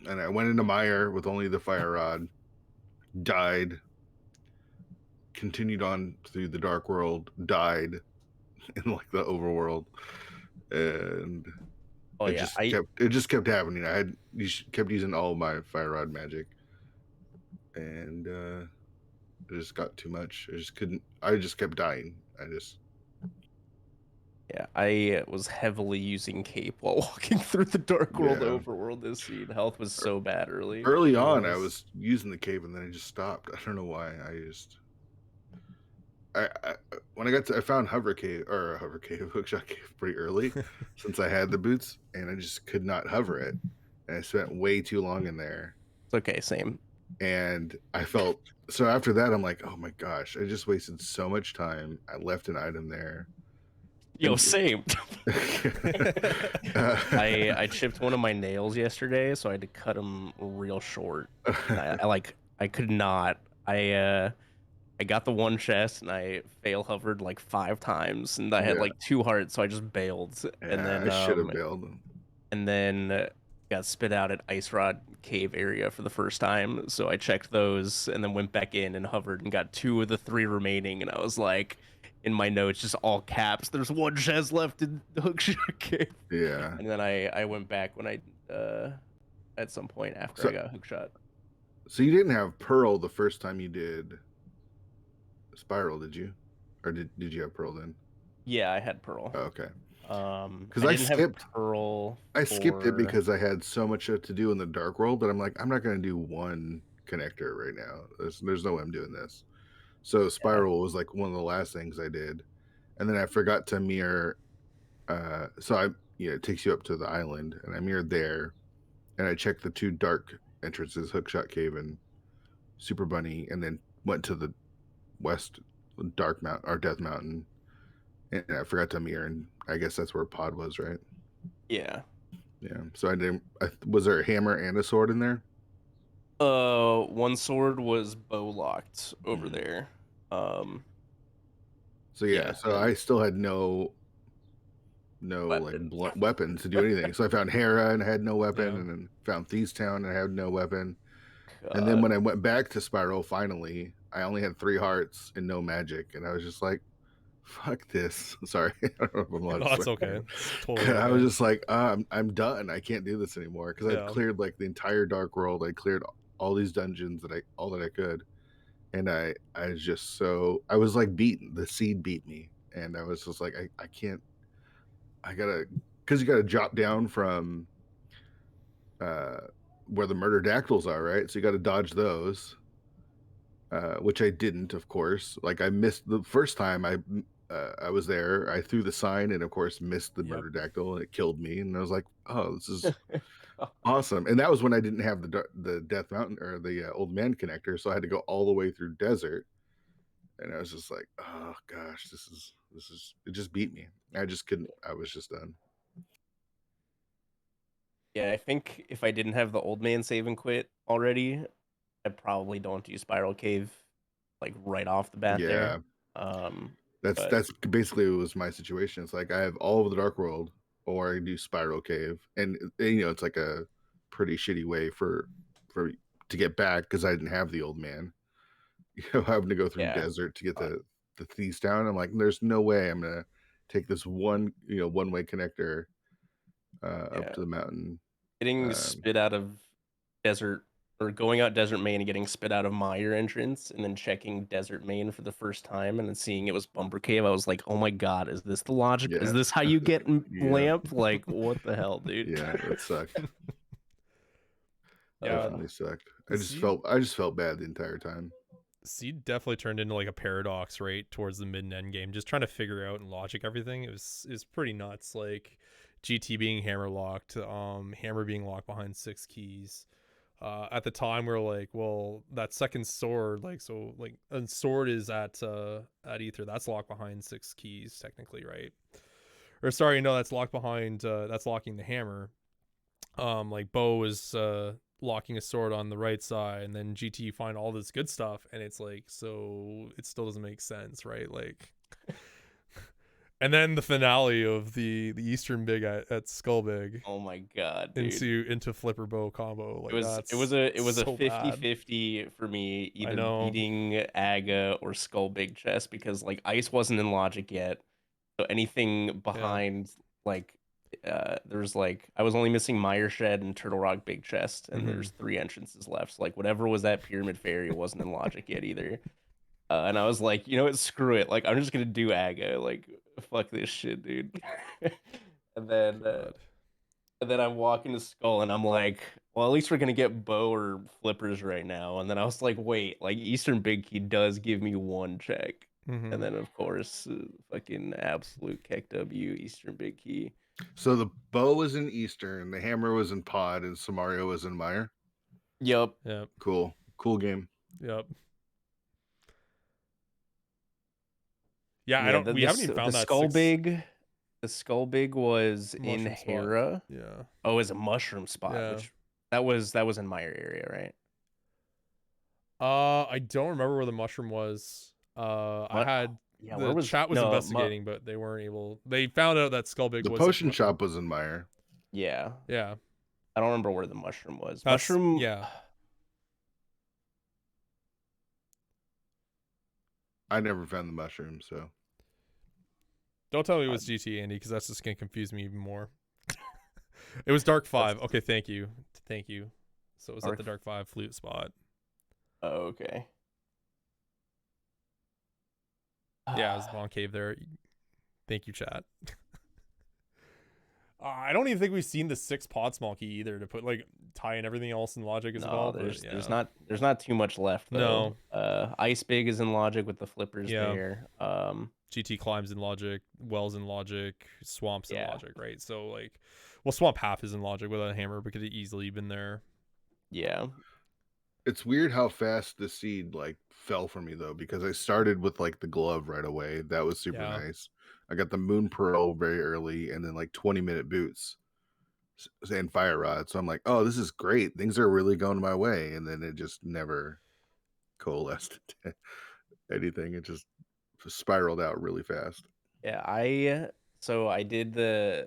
S3: And I went into Mire with only the fire rod, died, continued on through the Dark World, died in like the overworld, and it just kept happening. I kept using all of my fire rod magic, and it just got too much. I just kept dying.
S2: Yeah, I was heavily using cape while walking through the Dark World overworld this seed. Health was so bad early.
S3: Early on, I was using the cape, and then I just stopped. I don't know why. When I found hookshot cave pretty early, since I had the boots, and I just could not hover it, and I spent way too long in there.
S2: It's okay, same.
S3: And I felt so after that, I'm like, oh my gosh, I just wasted so much time. I left an item there.
S2: Yo, same. I chipped one of my nails yesterday, so I had to cut them real short. I could not. I got the one chest and I fail hovered like 5 times, and I had like 2 hearts, so I just bailed. And then
S3: I should have bailed.
S2: And then got spit out at Ice Rod Cave area for the first time, so I checked those and then went back in and hovered and got 2 of the 3 remaining, and I was like, in my notes, just all caps, there's 1 chest left in the hookshot cave.
S3: Yeah.
S2: And then I went back when I at some point after I got hookshot.
S3: So you didn't have Pearl the first time you did Spiral, did you? Or did you have Pearl then?
S2: Yeah, I had Pearl.
S3: Oh, okay.
S2: Because I skipped Pearl.
S3: I skipped it because I had so much to do in the Dark World that I'm like, I'm not going to do 1 connector right now. There's no way I'm doing this. So Spiral was like one of the last things I did, and then I forgot to mirror. It takes you up to the island, and I mirrored there, and I checked the 2 dark entrances, Hookshot Cave and Super Bunny, and then went to the west Dark Mountain or Death Mountain, and I forgot to mirror, and I guess that's where Pod was, right?
S2: Yeah.
S3: Yeah. So was there a hammer and a sword in there?
S2: 1 sword was bow locked over there.
S3: So I still had no weapons to do anything. So I found Hera and I had no weapon, and then found Thieves Town and I had no weapon. God. And then when I went back to Spiral, finally, I only had 3 hearts and no magic, and I was just like, "Fuck this!" Sorry, I don't know if I'm allowed to
S1: it's okay. Totally okay.
S3: I was just like, "I'm done. I can't do this anymore." Because I cleared like the entire Dark World. I cleared all these dungeons all that I could, and I was like beaten. The seed beat me, and I was just like, I can't. Because you gotta drop down from where the murder dactyls are, right? So you got to dodge those, which I didn't, of course. Like I missed the first time I was there. I threw the sign and of course missed the murder dactyl, and it killed me. And I was like, oh, this is Awesome. And that was when I didn't have the Death Mountain or the Old Man connector, so I had to go all the way through desert. And I was just like, oh gosh, this is it just beat me. I just couldn't. I was just done.
S2: Yeah, I think if I didn't have the old man save and quit already, I probably don't do Spiral Cave like right off the bat
S3: Yeah.
S2: there. But
S3: That's basically was my situation. It's like I have all of the Dark World, or I do Spiral Cave, and you know it's like a pretty shitty way for to get back because I didn't have the Old Man. You know, having to go through
S2: yeah,
S3: desert to get the Thieves down. I'm like, there's no way I'm gonna take this one way connector
S2: yeah,
S3: up to the mountain.
S2: getting spit out of desert or going out desert main and getting spit out of Mire entrance and then checking desert main for the first time and then seeing it was Bumper Cave. I was like, oh my god, is this the logic?
S3: Yeah.
S2: Is this how you get
S3: Yeah.
S2: lamp? Like, what the hell, dude?
S3: Yeah, it sucked.
S1: Yeah.
S3: Definitely sucked. I
S1: The
S3: just
S1: seed-
S3: felt bad the entire time.
S1: Seed definitely turned into like a paradox, right, towards the mid and end game, just trying to figure out and logic everything. It was pretty nuts. Like GT being hammer locked, hammer being locked behind 6 keys. At the time we were like, well, that second sword, like, so like, and sword is at ether, that's locked behind 6 keys technically, right? Or sorry, no, that's locked behind that's locking the hammer. Like Bo is locking a sword on the right side, and then GT find all this good stuff, and it's like, so it still doesn't make sense, right? Like, and then the finale of the Eastern Big at Skull Big
S2: Oh my god, dude.
S1: into Flipper Bow combo. Like,
S2: It was a
S1: so
S2: 50-50 for me,
S1: I
S2: either
S1: know.
S2: beating Aga or Skull Big Chest because like Ice wasn't in Logic yet. So anything behind like there's like I was only missing Mire Shed and Turtle Rock Big Chest, and there's 3 entrances left. So like whatever was that Pyramid Fairy wasn't in Logic yet either. And I was like, you know what, screw it. Like I'm just gonna do Aga. Like fuck this shit, dude. and then uh, and then I'm walking to Skull and I'm like, well, at least we're gonna get Bow or Flippers right now. And then I was like, wait, like Eastern Big Key does give me 1 check. And then of course, fucking absolute Keck W Eastern Big Key.
S3: So the bow was in Eastern, the hammer was in Pod, and Samario was in Mire.
S2: Yep.
S3: Cool game.
S1: Yep. Yeah, we haven't even found that
S2: Skull Big. The Skull Big was in Hera.
S1: Yeah.
S2: Oh, it was a mushroom spot,
S1: Yeah.
S2: which that was in Mire area, right?
S1: I don't remember where the mushroom was. I had the chat was investigating, but they weren't able. They found out that Skull Big
S3: the
S1: was
S3: potion shop was in Mire.
S2: Yeah.
S1: Yeah.
S2: I don't remember where the mushroom was.
S1: Mushroom. Yeah.
S3: I never found the mushroom, so.
S1: Don't tell me it was GT, Andy, because that's just gonna confuse me even more. It was Dark 5. Okay, thank you. So it was at the Dark 5 flute spot.
S2: Oh, okay.
S1: Yeah, it was Von Cave there. Thank you, chat. I don't even think we've seen the 6 pod small key either to put like tie in everything else in Logic as well.
S2: There's not too much left though. No. Ice Big is in Logic with the flippers there.
S1: GT climbs in Logic, Wells in Logic, Swamps in Logic, right? So like, well, Swamp half is in Logic without a hammer, but could have easily been there.
S2: Yeah.
S3: It's weird how fast the seed like fell for me though, because I started with like the glove right away. That was super nice. I got the Moon Pearl very early, and then like 20-minute boots and Fire Rod. So I'm like, oh, this is great. Things are really going my way, and then it just never coalesced to anything. It just spiraled out really fast.
S2: Yeah, I did the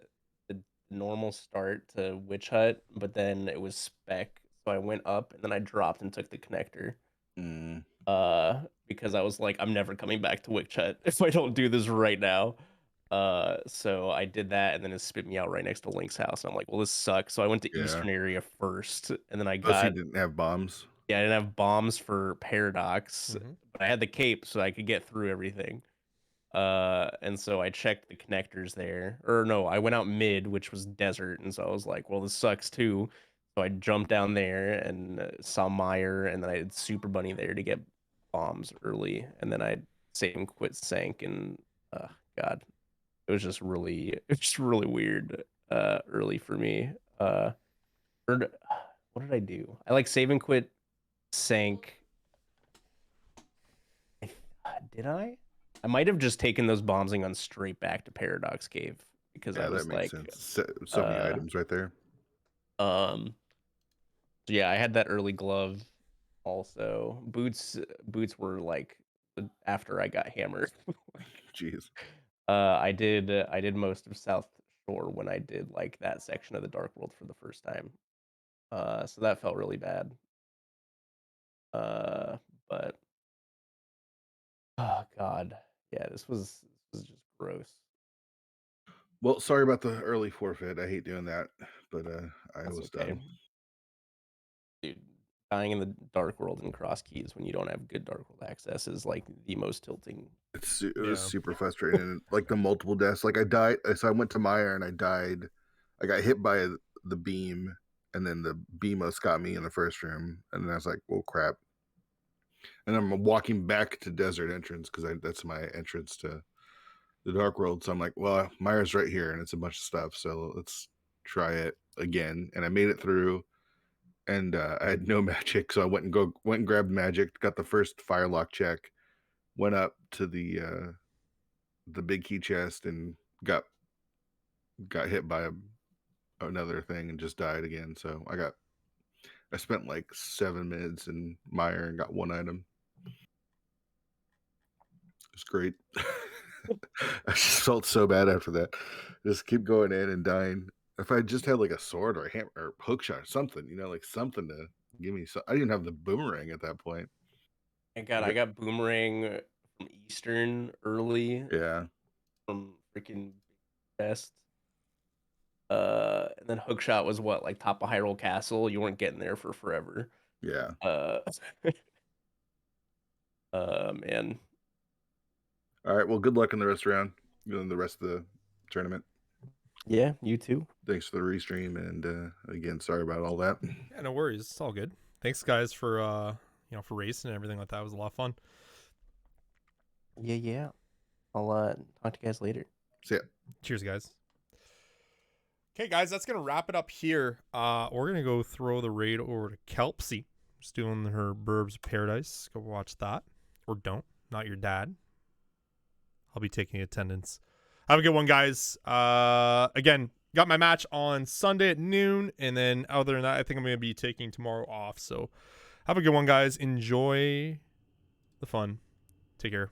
S2: normal start to Witch Hut, but then it was spec, so I went up and then I dropped and took the connector. Because I was like, I'm never coming back to Witch Hut if I don't do this right now. So I did that, and then it spit me out right next to Link's house. And I'm like, well, this sucks. So I went to Eastern area first, and then I got.
S3: So you didn't have bombs?
S2: Yeah, I didn't have bombs for Paradox, but I had the cape, so I could get through everything. And so I checked the connectors there, or no, I went out mid, which was desert, and so I was like, well, this sucks too. So I jumped down there and saw Mire, and then I had Super Bunny there to get bombs early, and then I save and quit sank, and God, it was just really weird early for me. What did I do? I like save and quit, sank. Did I? I might have just taken those bombs and gone straight back to Paradox Cave because I
S3: Yeah,
S2: was
S3: that makes
S2: like,
S3: sense. So many items right there.
S2: So yeah, I had that early glove. Also, boots were like after I got hammered.
S3: Jeez.
S2: I did most of South Shore when I did like that section of the Dark World for the first time. So that felt really bad. But oh god, yeah, this was just gross.
S3: Well, sorry about the early forfeit. I hate doing that, but I
S2: That's
S3: was
S2: okay.
S3: done.
S2: Dude, dying in the Dark World in CrossKeys when you don't have good Dark World access is like the most tilting.
S3: It was
S1: Yeah.
S3: super frustrating, and like the multiple deaths. Like I died, so I went to Mire and I died. I got hit by the beam, and then the beamos got me in the first room, and then I was like, "Well, crap." And I'm walking back to Desert Entrance because that's my entrance to the Dark World. So I'm like, "Well, Mire's right here, and it's a bunch of stuff. So let's try it again." And I made it through, and I had no magic, so I went and grabbed magic, got the first firelock check, went up to the big key chest and got hit by another thing and just died again. So I spent like 7 minutes in Mire and got one item. It was great. I just felt so bad after that. Just keep going in and dying. If I just had like a sword or a hammer or hook shot or something, like something to give me. I didn't have the boomerang at that point.
S2: Thank God I got boomerang from Eastern early
S3: Yeah.
S2: from freaking best. And then hookshot was what, like top of Hyrule Castle? You weren't getting there for forever.
S3: Yeah.
S2: Man.
S3: All right. Well, good luck in the rest round. The rest of the tournament.
S2: Yeah, you too.
S3: Thanks for the restream, and again, sorry about all that.
S1: Yeah, no worries. It's all good. Thanks, guys, for for racing and everything like that. It was a lot of fun.
S2: Yeah. I'll talk to you guys later.
S3: See ya.
S1: Cheers, guys. Okay, guys, that's gonna wrap it up here. We're gonna go throw the raid over to Kelpsy. Just doing her Burbs of Paradise. Go watch that, or don't. Not your dad. I'll be taking attendance. Have a good one, guys. Again, got my match on Sunday at noon, and then other than that, I think I'm gonna be taking tomorrow off. So, have a good one, guys. Enjoy the fun. Take care.